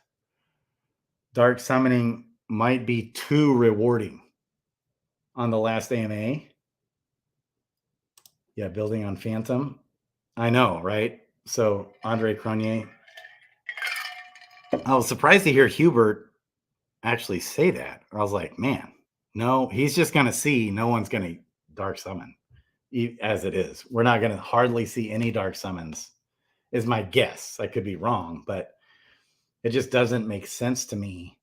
dark summoning might be too rewarding on the last AMA. Yeah, building on Phantom. I know, right? So Andre Cronier. I was surprised to hear Hubert actually say that. I was like, man, no, he's just going to see no one's going to dark summon as it is. We're not going to hardly see any dark summons, is my guess. I could be wrong, but it just doesn't make sense to me.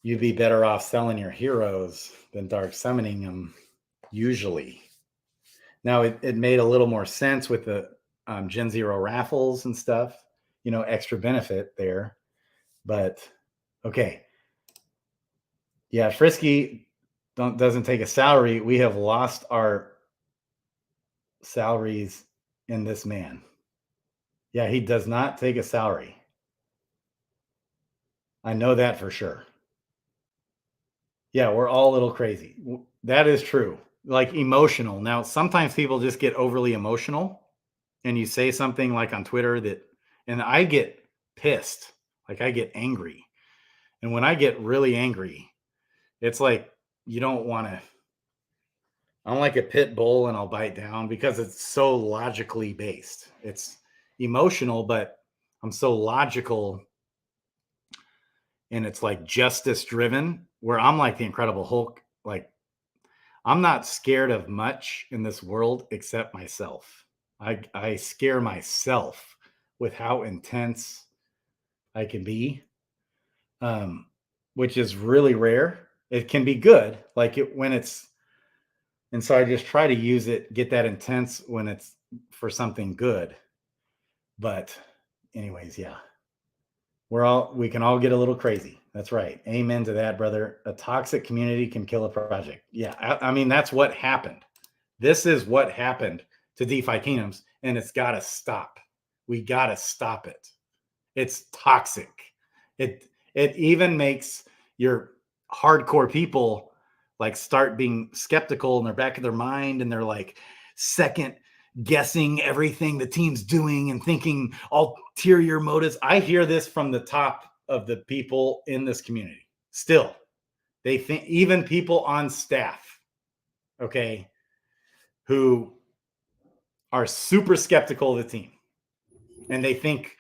You'd be better off selling your heroes than dark summoning them usually. Now, it made a little more sense with the Gen Zero raffles and stuff, extra benefit there. But okay. Yeah, Frisky doesn't take a salary. We have lost our salaries in this man. Yeah, he does not take a salary. I know that for sure. Yeah, we're all a little crazy. That is true. Like emotional. Now, sometimes people just get overly emotional and you say something like on Twitter that, and I get pissed. Like I get angry. And when I get really angry, it's like you don't want to. I'm like a pit bull and I'll bite down because it's so logically based. It's emotional, but I'm so logical and it's like justice driven where I'm like the Incredible Hulk. Like I'm not scared of much in this world except myself. I scare myself with how intense I can be, um, which is really rare. It can be good, like it when it's, and so I just try to use it, get that intense when it's for something good. But, anyways, yeah, we can all get a little crazy. That's right. Amen to that, brother. A toxic community can kill a project. Yeah, I mean that's what happened. This is what happened to DeFi Kingdoms, and it's got to stop. We got to stop it. It's toxic. It even makes your hardcore people like start being skeptical in their back of their mind, and they're like second guessing everything the team's doing and thinking ulterior motives. I hear this from the top of the people in this community. Still, they think even people on staff, okay, who are super skeptical of the team, and they think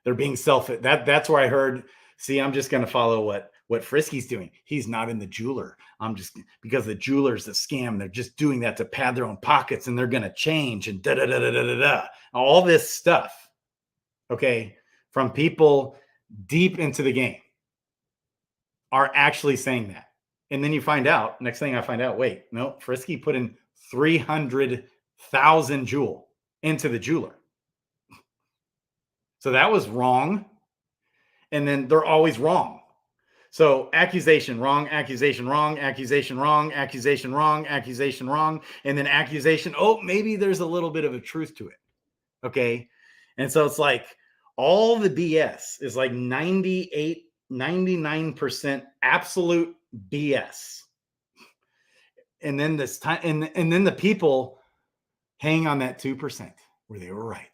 they're being selfish. That's where I heard. See, I'm just going to follow what Frisky's doing. He's not in the jeweler. I'm just because the jeweler's a scam. They're just doing that to pad their own pockets, and they're going to change and da da da da da da da. All this stuff, okay, from people deep into the game are actually saying that. And then you find out. Next thing I find out, wait, no, Frisky put in 300,000 jewel into the jeweler. So that was wrong. And then they're always wrong. So accusation wrong, accusation wrong, accusation wrong, accusation wrong, accusation wrong, and then accusation. Oh, maybe there's a little bit of a truth to it. Okay. And so it's like all the BS is like 98, 99% absolute BS. And then this time, and then the people hang on that 2% where they were right.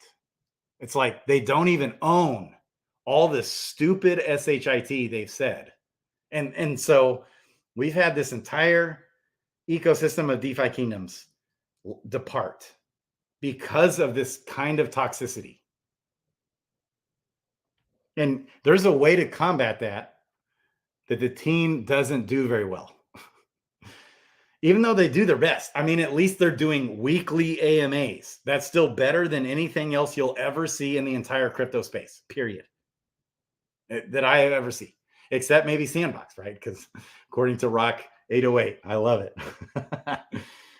It's like they don't even own all this stupid SHIT they've said. And so we've had this entire ecosystem of DeFi Kingdoms depart because of this kind of toxicity. And there's a way to combat that the team doesn't do very well. Even though they do their best. I mean, at least they're doing weekly AMAs. That's still better than anything else you'll ever see in the entire crypto space, period. That I have ever seen, except maybe Sandbox, right? Because according to Rock 808, I love it.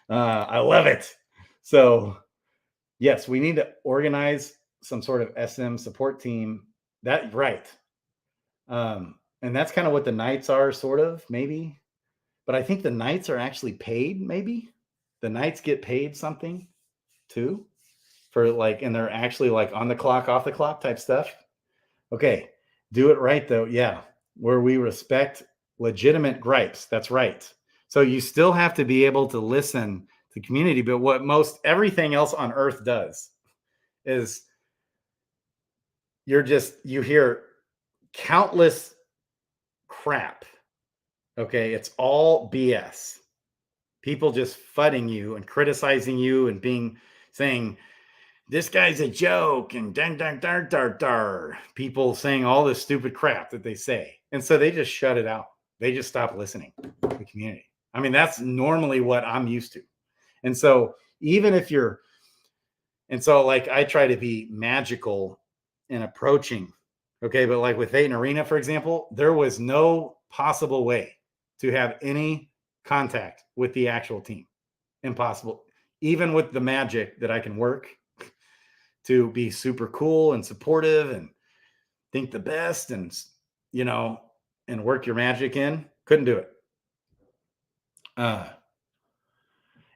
I love it. So, yes, we need to organize some sort of SM support team. That right. And that's kind of what the Knights are, sort of, maybe. But I think the Knights are actually paid, maybe. The Knights get paid something too for like, and they're actually like on the clock, off the clock type stuff. Okay. Do it right, though. Yeah. Where we respect legitimate gripes. That's right. So you still have to be able to listen to community. But what most everything else on earth does is you hear countless crap. Okay. It's all BS. People just fudding you and criticizing you and saying, this guy's a joke and dang, dang, dar, dar, dar. People saying all this stupid crap that they say. And so they just shut it out. They just stop listening to the community. I mean, that's normally what I'm used to. And so like I try to be magical in approaching. Okay. But like with Eight Arena, for example, there was no possible way to have any contact with the actual team. Impossible. Even with the magic that I can work to be super cool and supportive and think the best and and work your magic in, couldn't do it.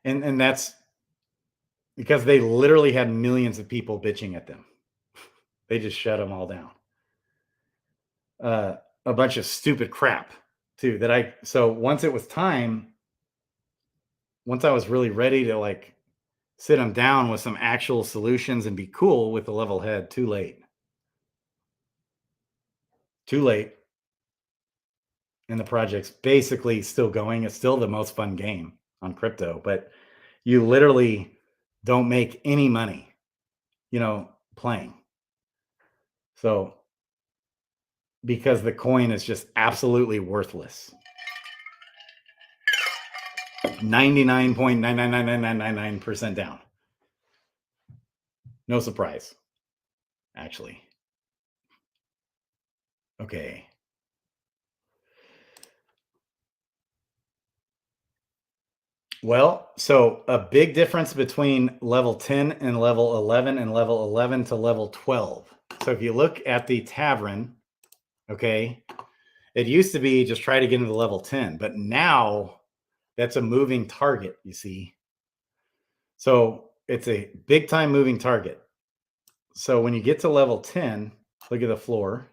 And that's because they literally had millions of people bitching at them. They just shut them all down. A bunch of stupid crap too so once it was time, once I was really ready to like sit them down with some actual solutions and be cool with the level head, too late. Too late. And the project's basically still going. It's still the most fun game on crypto, but you literally don't make any money, playing. So because the coin is just absolutely worthless. 99.9999999% down. No surprise, actually. Okay. Well, so a big difference between level 10 and level 11 and level 11 to level 12. So if you look at the tavern, okay, it used to be just try to get into level 10, but now that's a moving target, you see. So it's a big time moving target. So when you get to level 10, look at the floor,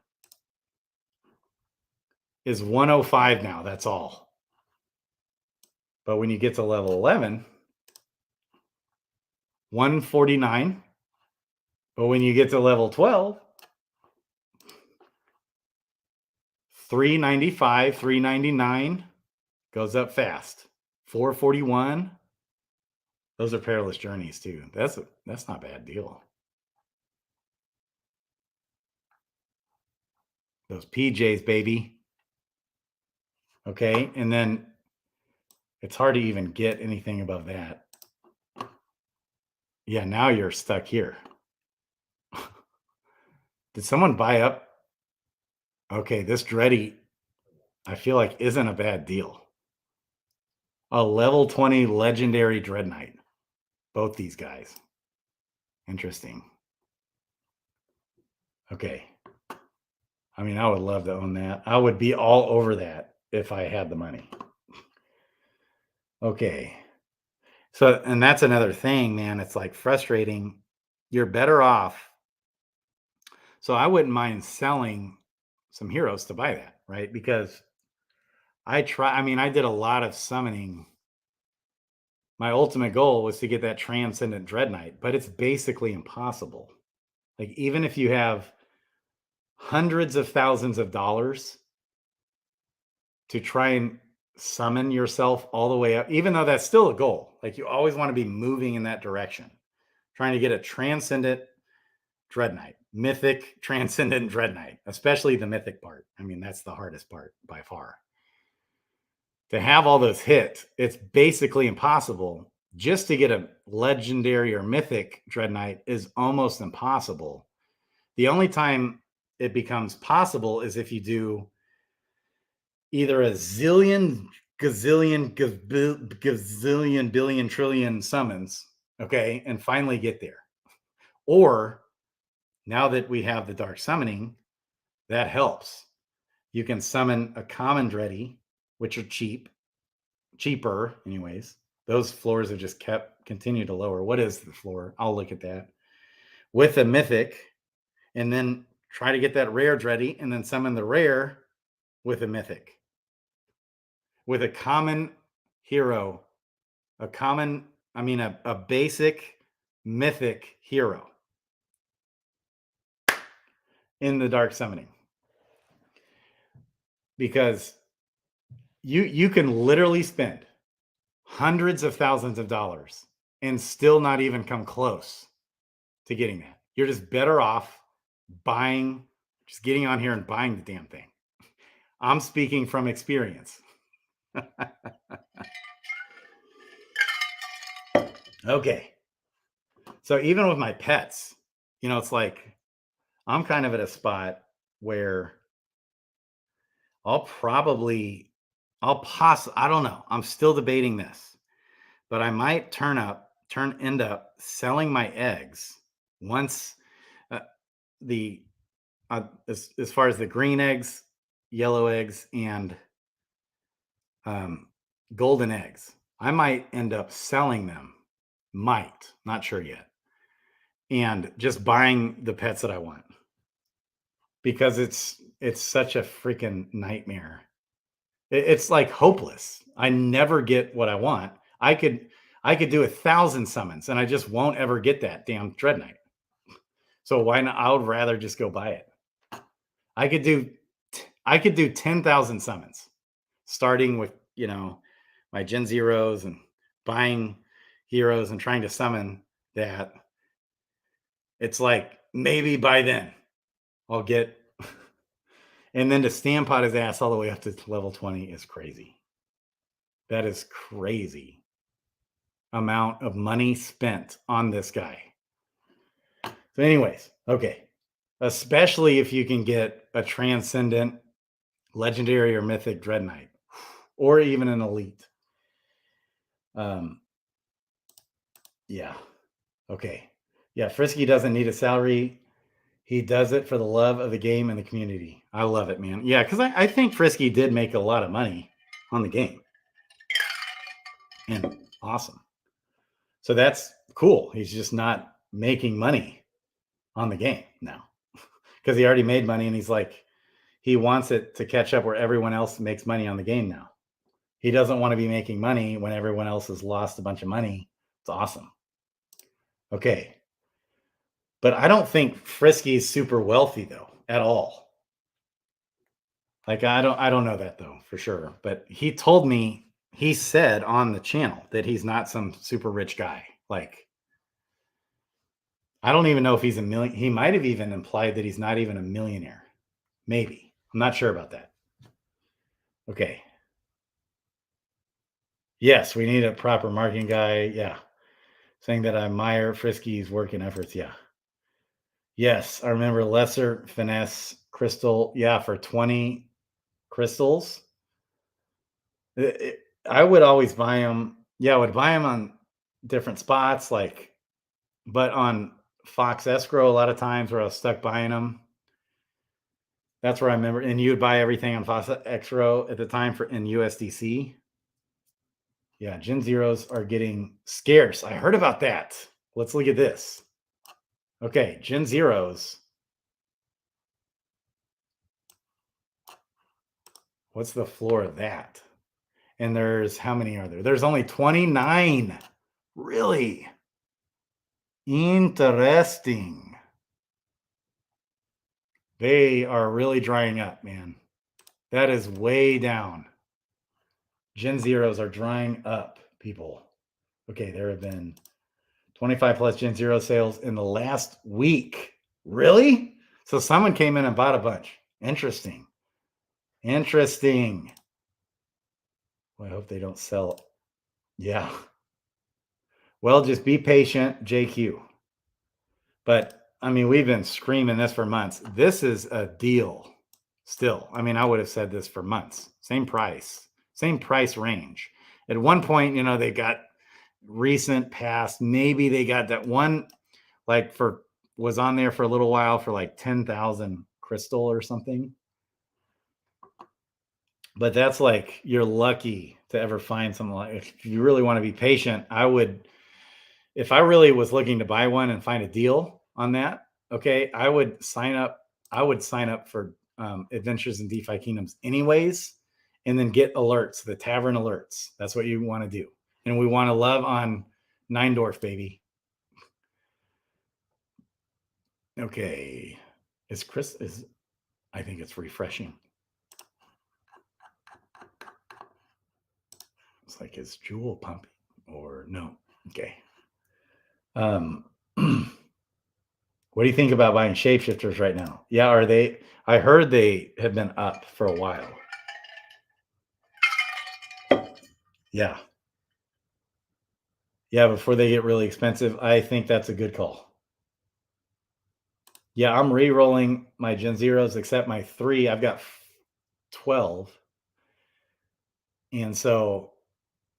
is 105 now, that's all. But when you get to level 11, 149. But when you get to level 12, 395, 399 goes up fast. 441. Those are perilous journeys too. That's not a bad deal. Those PJs, baby. Okay, and then it's hard to even get anything above that. Yeah, now you're stuck here. Did someone buy up? Okay, this Dreddy, I feel like isn't a bad deal. A level 20 legendary Dread Knight. Both these guys. Interesting. Okay. I mean, I would love to own that. I would be all over that if I had the money. Okay. So, and that's another thing, man. It's like frustrating. You're better off. So I wouldn't mind selling some heroes to buy that, right? Because I did a lot of summoning. My ultimate goal was to get that Transcendent Dread Knight, but it's basically impossible. Like, even if you have hundreds of thousands of dollars to try and summon yourself all the way up, even though that's still a goal. Like, you always want to be moving in that direction, trying to get a Transcendent Dread Knight, Mythic Transcendent Dread Knight, especially the Mythic part. I mean, that's the hardest part by far. To have all those hit, it's basically impossible. Just to get a legendary or mythic Dread Knight is almost impossible. The only time it becomes possible is if you do either a zillion, gazillion, gazillion, billion, trillion summons, okay, and finally get there. Or now that we have the dark summoning, that helps. You can summon a common Dreddy, which are cheaper anyways. Those floors have just continued to lower. What is the floor? I'll look at that. With a mythic, and then try to get that rare Dreddy, and then summon the rare with a mythic. With a common hero, a basic mythic hero in the dark summoning. Because you can literally spend hundreds of thousands of dollars and still not even come close to getting that. You're just better off just getting on here and buying the damn thing. I'm speaking from experience. Okay. So even with my pets, it's like I'm kind of at a spot where I don't know. I'm still debating this, but I might end up selling my eggs once as far as the green eggs, yellow eggs, and golden eggs. I might end up selling them. Not sure yet. And just buying the pets that I want. because it's such a freaking nightmare. It's like hopeless. I never get what I want. I could do 1,000 summons and I just won't ever get that damn Dread Knight. So why not? I would rather just go buy it. I could do 10,000 summons, starting with, you know, my Gen Zeros and buying heroes and trying to summon that. It's like maybe by then I'll get, and then to stampot his ass all the way up to level 20 is crazy. That is crazy amount of money spent on this guy. So anyways, okay. Especially if you can get a transcendent, legendary, or mythic Dread Knight, or even an elite. Yeah. Okay. Yeah, Frisky doesn't need a salary. He does it for the love of the game and the community. I love it, man. Yeah, because I think Frisky did make a lot of money on the game. And awesome. So that's cool. He's just not making money on the game now because he already made money and he's like, he wants it to catch up where everyone else makes money on the game now. He doesn't want to be making money when everyone else has lost a bunch of money. It's awesome. Okay. But I don't think Frisky's super wealthy though, at all. Like I don't know that though for sure. But he told me, he said on the channel that he's not some super rich guy. Like I don't even know if he's a million. He might have even implied that he's not even a millionaire. Maybe. I'm not sure about that. Okay. Yes, we need a proper marketing guy. Yeah. Saying that I admire Frisky's work and efforts. Yeah. Yes, I remember lesser finesse crystal. Yeah, for 20 crystals. I would always buy them. Yeah, I would buy them on different spots, like, but on Fox Escrow a lot of times where I was stuck buying them. That's where I remember. And you would buy everything on Fox Escrow at the time for in USDC. Yeah, Gen Zeros are getting scarce. I heard about that. Let's look at this. Okay, Gen Zeros. What's the floor of that? And there's, how many are there? There's only 29. Really? Interesting. They are really drying up, man. That is way down. Gen Zeros are drying up, people. Okay, there have been 25 plus Gen Zero sales in the last week. Really? So someone came in and bought a bunch. Interesting. Interesting. Well, I hope they don't sell. Yeah. Well, just be patient, JQ. But I mean, we've been screaming this for months. This is a deal still. I mean, I would have said this for months. Same price range. At one point, you know, they got recent past, maybe they got that one like for was on there for a little while for like 10,000 crystal or something. But that's like, you're lucky to ever find something like, if you really want to be patient, I would, if I really was looking to buy one and find a deal on that, okay, I would sign up for Adventures in DeFi Kingdoms anyways, and then get alerts, the tavern alerts. That's what you want to do. And we want to love on Neindorf, baby. Okay. I think it's refreshing. It's like, is Jewel pumping or no? Okay. What do you think about buying shapeshifters right now? Yeah, are they? I heard they have been up for a while. Yeah. Yeah, before they get really expensive, I think that's a good call. Yeah, I'm re-rolling my Gen Zeros, except my 3. I've got 12. And so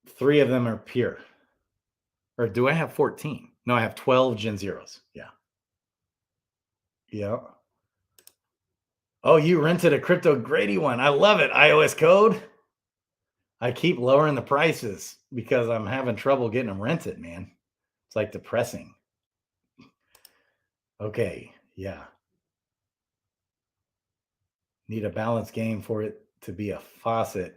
3 of them are pure. Or do I have 14? No, I have 12 Gen Zeros. Yeah. Yeah. Oh, you rented a Crypto Grady one. I love it. iOS code. I keep lowering the prices because I'm having trouble getting them rented, man. It's like depressing. Okay. Yeah. Need a balanced game for it to be a faucet.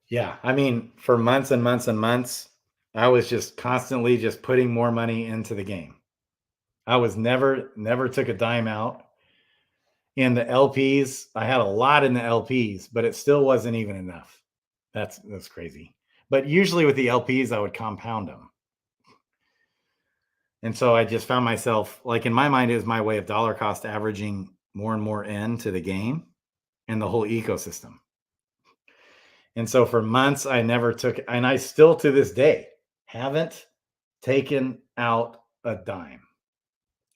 Yeah, I mean, for months and months and months, I was just constantly just putting more money into the game. I was never took a dime out. In the LPs, I had a lot in the LPs, but it still wasn't even enough. That's crazy. But usually with the LPs, I would compound them. And so I just found myself, like, in my mind, it was my way of dollar cost averaging more and more into the game and the whole ecosystem. And so for months, I never took, and I still to this day haven't taken out a dime.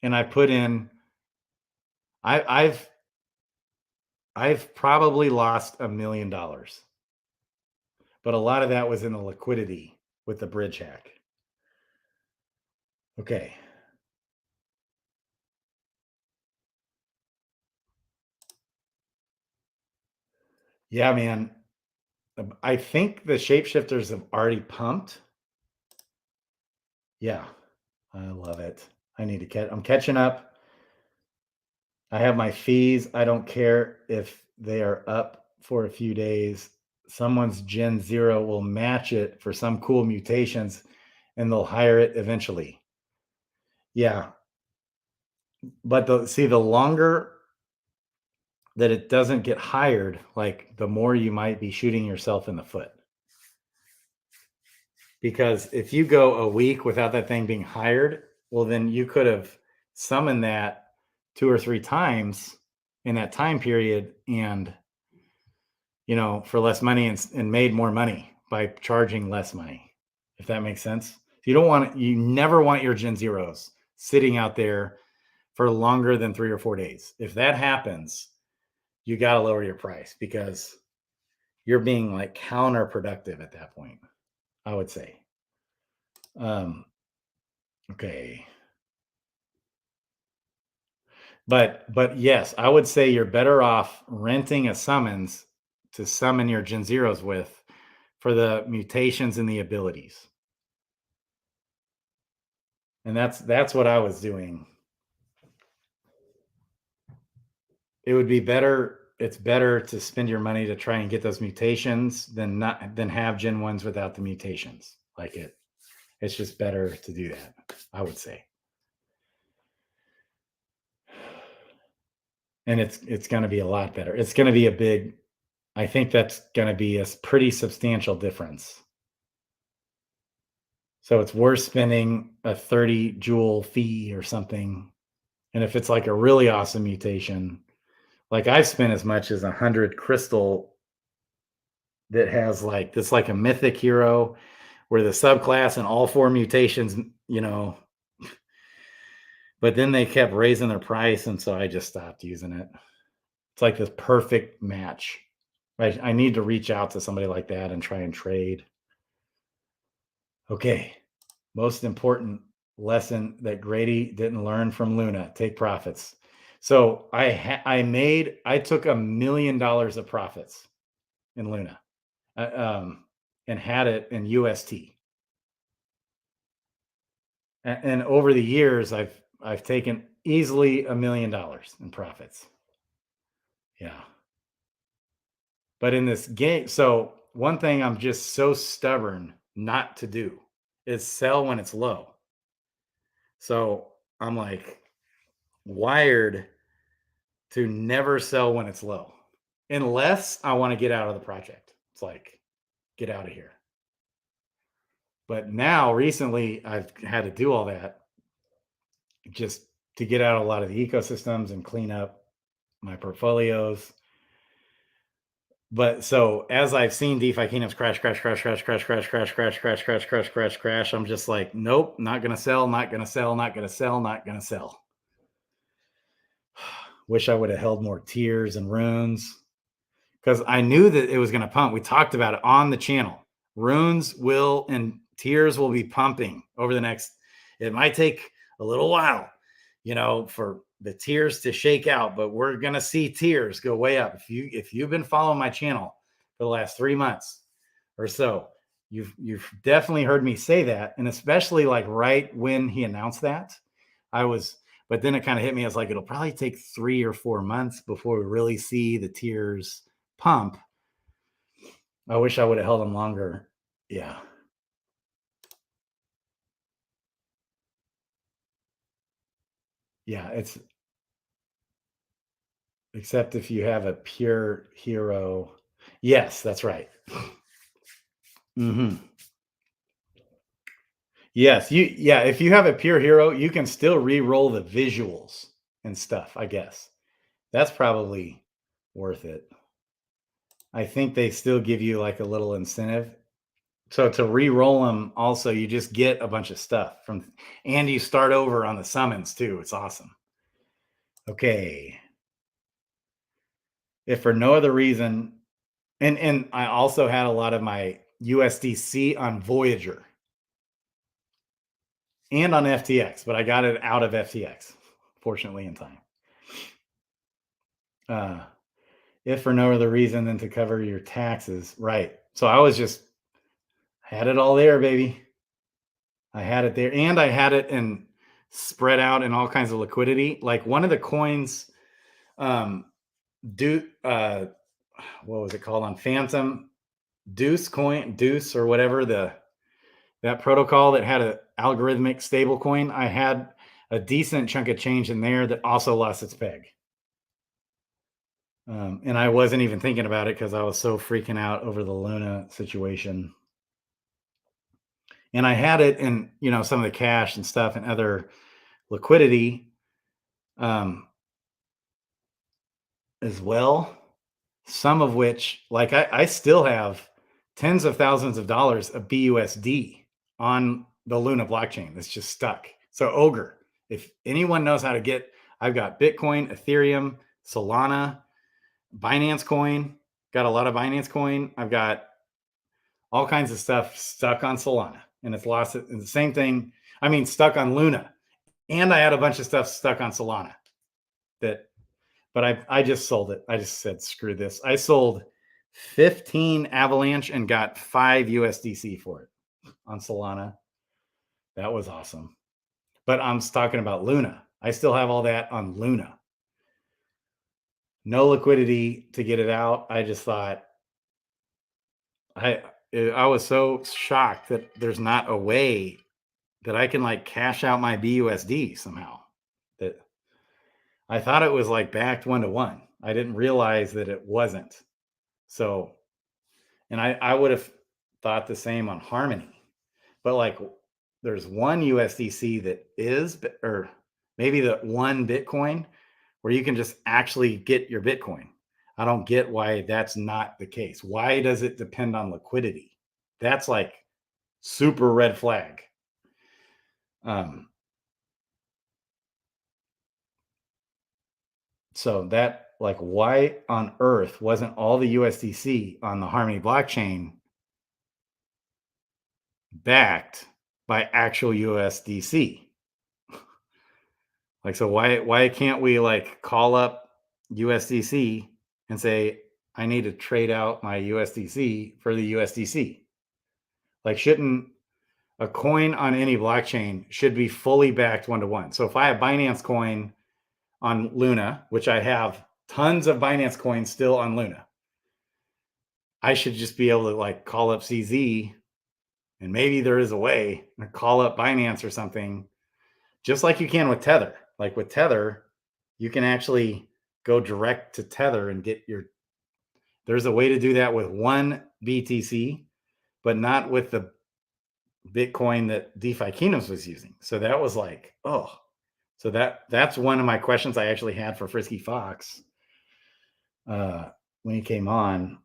And I put in, I've probably lost $1 million, but a lot of that was in the liquidity with the bridge hack. Okay. Yeah, man. I think the shapeshifters have already pumped. Yeah, I love it. I need to I'm catching up. I have my fees. I don't care if they are up for a few days. Someone's Gen 0 will match it for some cool mutations and they'll hire it eventually. Yeah. But the longer that it doesn't get hired, like, the more you might be shooting yourself in the foot. Because if you go a week without that thing being hired, well, then you could have summoned that 2 or 3 times in that time period and, for less money and made more money by charging less money, if that makes sense. You never want your Gen Zeros sitting out there for longer than 3 or 4 days. If that happens, you got to lower your price because you're being like counterproductive at that point, I would say. Okay. But yes, I would say you're better off renting a summons to summon your Gen Zeros with for the mutations and the abilities. And that's what I was doing. It would be better. It's better to spend your money to try and get those mutations than have Gen 1s without the mutations. It's just better to do that, I would say. And it's going to be a lot better. It's going to be I think that's going to be a pretty substantial difference. So it's worth spending a 30 jewel fee or something. And if it's like a really awesome mutation, like I've spent as much as 100 crystal that has like a mythic hero where the subclass and all 4 mutations, but then they kept raising their price. And so I just stopped using it. It's like this perfect match. I need to reach out to somebody like that and try and trade. Okay. Most important lesson that Grady didn't learn from Luna: take profits. So I took $1 million of profits in Luna, and had it in UST. And over the years, I've taken easily $1 million in profits. Yeah. But in this game, so one thing I'm just so stubborn not to do is sell when it's low. So I'm like wired to never sell when it's low, unless I want to get out of the project. It's like, get out of here. But now recently I've had to do all that just to get out a lot of the ecosystems and clean up my portfolios. But so as I've seen DeFi Kingdoms crash, I'm just like, nope, not going to sell, not going to sell, not going to sell, not going to sell. Wish I would have held more tiers and runes because I knew that it was going to pump. We talked about it on the channel. Runes and tiers will be pumping over the next, it might take a little while, for the tiers to shake out, but we're going to see tiers go way up. If you've been following my channel for the last 3 months or so, You've definitely heard me say that, and especially like right when he announced that, I was. But then it kind of hit me as like it'll probably take 3 or 4 months before we really see the tiers pump. I wish I would have held them longer. Yeah. Yeah, it's except if you have a pure hero. Yes, that's right. Hmm. Yes, if you have a pure hero, you can still re-roll the visuals and stuff, I guess. That's probably worth it. I think they still give you like a little incentive. So to re-roll them, also you just get a bunch of stuff from, and you start over on the summons too. It's awesome. Okay. If for no other reason, and I also had a lot of my USDC on Voyager and on FTX, but I got it out of FTX, fortunately in time. Uh, if for no other reason than to cover your taxes, right? So I was just had it all there, baby. I had it there, and I had it in spread out in all kinds of liquidity. Like one of the coins, um, do what was it called on Phantom Deuce or whatever that protocol that had a algorithmic stable coin. I had a decent chunk of change in there that also lost its peg. And I wasn't even thinking about it because I was so freaking out over the Luna situation. And I had it in, some of the cash and stuff and other liquidity as well. Some of which, like I still have tens of thousands of dollars of BUSD on the Luna blockchain that's just stuck. So Ogre, if anyone knows how to get, I've got Bitcoin, Ethereum, Solana, Binance coin, got a lot of Binance coin. I've got all kinds of stuff stuck on Solana, and it's lost it. And the same thing, I mean, stuck on Luna, and I had a bunch of stuff stuck on Solana but I just sold it. I just said, screw this. I sold 15 Avalanche and got 5 USDC for it on Solana. That was awesome. But I'm talking about Luna. I still have all that on Luna. No liquidity to get it out. I just thought I was so shocked that there's not a way that I can like cash out my BUSD somehow. That I thought it was like backed 1-to-1. I didn't realize that it wasn't. So, and I would have thought the same on Harmony, but like there's one USDC that is, or maybe the one Bitcoin where you can just actually get your Bitcoin. I don't get why that's not the case. Why does it depend on liquidity? That's like super red flag. So that like why on earth wasn't all the USDC on the Harmony blockchain backed by actual USDC? Like, so why can't we like call up USDC and say, I need to trade out my USDC for the USDC? Like, shouldn't a coin on any blockchain should be fully backed 1-to-1? So if I have Binance coin on Luna, which I have tons of Binance coins still on Luna, I should just be able to like call up CZ, and maybe there is a way to call up Binance or something, just like you can with Tether. Like with Tether, you can actually go direct to Tether and get your, there's a way to do that with one BTC, but not with the Bitcoin that DeFi Kingdoms was using. So that was like, oh, so that's one of my questions I actually had for Frisky Fox when he came on,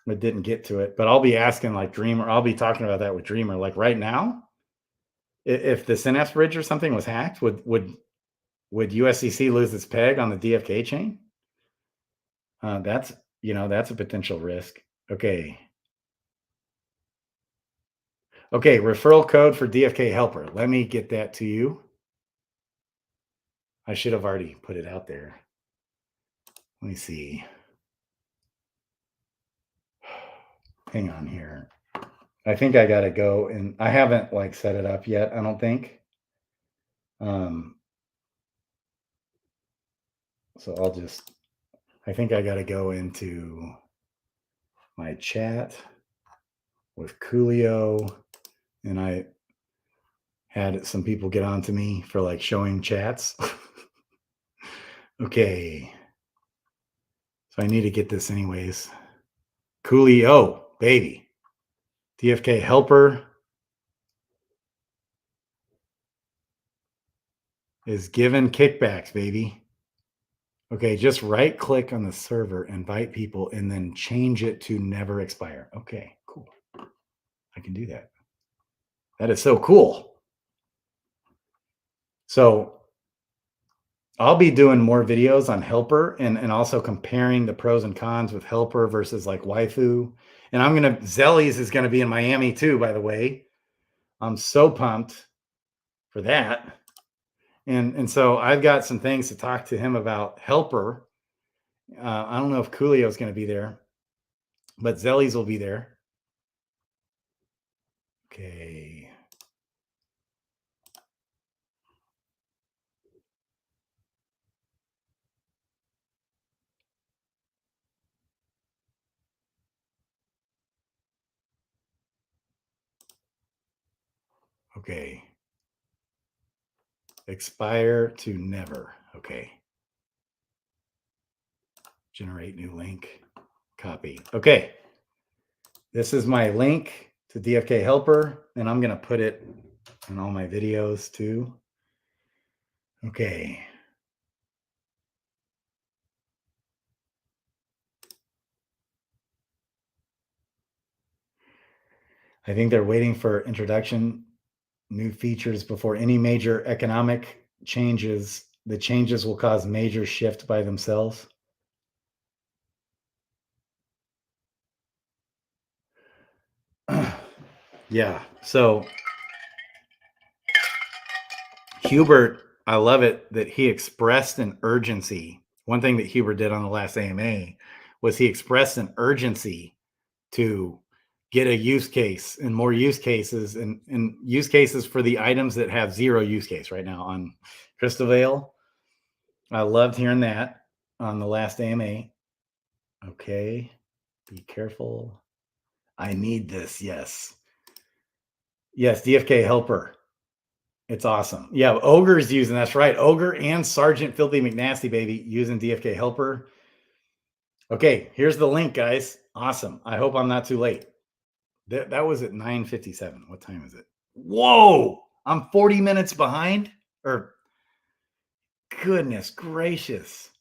but didn't get to it. But I'll be asking like Dreamer, I'll be talking about that with Dreamer. Like right now, if the Synapse bridge or something was hacked, would USDC lose its peg on the DFK chain? That's a potential risk. Okay, referral code for DFK Helper. Let me get that to you. I should have already put it out there. Let me see. Hang on here. I think I got to go, and I haven't like set it up yet. I don't think. So I think I got to go into my chat with Coolio, and I had some people get on to me for like showing chats. Okay. So I need to get this anyways. Coolio, baby. DFK Helper is given kickbacks, baby. Okay, just right click on the server, invite people, and then change it to never expire. Okay, cool. I can do that. That is so cool. So I'll be doing more videos on Helper and also comparing the pros and cons with Helper versus like Waifu. And Zellies is gonna be in Miami too, by the way. I'm so pumped for that. And so I've got some things to talk to him about Helper. I don't know if Coolio is going to be there, but Zellies will be there. Okay. Okay. Expire to never. Okay. Generate new link. Copy. Okay. This is my link to DFK Helper, and I'm going to put it in all my videos too. Okay. I think they're waiting for introduction, new features before any major economic changes. The changes will cause major shift by themselves. Yeah. So Hubert, I love it that he expressed an urgency. One thing that Hubert did on the last AMA was he expressed an urgency to get a use case and more use cases and use cases for the items that have zero use case right now on Crystalvale. I loved hearing that on the last AMA. Okay. Be careful. I need this. Yes. Yes, DFK Helper. It's awesome. Yeah, Ogre's using, that's right. Ogre and Sergeant Filthy McNasty, baby, using DFK Helper. Okay, here's the link, guys. Awesome. I hope I'm not too late. That was at 9:57. What time is it? Whoa! I'm 40 minutes behind? Or goodness gracious.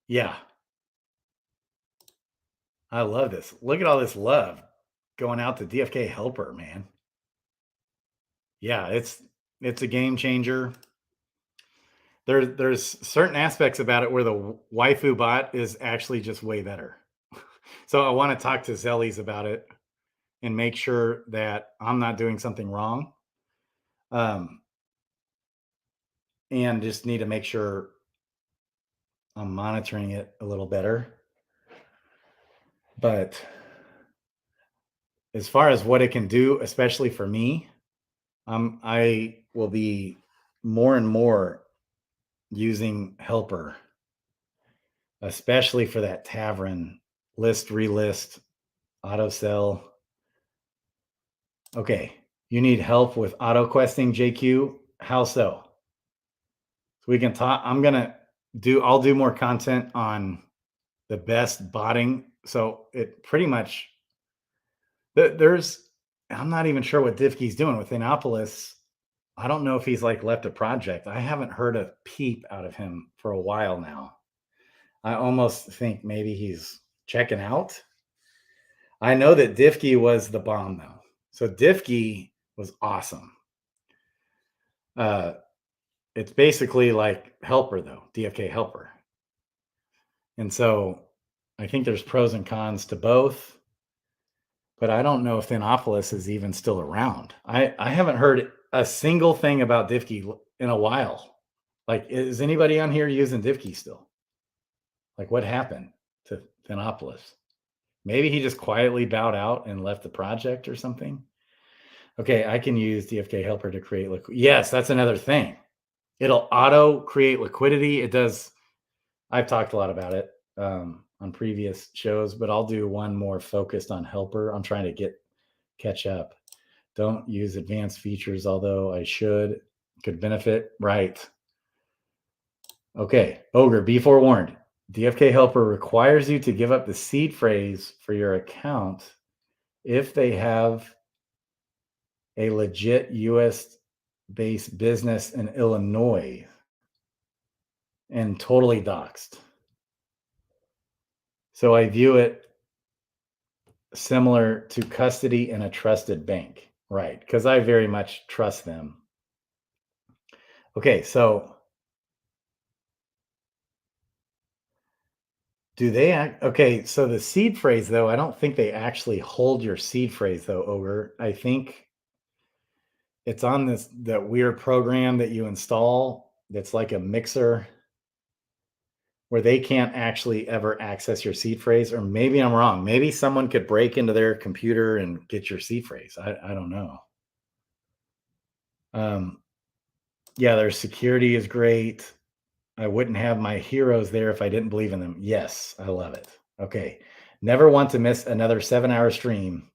Yeah. I love this. Look at all this love going out to DFK Helper, man. Yeah, it's a game changer. There's certain aspects about it where the waifu bot is actually just way better. So I want to talk to Zellies about it and make sure that I'm not doing something wrong. And just need to make sure I'm monitoring it a little better. But as far as what it can do, especially for me, I will be more and more using Helper, especially for that tavern list, relist, auto sell. Okay, you need help with auto questing, JQ. How so? So we can talk. I'll do more content on the best botting. So it pretty much, I'm not even sure what Difky's doing with Innopolis. I don't know if he's like left a project. I haven't heard a peep out of him for a while now. I almost think maybe he's checking out. I know that Difky was the bomb though. So Difky was awesome. It's basically like Helper though, DFK Helper. And so I think there's pros and cons to both, but I don't know if Thinopolis is even still around. I haven't heard a single thing about Difky in a while. Like, is anybody on here using Difky still? Like, what happened to Thinopolis? Maybe he just quietly bowed out and left the project or something. Okay, I can use DFK Helper to create liquidity. Yes, that's another thing. It'll auto create liquidity. It does. I've talked a lot about it on previous shows, but I'll do one more focused on Helper. I'm trying to catch up. Don't use advanced features, although I should. Could benefit. Right. Okay, Ogre, be forewarned. DFK Helper requires you to give up the seed phrase for your account if they have a legit US-based business in Illinois and totally doxed. So I view it similar to custody in a trusted bank, right? Because I very much trust them. Okay, so do they act? Okay, so the seed phrase, though, I don't think they actually hold your seed phrase, though, Ogre. I think it's on that weird program that you install that's like a mixer where they can't actually ever access your seed phrase. Or maybe I'm wrong. Maybe someone could break into their computer and get your seed phrase. I don't know. Yeah, their security is great. I wouldn't have my heroes there if I didn't believe in them. Yes, I love it. Okay. Never want to miss another 7-hour stream.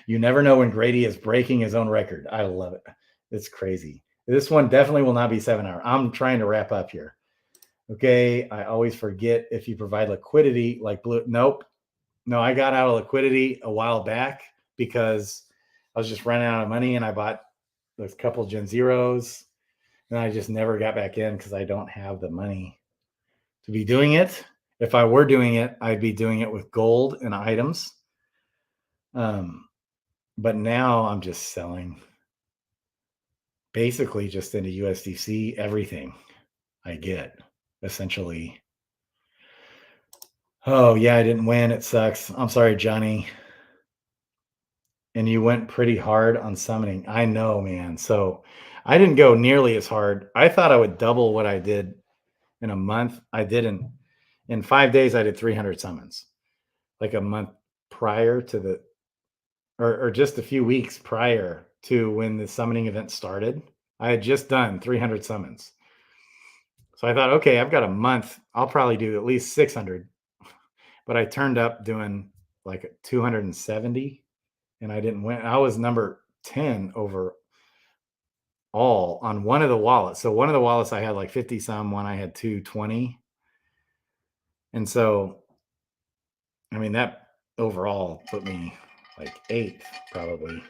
You never know when Grady is breaking his own record. I love it. It's crazy. This one definitely will not be 7 hour. I'm trying to wrap up here. Okay. I always forget if you provide liquidity like blue. Nope. No, I got out of liquidity a while back because I was just running out of money and I bought those couple Gen Zeros. And I just never got back in because I don't have the money to be doing it. If I were doing it, I'd be doing it with gold and items. But now I'm just selling basically just into USDC, everything I get, essentially. Oh, yeah, I didn't win. It sucks. I'm sorry, Johnny. And you went pretty hard on summoning. I know, man. So I didn't go nearly as hard. I thought I would double what I did in a month. I didn't. In 5 days, I did 300 summons, like a month prior to the, or just a few weeks prior to when the summoning event started. I had just done 300 summons. So I thought, okay, I've got a month. I'll probably do at least 600. But I turned up doing like 270 and I didn't win. I was number 10 overall on one of the wallets. So one of the wallets I had like 50 some, one I had 220. And so, I mean, that overall put me like 8th probably.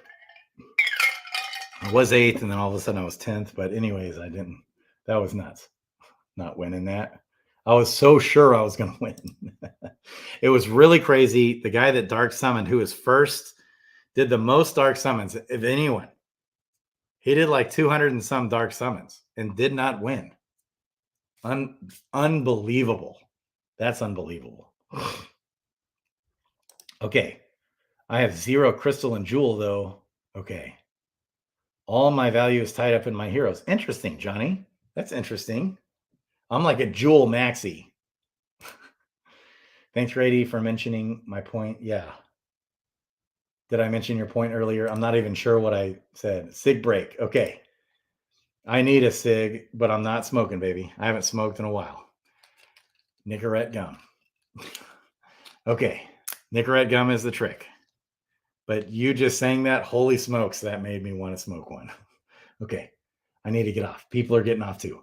I was 8th and then all of a sudden I was 10th. But anyways, I didn't. That was nuts. Not winning that. I was so sure I was going to win. It was really crazy. The guy that dark summoned, who was first, did the most dark summons of anyone. He did like 200 and some dark summons and did not win. Unbelievable. That's unbelievable. Okay. I have 0 crystal and jewel though. Okay. All my value is tied up in my heroes. Interesting, Johnny. That's interesting. I'm like a jewel maxi. Thanks, Grady, for mentioning my point. Yeah. Did I mention your point earlier? I'm not even sure what I said. Sig break. Okay. I need a cig, but I'm not smoking, baby. I haven't smoked in a while. Nicorette gum. Okay. Nicorette gum is the trick. But you just saying that, holy smokes, that made me want to smoke one. Okay. I need to get off. People are getting off too.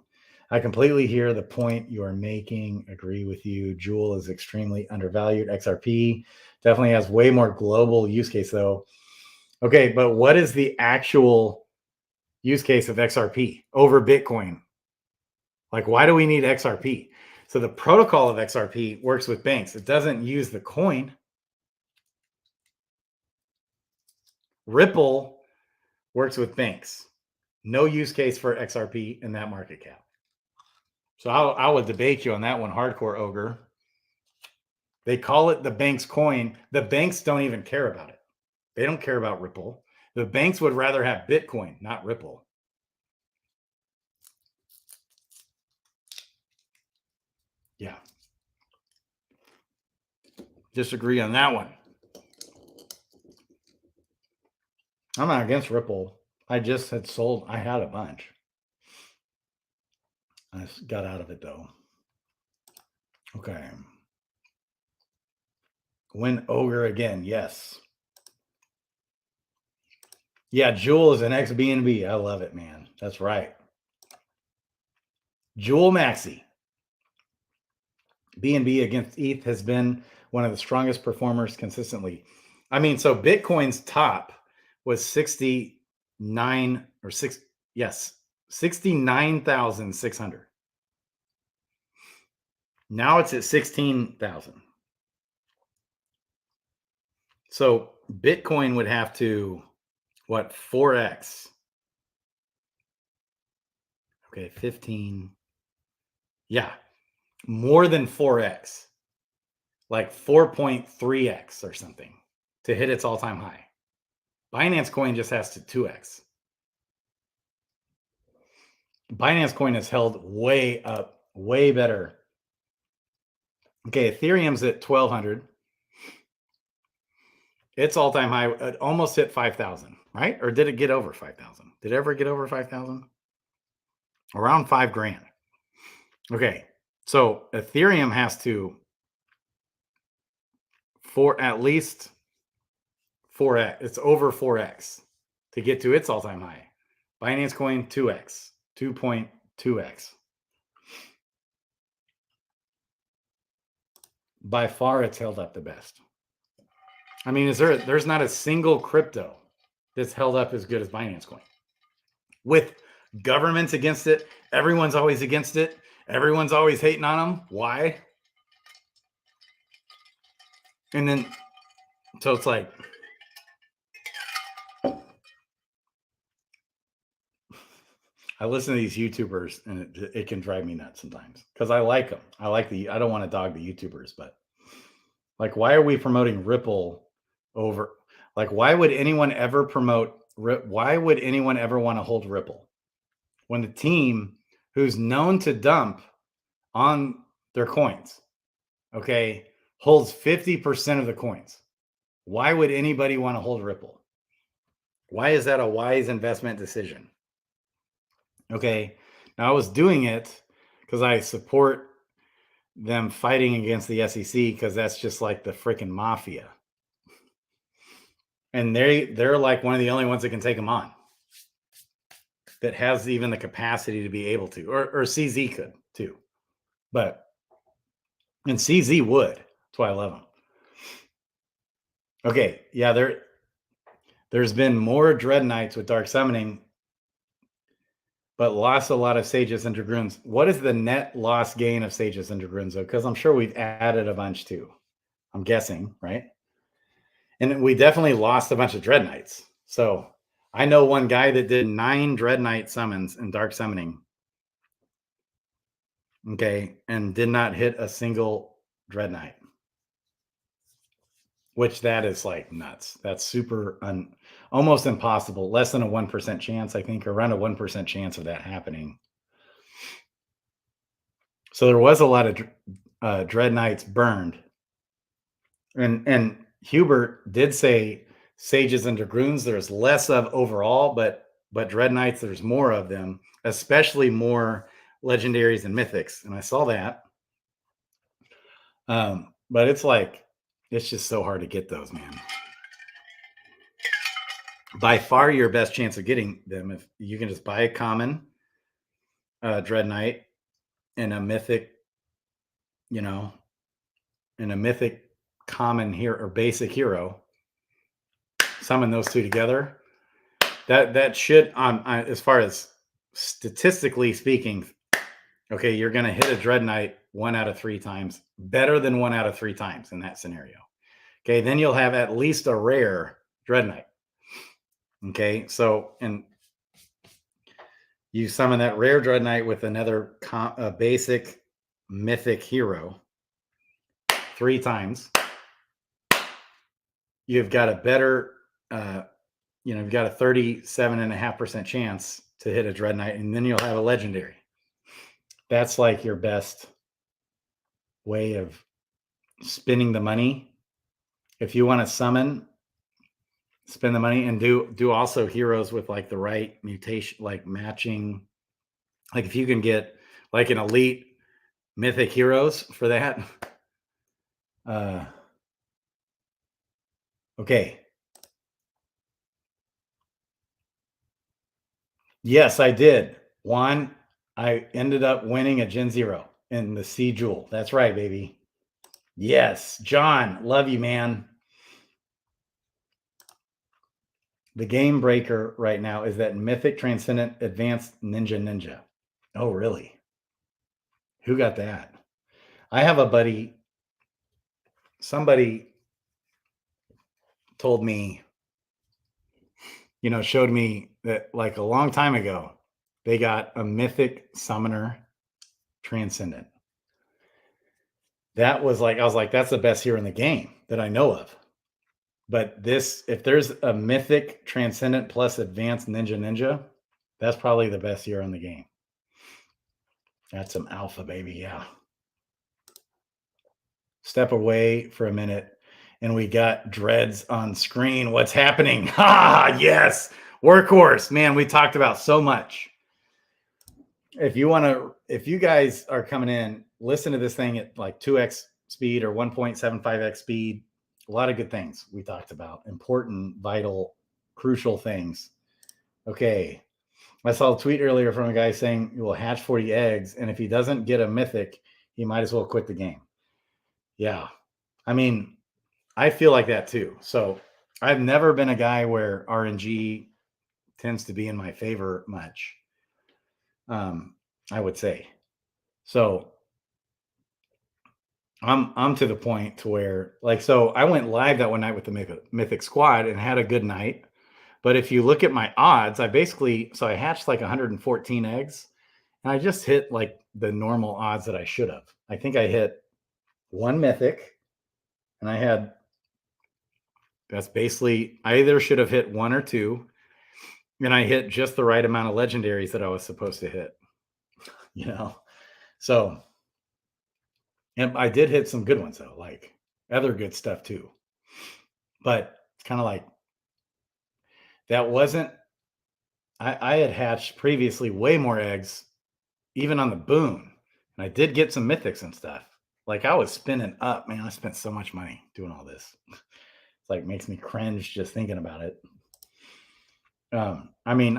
I completely hear the point you are making. Agree with you. Jewel is extremely undervalued. XRP definitely has way more global use case though. Okay, but what is the actual use case of XRP over Bitcoin? Like, why do we need XRP? So the protocol of XRP works with banks. It doesn't use the coin. Ripple works with banks. No use case for XRP in that market cap. So I would debate you on that one, hardcore ogre. They call it the bank's coin. The banks don't even care about it. They don't care about Ripple. The banks would rather have Bitcoin, not Ripple. Yeah. disagree on that one. I'm not against Ripple. I just had sold. I had a bunch. I got out of it though. Okay. Win Ogre again. Yes. Yeah, Jewel is an ex-BNB. I love it, man. That's right. Jewel Maxi. BNB against ETH has been one of the strongest performers consistently. I mean, so Bitcoin's top was 69,600. Now it's at 16,000. So Bitcoin would have to, what, 4x? Okay, 15. Yeah, more than 4x, like 4.3x or something to hit its all-time high. Binance Coin just has to 2x. Binance Coin has held way up, way better. Okay, Ethereum's at 1,200. Its all-time high almost hit 5,000, right? Or did it get over 5,000? Did it ever get over 5,000? Around $5,000. Okay, so Ethereum has to at least 4x. It's over 4x to get to its all-time high. Binance Coin 2x, 2.2x. By far, it's held up the best. I mean, there's not a single crypto that's held up as good as Binance Coin. With governments against it, everyone's always against it. Everyone's always hating on them. Why? And then, so it's like, I listen to these YouTubers and it can drive me nuts sometimes because I like them. I don't want to dog the YouTubers, but like, why are we promoting Ripple over? Like, why would anyone ever want to hold Ripple when the team who's known to dump on their coins, okay, holds 50% of the coins? Why would anybody want to hold Ripple? Why is that a wise investment decision? Okay, now I was doing it because I support them fighting against the SEC because that's just like the freaking mafia. And they're like one of the only ones that can take them on, that has even the capacity to be able to, or CZ could too. And CZ would. That's why I love them. Okay, yeah, there's been more Dread Knights with Dark Summoning, but lost a lot of Sages and Dragoons. What is the net loss gain of Sages and Dragoons, though? Because I'm sure we've added a bunch too. I'm guessing, right? And we definitely lost a bunch of Dread Knights. So I know one guy that did 9 Dread Knight summons in Dark Summoning. Okay, and did not hit a single Dread Knight. Which that is like nuts. That's super almost impossible. Less than a 1% chance, I think, around a 1% chance of that happening. So there was a lot of Dread Knights burned. And Hubert did say Sages and Dragoons, there's less of overall, but Dread Knights, there's more of them, especially more legendaries and mythics. And I saw that. But it's like, it's just so hard to get those, man. By far your best chance of getting them, if you can just buy a common Dread Knight and a mythic, and a mythic common hero or basic hero, summon those two together. That should, as far as statistically speaking, okay, you're going to hit a Dread Knight 1 out of 3 times, better than 1 out of 3 times in that scenario. Okay, then you'll have at least a rare Dread Knight. Okay, so, and you summon that rare Dread Knight with another basic mythic hero 3 times. You've got a better, you've got a 37.5% chance to hit a Dread Knight, and then you'll have a legendary. That's like your best way of spending the money if you want to summon, spend the money, and do also heroes with like the right mutation, like matching. Like if you can get like an elite mythic heroes for that. Okay. Yes, I did. Juan, I ended up winning a Gen Zero in the Sea Jewel. That's right, baby. Yes. John, love you, man. The game breaker right now is that Mythic Transcendent Advanced Ninja. Oh, really? Who got that? I have a buddy. Somebody told me, showed me that like a long time ago, they got a Mythic Summoner Transcendent. That was like, I was like, that's the best hero in the game that I know of. But this, if there's a Mythic Transcendent plus Advanced Ninja, that's probably the best hero in the game. That's some alpha, baby. Yeah. Step away for a minute, and we got Dreads on screen. What's happening? Ha! Yes, Workhorse. Man, we talked about so much. If you guys are coming in, listen to this thing at like 2x speed or 1.75x speed. A lot of good things we talked about. Important, vital, crucial things. Okay. I saw a tweet earlier from a guy saying he will hatch 40 eggs, and if he doesn't get a mythic, he might as well quit the game. Yeah. I mean, I feel like that too. So I've never been a guy where RNG tends to be in my favor much. I would say. So I'm to the point to where so I went live that one night with the Mythic Squad and had a good night. But if you look at my odds, I hatched like 114 eggs, and I just hit like the normal odds that I should have. I think I hit one mythic, and that's basically, I either should have hit one or two, and I hit just the right amount of legendaries that I was supposed to hit. So, and I did hit some good ones though, like other good stuff too. But it's kind of like that wasn't. I had hatched previously way more eggs, even on the boon, and I did get some mythics and stuff. Like I was spinning up, man. I spent so much money doing all this. It's like makes me cringe just thinking about it. I mean,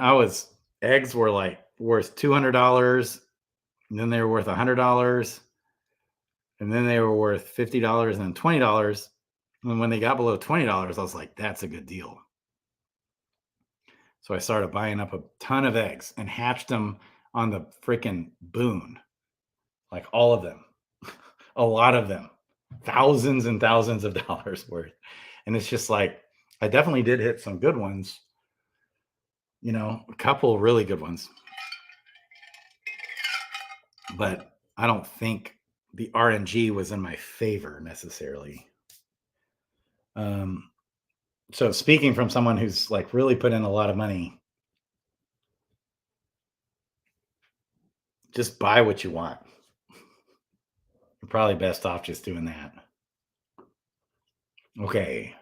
eggs were like worth $200, and then they were worth $100, and then they were worth $50 and then $20. And when they got below $20, I was like, that's a good deal. So I started buying up a ton of eggs and hatched them on the freaking boon. Like all of them, a lot of them, thousands and thousands of dollars worth. And it's just like, I definitely did hit some good ones, a couple really good ones. But I don't think the RNG was in my favor necessarily. So speaking from someone who's like really put in a lot of money, just buy what you want. You're probably best off just doing that. Okay.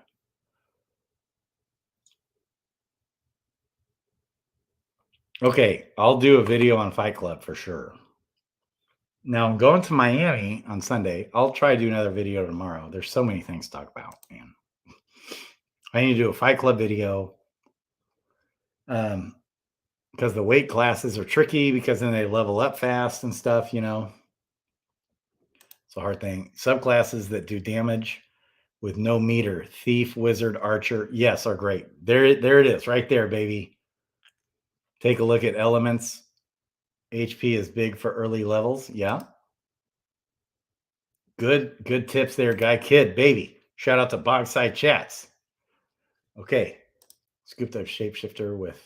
Okay, I'll do a video on Fight Club for sure. Now I'm going to Miami on Sunday. I'll try to do another video tomorrow. There's so many things to talk about, man. I need to do a Fight Club video. Because the weight classes are tricky because then they level up fast and stuff, It's a hard thing. Subclasses that do damage with no meter, thief, wizard, archer, yes, are great. There it is, right there, baby. Take a look at elements. HP is big for early levels. Yeah. Good tips there, guy. Kid, baby. Shout out to Bogside Chats. Okay. Scooped up Shapeshifter with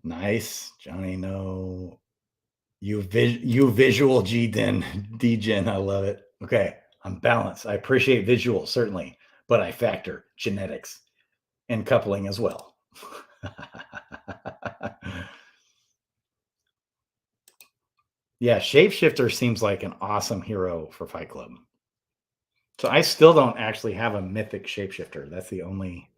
nice. Johnny, no. You visual D-Gen. I love it. Okay. I'm balanced. I appreciate visual, certainly, but I factor genetics and coupling as well. Yeah, Shapeshifter seems like an awesome hero for Fight Club. So I still don't actually have a mythic shapeshifter. That's the only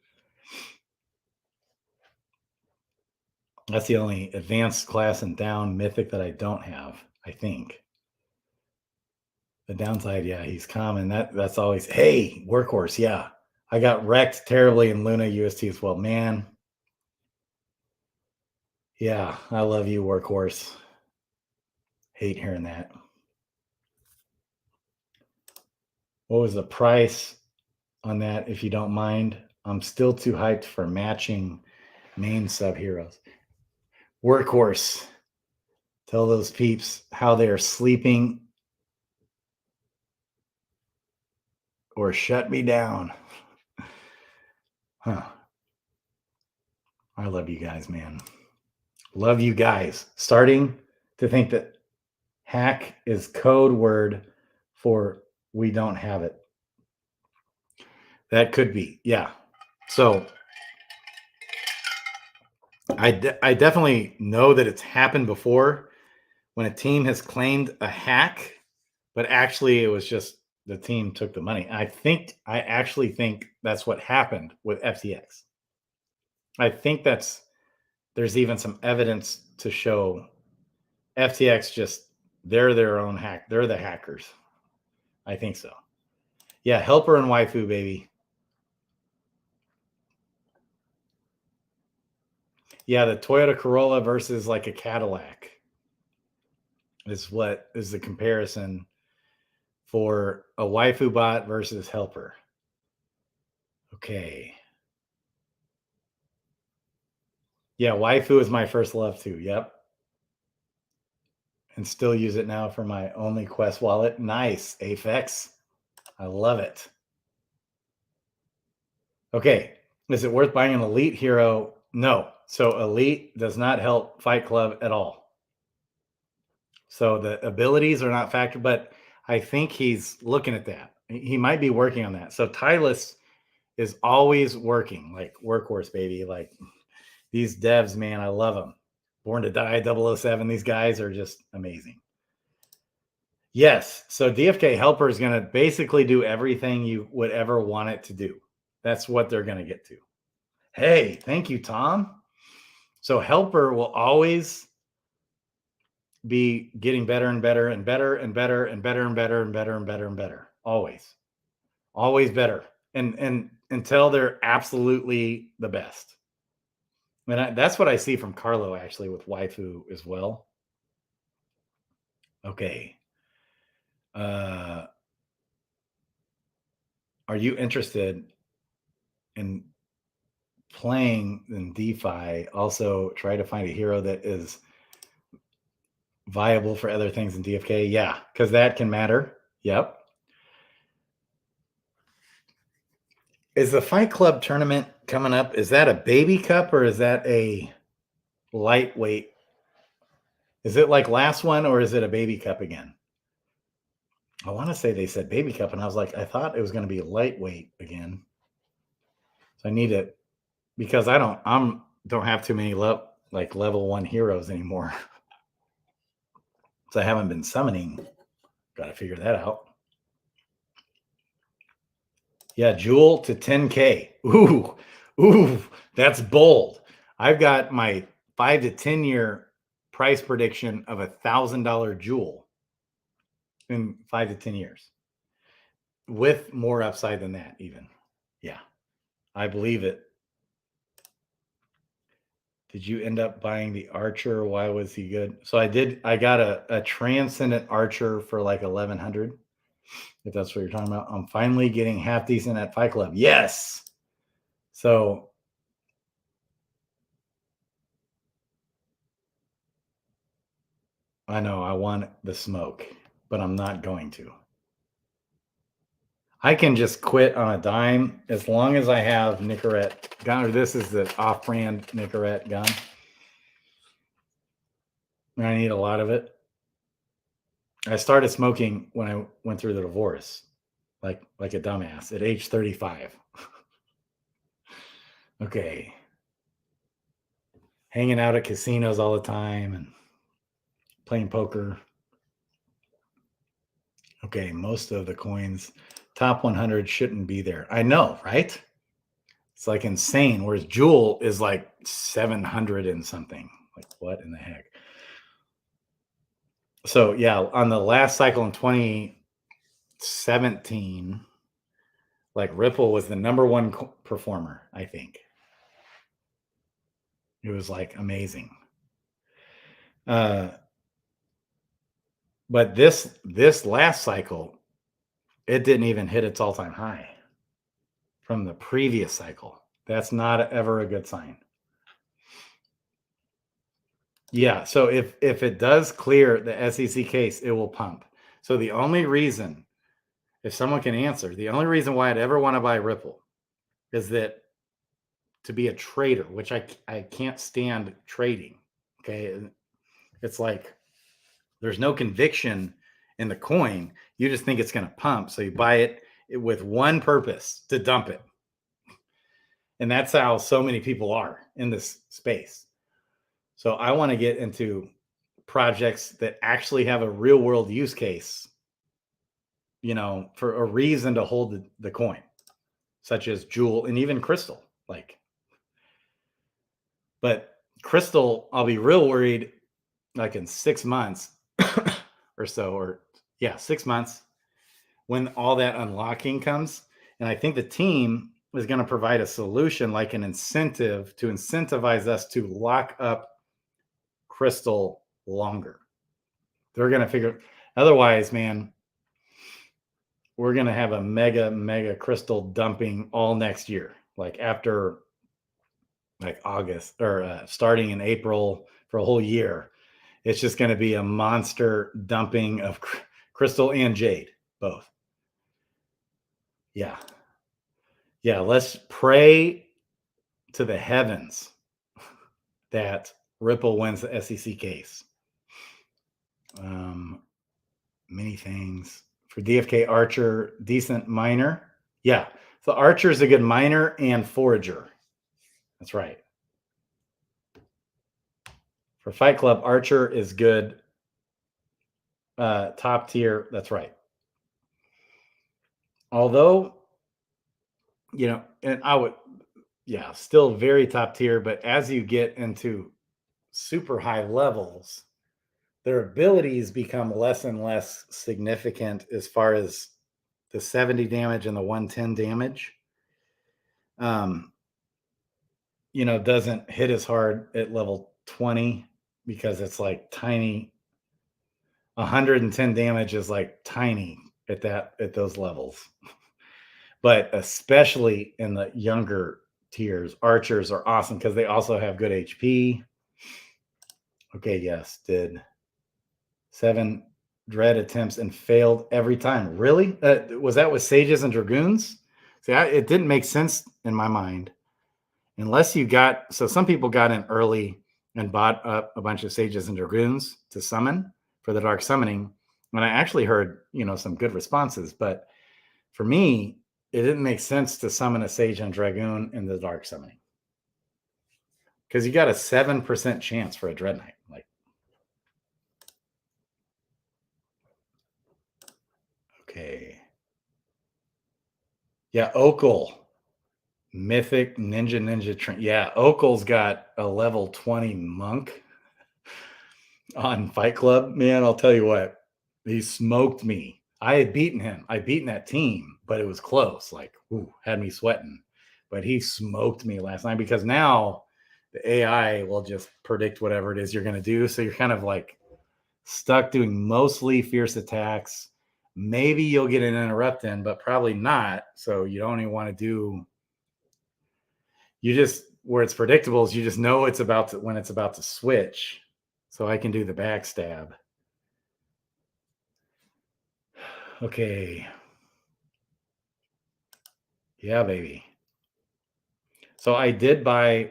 advanced class and down mythic that I don't have, I think. The downside, yeah, he's common. That's always, hey, workhorse, yeah. I got wrecked terribly in Luna UST as well. Man. Yeah, I love you, workhorse. Hate hearing that. What was the price on that, if you don't mind? I'm still too hyped for matching main sub heroes. Workhorse. Tell those peeps how they are sleeping or shut me down. Huh. I love you guys, man. Love you guys. Starting to think that hack is code word for we don't have it. That could be. Yeah. So I definitely know that it's happened before when a team has claimed a hack, but actually it was just the team took the money. I actually think that's what happened with FTX. I think there's even some evidence to show FTX they're their own hack. They're the hackers. I think so. Yeah, Helper and Waifu, baby. Yeah, the Toyota Corolla versus like a Cadillac is what is the comparison for a Waifu bot versus Helper. Okay. Yeah, Waifu is my first love too. Yep. And still use it now for my only Quest wallet. Nice, Aphex. I love it. Okay. Is it worth buying an elite hero? No. So elite does not help Fight Club at all. So the abilities are not factored, but I think he's looking at that. He might be working on that. So Tylus is always working, like workhorse, baby. Like these devs, man, I love them. Born to Die, 007. These guys are just amazing. Yes. So DFK Helper is going to basically do everything you would ever want it to do. That's what they're going to get to. Hey, thank you, Tom. So Helper will always be getting better and better and better and better and better and better and better and better and better. Always better. And until they're absolutely the best. And that's what I see from Carlo actually with Waifu as well. Okay. Are you interested in playing in DeFi? Also try to find a hero that is viable for other things in DFK. Yeah, because that can matter. Yep. Is the Fight Club tournament coming up? Is that a baby cup or is that a lightweight? Is it like last one or is it a baby cup again? I want to say they said baby cup, and I was like, I thought it was going to be lightweight again. So I need it because I don't have too many level 1 heroes anymore. So I haven't been summoning. Got to figure that out. Yeah, Jewel to 10K. Ooh, that's bold. I've got my 5 to 10 year price prediction of $1,000 Jewel in 5 to 10 years, with more upside than that even. Yeah, I believe it. Did you end up buying the Archer? Why was he good? So I did. I got a Transcendent Archer for like 1,100. If that's what you're talking about. I'm finally getting half decent at Fight Club. Yes. So I know I want the smoke, but I'm not going to. I can just quit on a dime as long as I have Nicorette gun, or this is the off-brand Nicorette gun. And I need a lot of it. I started smoking when I went through the divorce, like a dumbass at age 35. Okay. Hanging out at casinos all the time and playing poker. Okay, most of the coins Top 100 shouldn't be there. I know, right? It's like insane. Whereas Jewel is like 700 and something. Like, what in the heck? So, yeah, on the last cycle in 2017, like Ripple was the number one performer, I think. It was like amazing. But this last cycle, it didn't even hit its all-time high from the previous cycle. That's not ever a good sign. Yeah, so if it does clear the SEC case, it will pump. So the only reason, if someone can answer, the only reason why I'd ever want to buy Ripple is that to be a trader, which I can't stand trading. Okay, it's like there's no conviction in the coin. You just think it's going to pump, so you buy it with one purpose: to dump it. And that's how so many people are in this space. So I want to get into projects that actually have a real world use case, you know, for a reason to hold the coin, such as Jewel and even Crystal. But Crystal, I'll be real worried like in 6 months or so, 6 months, when all that unlocking comes. And I think the team is going to provide a solution, like an incentive to incentivize us to lock up Crystal longer. They're going to figure, otherwise, man, we're going to have a mega Crystal dumping all next year. Like after like August or starting in April for a whole year, it's just going to be a monster dumping of Crystal and Jade, both. Yeah. Let's pray to the heavens that Ripple wins the SEC case. Many things for DFK Archer, decent miner. Yeah. So Archer is a good miner and forager. That's right. For Fight Club, Archer is good. Top tier. That's right. Although, you know, and I would, yeah, still very top tier. But as you get into super high levels, their abilities become less and less significant as far as the 70 damage and the 110 damage. You know, doesn't hit as hard at level 20 because it's like tiny. 110 damage is like tiny at those levels. But especially in the younger tiers, archers are awesome because they also have good HP. Okay, yes, did 7 dread attempts and failed every time. Really? Was that with sages and dragoons? See, it didn't make sense in my mind. Unless you got, so some people got in early and bought up a bunch of sages and dragoons to summon for the dark summoning. And I actually heard, you know, some good responses. But for me, it didn't make sense to summon a sage and dragoon in the dark summoning. Because you got a 7% chance for a Dread Knight. Like, okay. Yeah, Okul. Mythic Ninja. Yeah, Okul's got a level 20 monk on Fight Club. Man, I'll tell you what, he smoked me. I had beaten him. I beaten that team, but it was close. Like, ooh, had me sweating. But he smoked me last night because now the AI will just predict whatever it is you're going to do. So you're kind of like stuck doing mostly fierce attacks. Maybe you'll get an interrupt in, but probably not. So you don't even want to do. You just, where it's predictable is you just know it's about to, when it's about to switch. So I can do the backstab. Okay. Yeah, baby. So I did buy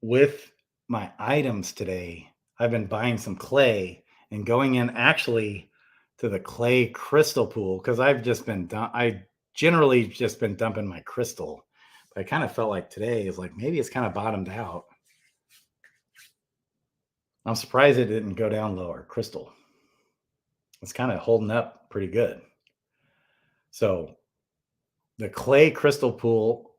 with my items today. I've been buying some clay and going in actually to the clay crystal pool because I've just been I generally just been dumping my crystal. But I kind of felt like today is like maybe it's kind of bottomed out. I'm surprised it didn't go down lower. Crystal. It's kind of holding up pretty good. So the clay crystal pool,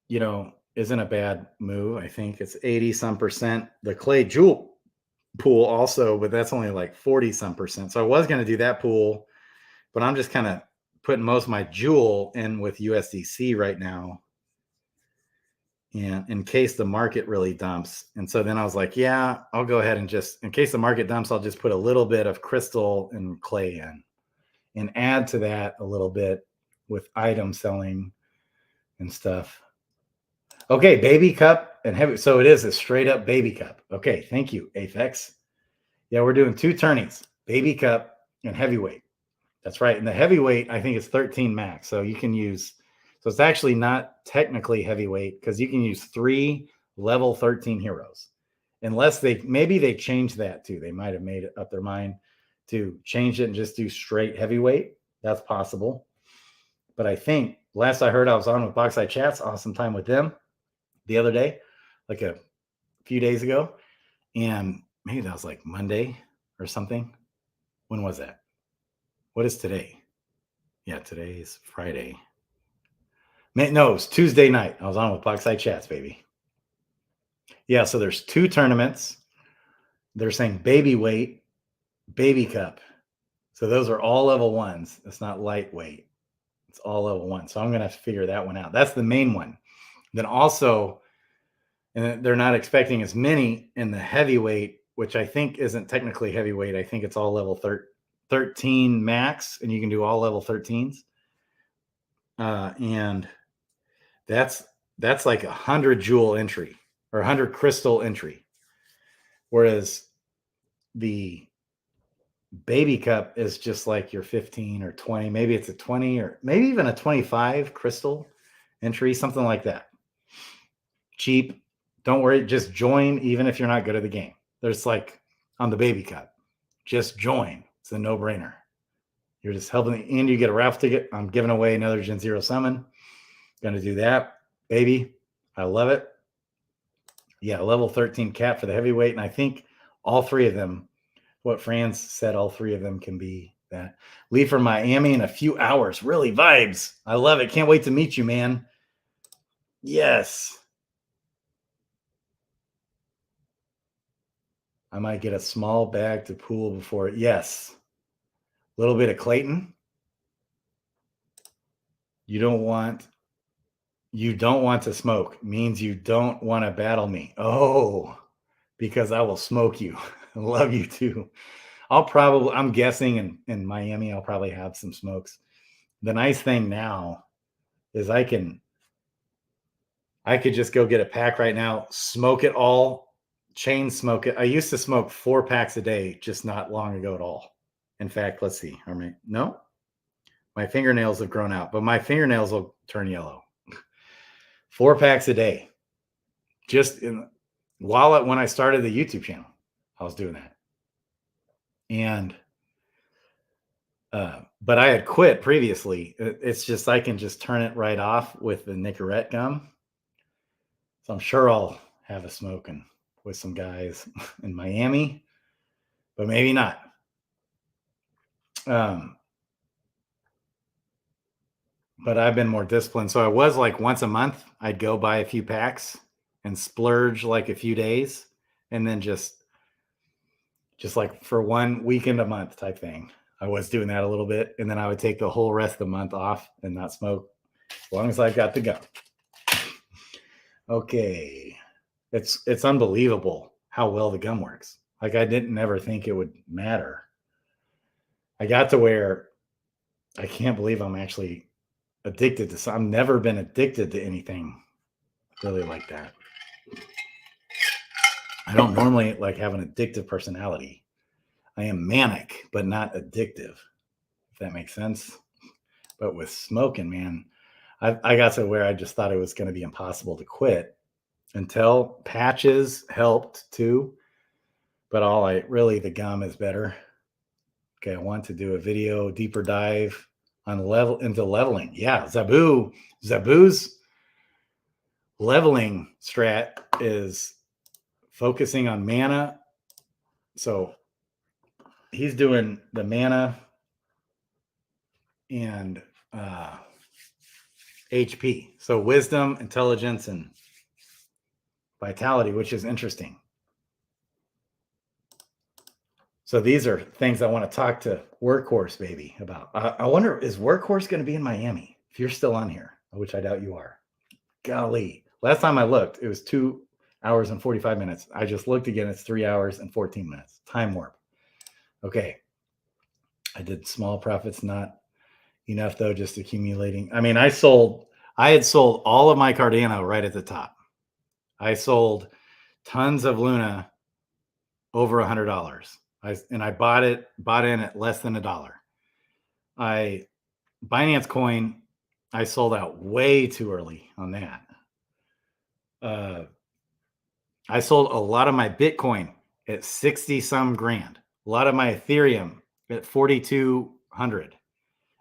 you know, isn't a bad move. I think it's 80 some percent. The clay jewel pool also, but that's only like 40 some percent. So I was going to do that pool, but I'm just kind of putting most of my jewel in with USDC right now. And in case the market really dumps. And so then I was like, yeah, I'll go ahead and just, in case the market dumps, I'll just put a little bit of crystal and clay in and add to that a little bit with item selling and stuff. Okay, baby cup and heavy. So it is a straight up baby cup. Okay, thank you, Aphex. Yeah, we're doing 2 tourneys, baby cup and heavyweight. That's right. And the heavyweight, I think it's 13 max. So you can use, so it's actually not technically heavyweight because you can use 3 level 13 heroes. Unless maybe they changed that too. They might have made up their mind to change it and just do straight heavyweight. That's possible. But I think last I heard, I was on with Boxeye Chats, awesome time with them the other day, like a few days ago. And maybe that was like Monday or something. When was that? What is today? Yeah, today is Friday. No, it's Tuesday night. I was on with Boxeye Chats, baby. Yeah, so there's 2 tournaments. They're saying baby weight, baby cup. So those are all level 1s. It's not lightweight. It's all level 1. So I'm going to have to figure that one out. That's the main one. Then also, and they're not expecting as many in the heavyweight, which I think isn't technically heavyweight. I think it's all level 13 max, and you can do all level 13s. And that's like 100 jewel entry or 100 crystal entry. Whereas the baby cup is just like your 15 or 20. Maybe it's a 20 or maybe even a 25 crystal entry, something like that. Cheap. Don't worry. Just join even if you're not good at the game. There's like on the baby cup, just join. It's a no-brainer. You're just helping, and you get a raffle ticket. I'm giving away another Gen Zero summon. Going to do that, baby. I love it. Yeah, level 13 cap for the heavyweight. And I think all 3 of them, what Franz said, all 3 of them can be that. Leave for Miami in a few hours. Really vibes. I love it. Can't wait to meet you, man. Yes. I might get a small bag to pool before. Yes. A little bit of Clayton. You don't want to smoke. Means you don't want to battle me. Oh, because I will smoke you. I love you too. I'm guessing in Miami, I'll probably have some smokes. The nice thing now is I could just go get a pack right now, smoke it all, chain smoke it. I used to smoke 4 packs a day just not long ago at all. In fact, let's see. No, my fingernails have grown out, but my fingernails will turn yellow. 4 packs a day. Just when I started the YouTube channel, I was doing that. And but I had quit previously. It's just I can just turn it right off with the Nicorette gum. So I'm sure I'll have a smoking with some guys in Miami, but maybe not. But I've been more disciplined. So I was like once a month, I'd go buy a few packs and splurge like a few days, and then just like for 1 weekend a month type thing. I was doing that a little bit, and then I would take the whole rest of the month off and not smoke as long as I've got the gum. Okay. It's unbelievable how well the gum works. Like I didn't ever think it would matter. I got to where I can't believe I'm actually addicted to some. I've never been addicted to anything really like that. I don't normally like have an addictive personality. I am manic, but not addictive, if that makes sense. But with smoking, man, I got to where I just thought it was going to be impossible to quit until patches helped too. But the gum is better. Okay, I want to do a video deeper dive on into leveling. Yeah, Zabu's leveling strat is focusing on mana. So he's doing the mana and HP. So wisdom, intelligence, and vitality, which is interesting. So these are things I want to talk to Workhorse Baby about. I wonder, is Workhorse going to be in Miami? If you're still on here, which I doubt you are. Golly. Last time I looked, it was 2 hours and 45 minutes. I just looked again. It's 3 hours and 14 minutes. Time warp. Okay. I did small profits, not enough though, just accumulating. I mean, I had sold all of my Cardano right at the top. I sold tons of Luna over $100. I bought in at less than $1. Binance coin, I sold out way too early on that. I sold a lot of my Bitcoin at 60 some grand. A lot of my Ethereum at 4,200.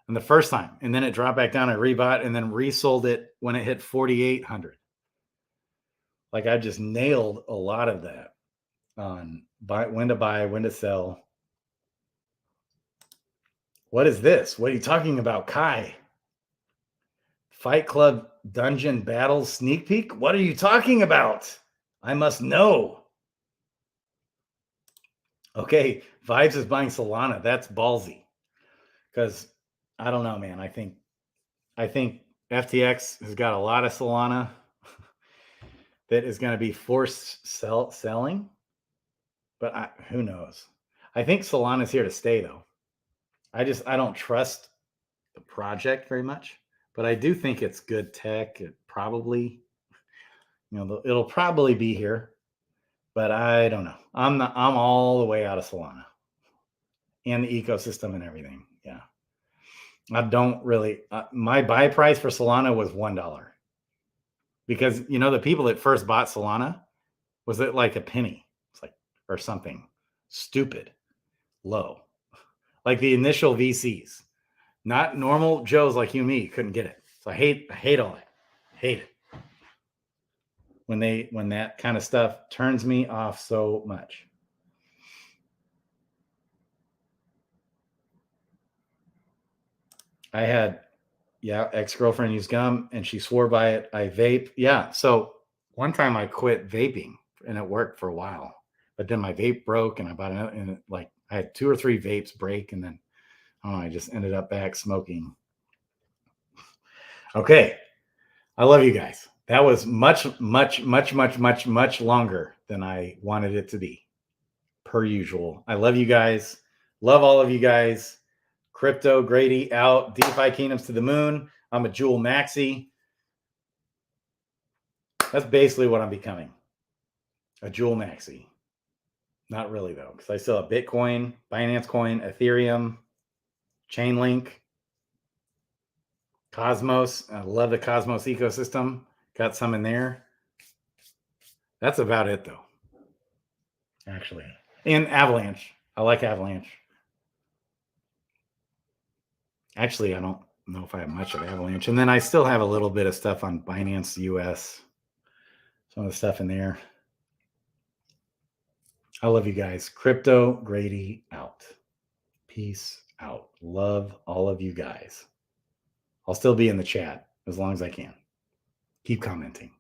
And the first time, and then it dropped back down. I rebought and then resold it when it hit 4,800. Like I just nailed a lot of that on when to buy, when to sell. What is this? What are you talking about, Kai? Fight Club Dungeon Battles sneak peek? What are you talking about? I must know. Okay, Vibes is buying Solana. That's ballsy. Because I don't know, man. I think FTX has got a lot of Solana that is going to be forced selling. But who knows? I think Solana is here to stay, though. I don't trust the project very much, but I do think it's good tech. It probably, it'll probably be here, but I don't know. I'm all the way out of Solana and the ecosystem and everything. Yeah. I don't really, my buy price for Solana was $1 because, the people that first bought Solana was at like a penny. It's like, or something stupid low. Like the initial VCs, not normal Joes like you and me couldn't get it. So I hate all that. Hate it. When that kind of stuff turns me off so much. I had, ex-girlfriend used gum and she swore by it. I vape. Yeah. So one time I quit vaping and it worked for a while, but then my vape broke and I bought another, and I had 2 or 3 vapes break and then I just ended up back smoking. Okay. I love you guys. That was much longer than I wanted it to be, per usual. I love you guys. Love all of you guys. Crypto Grady out. DeFi Kingdoms to the moon. I'm a Jewel Maxi. That's basically what I'm becoming. A Jewel Maxi. Not really, though, because I still have Bitcoin, Binance Coin, Ethereum, Chainlink, Cosmos. I love the Cosmos ecosystem. Got some in there. That's about it, though. Actually. And Avalanche. I like Avalanche. Actually, I don't know if I have much of Avalanche. And then I still have a little bit of stuff on Binance US. Some of the stuff in there. I love you guys. Crypto Grady out. Peace out. Love all of you guys. I'll still be in the chat as long as I can. Keep commenting.